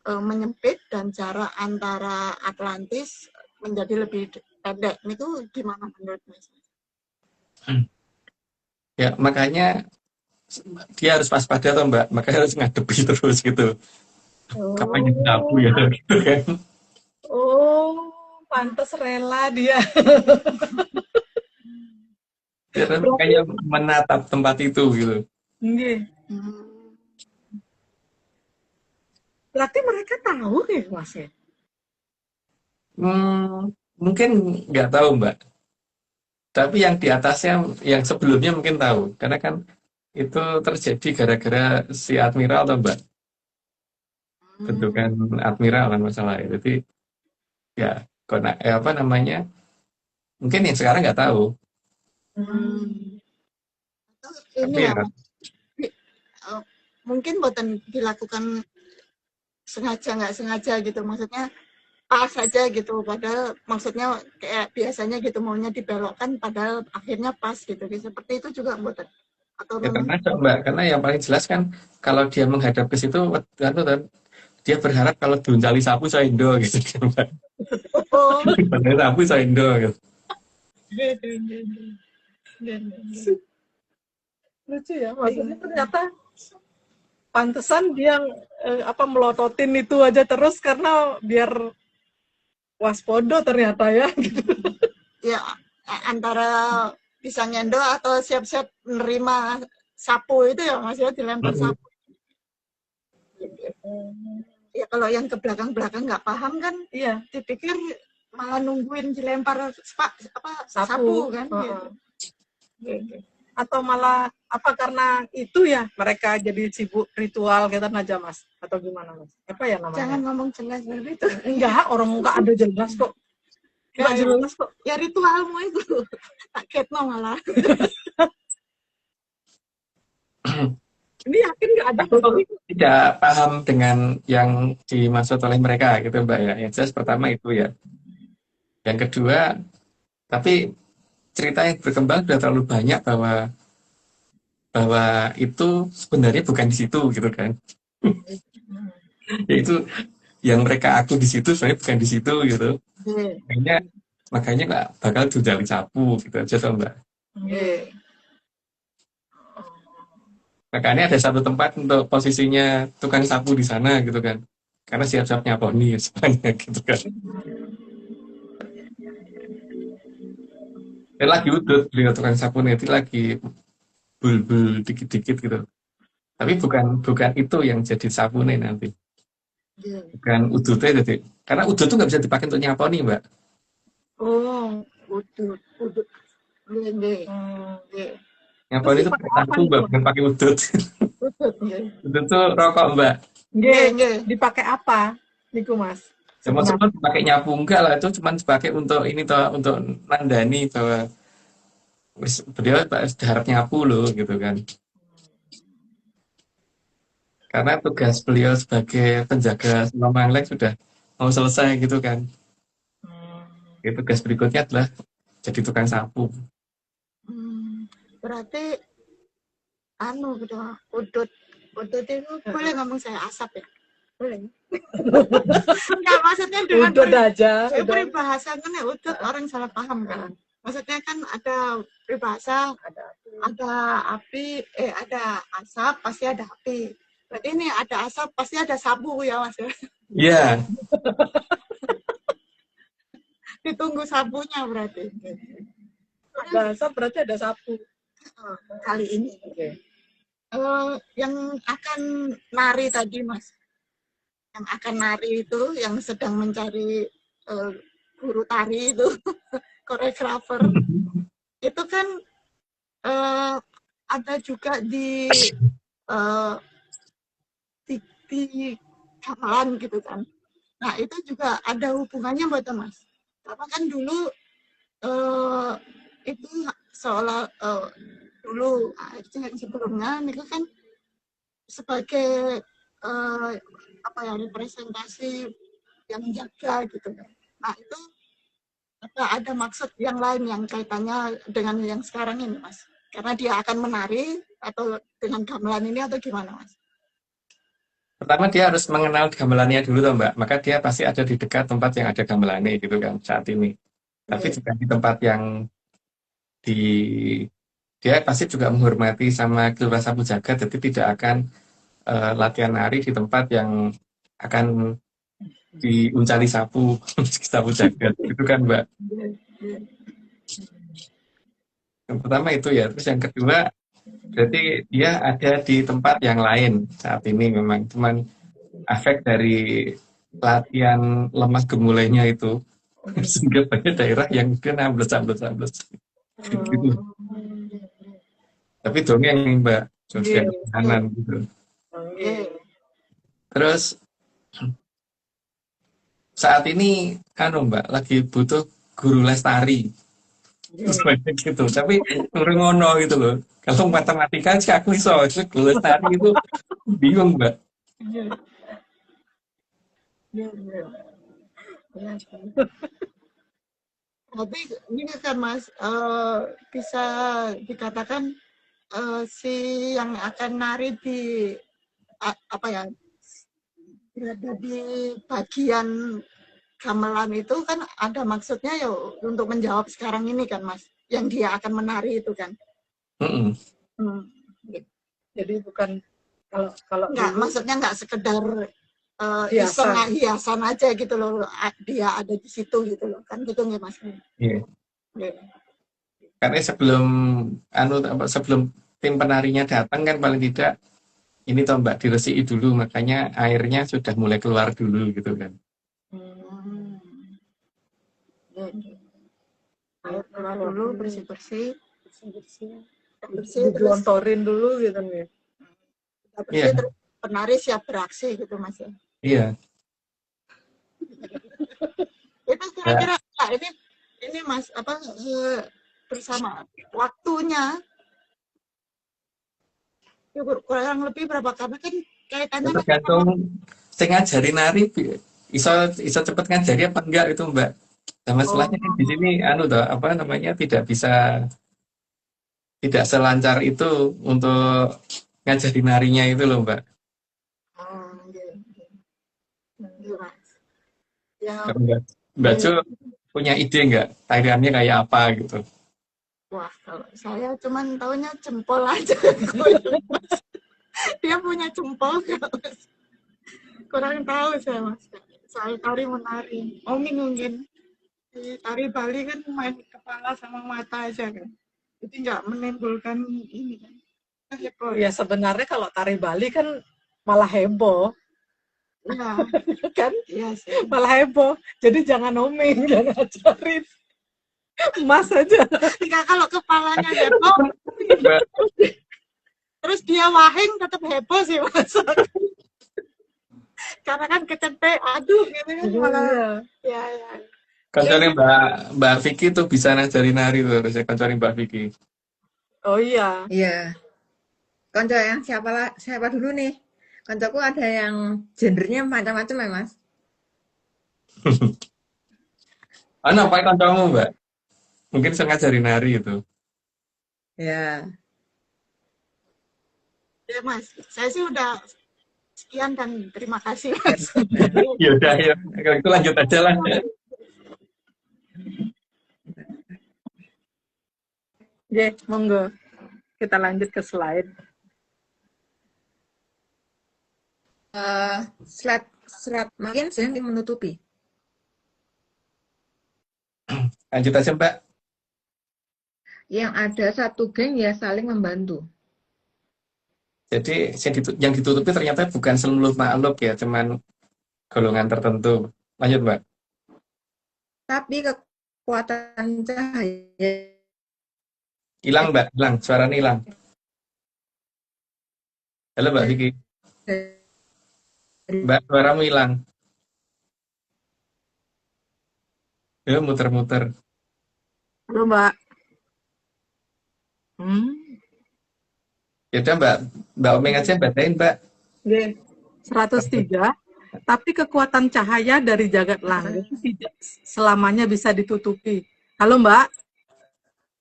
Speaker 5: menyempit dan jarak antara Atlantis menjadi lebih pendek. Itu gimana menurut Mas?
Speaker 2: Ya, makanya dia harus waspada toh Mbak, makanya harus ngadepi terus gitu. Kapan jadi sapu ya
Speaker 1: Oh,
Speaker 2: gitu kan.
Speaker 1: oh, pantas rela dia.
Speaker 2: Dia kan
Speaker 1: Berarti,
Speaker 2: kayak menatap tempat itu gitu.
Speaker 1: nggih.
Speaker 5: Hmm.
Speaker 1: Berarti mereka tahu nih Mas ya?
Speaker 2: Mungkin nggak tahu Mbak, tapi yang di atasnya, yang sebelumnya mungkin tahu, karena kan itu terjadi gara-gara si admiral atau Mbak, bentukan admiral kan masalahnya. Jadi ya, apa namanya? Mungkin yang sekarang nggak tahu,
Speaker 5: Hmm. Atau
Speaker 2: tapi
Speaker 5: ini ya,
Speaker 2: ya
Speaker 5: Mas, eh, mungkin buatan dilakukan sengaja nggak sengaja gitu, maksudnya pas aja gitu, padahal maksudnya kayak biasanya gitu maunya dibelokkan, padahal akhirnya pas gitu. Seperti itu juga buatan. Atau
Speaker 2: ya
Speaker 5: memang
Speaker 2: termasuk Mbak, karena yang paling jelas kan kalau dia menghadap ke situ, dia berharap kalau diuncali sapu saya Indo gitu kan Mbak.
Speaker 5: oh,
Speaker 2: Padahal sapu saya Indo gitu.
Speaker 1: Nggih, nggih, nggih, nggih. Nggih, nggih, nggih. Lucu ya, maksudnya ternyata pantesan dia apa melototin itu aja terus karena biar waspodo ternyata ya.
Speaker 5: ya antara bisa nyendo atau siap-siap menerima sapu itu ya Mas ya, dilempar
Speaker 2: Mm-mm.
Speaker 5: sapu. Ya kalau yang ke belakang-belakang nggak paham kan,
Speaker 1: Iya,
Speaker 5: dipikir malah nungguin dilempar apa
Speaker 1: sapu.
Speaker 5: sapu kan gitu.
Speaker 1: Heeh. Gitu. Atau malah apa karena itu ya mereka jadi sibuk ritual gitu aja Mas atau gimana Mas? Apa ya
Speaker 5: Jangan
Speaker 1: namanya?
Speaker 5: ngomong jelas dari itu.
Speaker 1: Enggak, orang enggak ada jelas kok.
Speaker 5: Ya,
Speaker 1: Enggak jelas kok.
Speaker 5: ya ritualmu itu tak ketno malah.
Speaker 1: Ini yakin enggak ada
Speaker 2: Aku
Speaker 1: bukti?
Speaker 2: tidak paham dengan yang dimaksud oleh mereka gitu Mbak ya. Yang jelas pertama itu ya. Yang kedua, tapi cerita yang berkembang sudah terlalu banyak bahwa bahwa itu sebenarnya bukan di situ gitu kan. Yaitu yang mereka aku di situ sebenarnya bukan di situ gitu.
Speaker 5: Nggih,
Speaker 2: Makanya makanya nggak bakal dijali sapu gitu aja toh Mbak.
Speaker 5: nggih.
Speaker 2: Makanya ada satu tempat untuk posisinya tukang sapu di sana gitu kan. Karena siap-siap nyaponi semuanya gitu kan. Dia lagi udut beliau tukang sapu nanti lagi bul-bul dikit-dikit gitu. Tapi bukan bukan itu yang jadi sabune nanti.
Speaker 5: Nggih.
Speaker 2: Bukan udutnya jadi. Karena udut tuh nggak bisa dipakai untuk nyaponi Mbak.
Speaker 5: Oh, udut, udut. Nggih, nggih,
Speaker 1: Hmm.
Speaker 5: nggih.
Speaker 1: Terus
Speaker 2: Nyaponi itu
Speaker 1: dipakai
Speaker 2: pakai
Speaker 1: apa
Speaker 2: sapu
Speaker 1: nih
Speaker 2: Mbak,
Speaker 1: Mas?
Speaker 2: bukan pakai udut.
Speaker 5: Udut, nggih.
Speaker 2: Udut tuh rokok Mbak.
Speaker 5: Nggih,
Speaker 1: Nggih,
Speaker 5: nggih.
Speaker 1: dipakai apa? Niku Mas.
Speaker 2: Ya mau
Speaker 1: Sebenarnya.
Speaker 2: sempat dipakai nyapu enggak lah, itu cuma dipakai untuk ini toh, untuk nandani bahwa beliau sudah harap nyapu loh gitu kan. Karena tugas beliau sebagai penjaga Siloam sudah mau selesai gitu kan.
Speaker 1: Hmm.
Speaker 2: Jadi tugas berikutnya adalah jadi tukang sapu.
Speaker 5: Berarti anu gitu, udut. Udut itu boleh ngomong saya asap ya? Boleh. Enggak, maksudnya dengan
Speaker 1: Udah aja,
Speaker 5: saya
Speaker 1: udah.
Speaker 5: peribahasa kan ya udut orang salah paham kan. Maksudnya kan ada peribahasa, ada api, ada asap, pasti ada api. Berarti ini ada asap, pasti ada sabu ya Mas ya.
Speaker 2: Iya,
Speaker 5: Ditunggu sabunya berarti.
Speaker 1: Ada asap berarti ada sapu.
Speaker 5: Kali ini.
Speaker 1: Oke.
Speaker 5: Yang akan nari tadi Mas. Yang akan nari itu, yang sedang mencari guru tari itu, koreografer. Itu kan ada juga di gamelan gitu kan. Nah itu juga ada hubungannya buat Mas. Karena kan dulu itu seolah dulu yang sebelumnya itu kan sebagai apa ya representasi yang menjaga gitu kan. Nah itu ada maksud yang lain yang kaitannya dengan yang sekarang ini Mas. Karena dia akan menari atau dengan gamelan ini atau gimana Mas?
Speaker 2: pertama dia harus mengenal gamelannya dulu toh Mbak. Maka dia pasti ada di dekat tempat yang ada gamelannya gitu kan saat ini. Tapi
Speaker 5: Nggih.
Speaker 2: juga di tempat yang di dia pasti juga menghormati sama Kelurahan Sapu Jagat, jadi tidak akan latihan nari di tempat yang akan diuncali sapu sapu jagat itu kan Mbak. Yang pertama itu ya, terus yang kedua berarti dia ada di tempat yang lain saat ini, memang cuman efek dari latihan lemah gemulainya itu sehingga banyak daerah yang dia ambles gitu. Tapi dongeng Mbak, sosial kanan gitu. Terus saat ini Mbak lagi butuh guru les tari. Banyak gitu, tapi kurang ngono gitu loh. Kalau matematika sih aku iso, guru les tari itu bingung Mbak.
Speaker 5: Tapi ini kan Mas, bisa dikatakan si yang akan nari di apa ya, berada di bagian gamelan itu kan ada maksudnya ya untuk menjawab sekarang ini kan Mas, yang dia akan menari itu kan.
Speaker 1: Jadi bukan kalau
Speaker 5: Enggak,
Speaker 1: dulu
Speaker 5: maksudnya enggak sekedar
Speaker 1: hiasan.
Speaker 5: hiasan aja gitu loh, dia ada di situ gitu loh, kan gitu nggak Mas?
Speaker 2: Iya.
Speaker 5: Iya.
Speaker 2: Karena sebelum tim penarinya datang kan paling tidak ini toh Mbak diresiki dulu, makanya airnya sudah mulai keluar dulu gitu kan.
Speaker 5: Air keluar dulu, bersih-bersih,
Speaker 1: Digelontorin dulu gitu nih.
Speaker 2: Iya.
Speaker 5: terus penari siap beraksi gitu Mas ya.
Speaker 2: Iya.
Speaker 5: Itu kira-kira ini Mas apa bersama waktunya ya, kurang lebih berapa, karena kan kaitannya kan
Speaker 2: Tergantung sing ngajari nari iso cepet ngajari apa enggak itu Mbak. Nah, masalahnya kan di sini tidak selancar itu untuk ngajari narinya itu loh Mbak.
Speaker 5: Iya, Mas. Ya,
Speaker 2: Mbak Jo punya ide nggak tariannya kayak apa gitu?
Speaker 5: wah, kalau saya cuman taunya jempol aja. Dia punya jempol nggak, Mas? Kurang tahu saya Mas. Soal tari menari. Mungkin di tari Bali kan main kepala sama mata aja kan. Itu nggak menimbulkan ini kan. Heboh.
Speaker 1: Ya sebenarnya kalau tari Bali kan malah heboh.
Speaker 5: Iya,
Speaker 1: Kan
Speaker 5: iya sih.
Speaker 1: malah heboh. Jadi jangan omeng, jangan ajarin. Mas aja.
Speaker 5: Enggak, kalau kepalanya heboh,
Speaker 2: Mbak,
Speaker 5: terus dia wahing tetap heboh sih Mas. Karena kan kecenpe, aduh gitu kan malah. Ya.
Speaker 2: kancane Mbak Vicky tuh bisa ngajarin nari tuh, harusnya kancane Mbak Vicky.
Speaker 1: Oh iya.
Speaker 3: Iya. Konco yang siapa dulu nih? Koncoku ada yang gendernya macam-macam ya, Mas.
Speaker 2: Ana apa kancamu Mbak? Mungkin bisa ngajarin nari itu.
Speaker 3: Ya.
Speaker 5: Ya Mas, saya sih udah sekian dan terima kasih Mas.
Speaker 2: Ya udah ya, kalau itu lanjut aja lah.
Speaker 1: Oke, monggo. Kita lanjut ke slide.
Speaker 3: Slide makin sering menutupi.
Speaker 2: Lanjut aja Mbak.
Speaker 3: Yang ada satu geng ya saling membantu.
Speaker 2: Jadi yang ditutupi ternyata bukan seluruh makhluk ya, cuman golongan tertentu. Lanjut Mbak.
Speaker 3: Tapi kekuatan cahaya
Speaker 2: Hilang Mbak, hilang. Suaranya hilang. Halo Mbak Vicky. Mbak, suaramu hilang. Ya, muter-muter.
Speaker 1: Halo, Mbak.
Speaker 2: Ya udah Mbak Omeng aja bacain Mbak.
Speaker 1: Oke. 103. Tapi kekuatan cahaya dari jagat langit tidak selamanya bisa ditutupi. Halo, Mbak.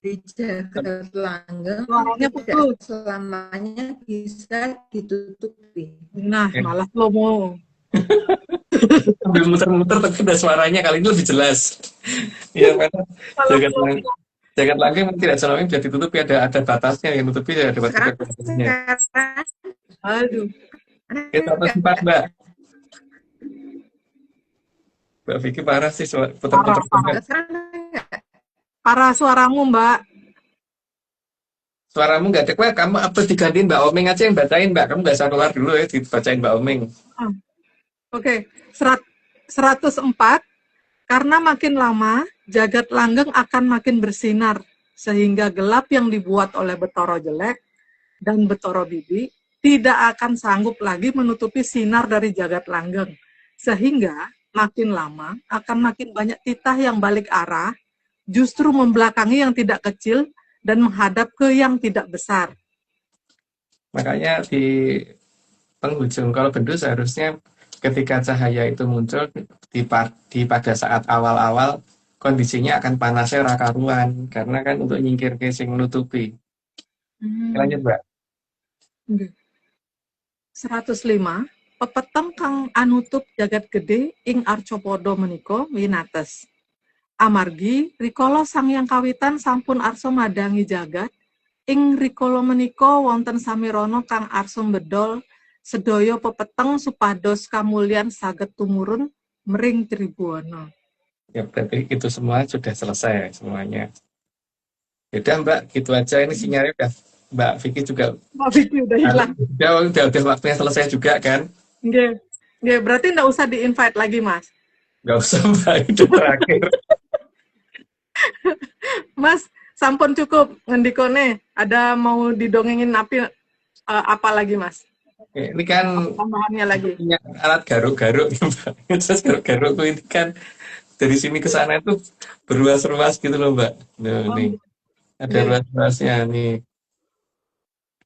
Speaker 3: di jagat langgeng
Speaker 1: Suaranya
Speaker 3: tidak
Speaker 1: putus.
Speaker 3: selamanya bisa ditutupi.
Speaker 1: Nah, malah slow.
Speaker 2: Sambil muter-muter tapi udah suaranya kali ini lebih jelas. Iya, karena jagat langit. Jagat langgeng tidak selama ini sudah ditutupi, ada batasnya yang nutupi, ada
Speaker 3: Sekarang
Speaker 2: batasnya.
Speaker 3: aduh.
Speaker 2: Kita 104 Mbak. Mbak Vicky parah sih putar-putar.
Speaker 1: Parah.
Speaker 3: Sekarang
Speaker 1: Parah suaramu, Mbak.
Speaker 2: Suaramu nggak ada. Wah, kamu apa digantiin Mbak Omeng aja yang bacain Mbak. Kamu nggak usah keluar dulu ya, dibacain Mbak Omeng.
Speaker 1: Oke, 104. Karena makin lama, jagat langgeng akan makin bersinar, sehingga gelap yang dibuat oleh Betoro jelek dan Betoro bibi tidak akan sanggup lagi menutupi sinar dari jagat langgeng. Sehingga makin lama akan makin banyak titah yang balik arah, justru membelakangi yang tidak kecil dan menghadap ke yang tidak besar.
Speaker 2: Makanya di penghujung, kalau bendu seharusnya ketika cahaya itu muncul pada saat awal-awal, kondisinya akan panasnya ora karuan, karena kan untuk nyingkir ke sing nutupi. Lanjut Mbak.
Speaker 1: 105. Pepeteng kang anutup jagat gede ing arcopodo menika winates. Amargi rikala Sangyang Kawitan sampun arsa madangi jagat, ing rikala menika wonten samirana kang arsa bedol sedaya pepeteng supados kamulyan saged tumurun mring Tribhuwana.
Speaker 2: Ya berarti itu semua sudah selesai semuanya. Yaudah Mbak, gitu aja ini sinyalnya udah. Mbak Vicky juga
Speaker 1: Mbak Vicky udah hilang.
Speaker 2: udah waktunya selesai juga kan?
Speaker 1: Nggih. Nggih, berarti ndak usah di-invite lagi, Mas.
Speaker 2: Nggak usah Mbak, itu terakhir.
Speaker 1: Mas, sampun cukup ngendikone. Ada mau didongengin apa lagi, Mas?
Speaker 2: Ini kan
Speaker 1: Tambahannya lagi.
Speaker 2: punya alat garuk-garuk ya Mbak. Terus garuk-garuk ini kan dari sini ke sana itu berluas-luas gitu loh Mbak. Nah, nih ada
Speaker 1: Nggih.
Speaker 2: ruas-ruasnya nih.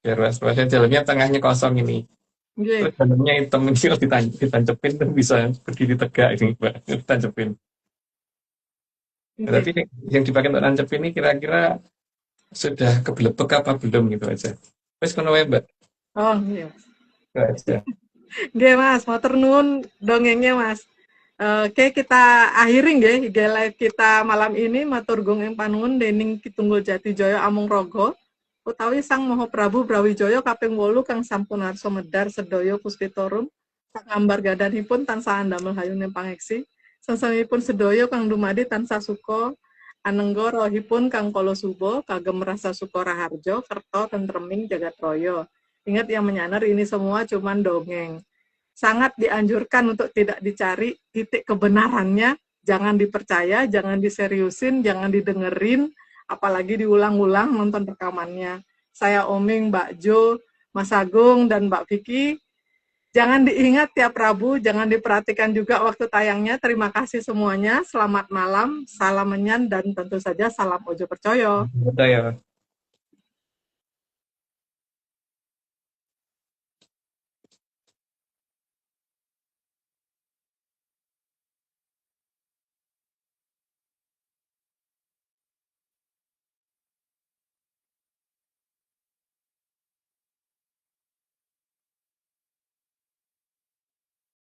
Speaker 2: Ada ruas-ruasnya, jalannya tengahnya kosong ini.
Speaker 1: Nggih.
Speaker 2: Terus dalamnya hitam ini kalau ditancepin tuh bisa berdiri tegak ini Mbak. Ditancepin. Nah, tapi yang dipakai untuk nancep ini kira-kira sudah kebelepek apa belum gitu aja. Wes kono wae Mbak.
Speaker 1: Oh, iya.
Speaker 2: Itu aja.
Speaker 1: Nggih, Mas, matur nuwun dongengnya, Mas. Oke, kita akhiri nggih IG live kita malam ini. Matur gong ing panuwun dening Kitunggul Jatijaya Amung Raga utawi Sang Maha Prabu Brawijaya kaping 8 kang sampun arsa medhar sedaya puspitorum kang ambar gadanipun tansah andamel hayuning pangeksi. Sasampunipun sedaya kang dumadi tansah suka anengga rohipun kang kala suba kagem rasa suka raharja kerta tentreming jagat raya. Ingat yang menyanar ini semua cuman dongeng. Sangat dianjurkan untuk tidak dicari titik kebenarannya, jangan dipercaya, jangan diseriusin, jangan didengerin, apalagi diulang-ulang nonton rekamannya. Saya Oming, Mbak Jo, Mas Agung, dan Mbak Vicky. Jangan diingat tiap Rabu, jangan diperhatikan juga waktu tayangnya. Terima kasih semuanya, selamat malam, salam menyan, dan tentu saja salam Ojo Percoyo.
Speaker 2: Udah ya.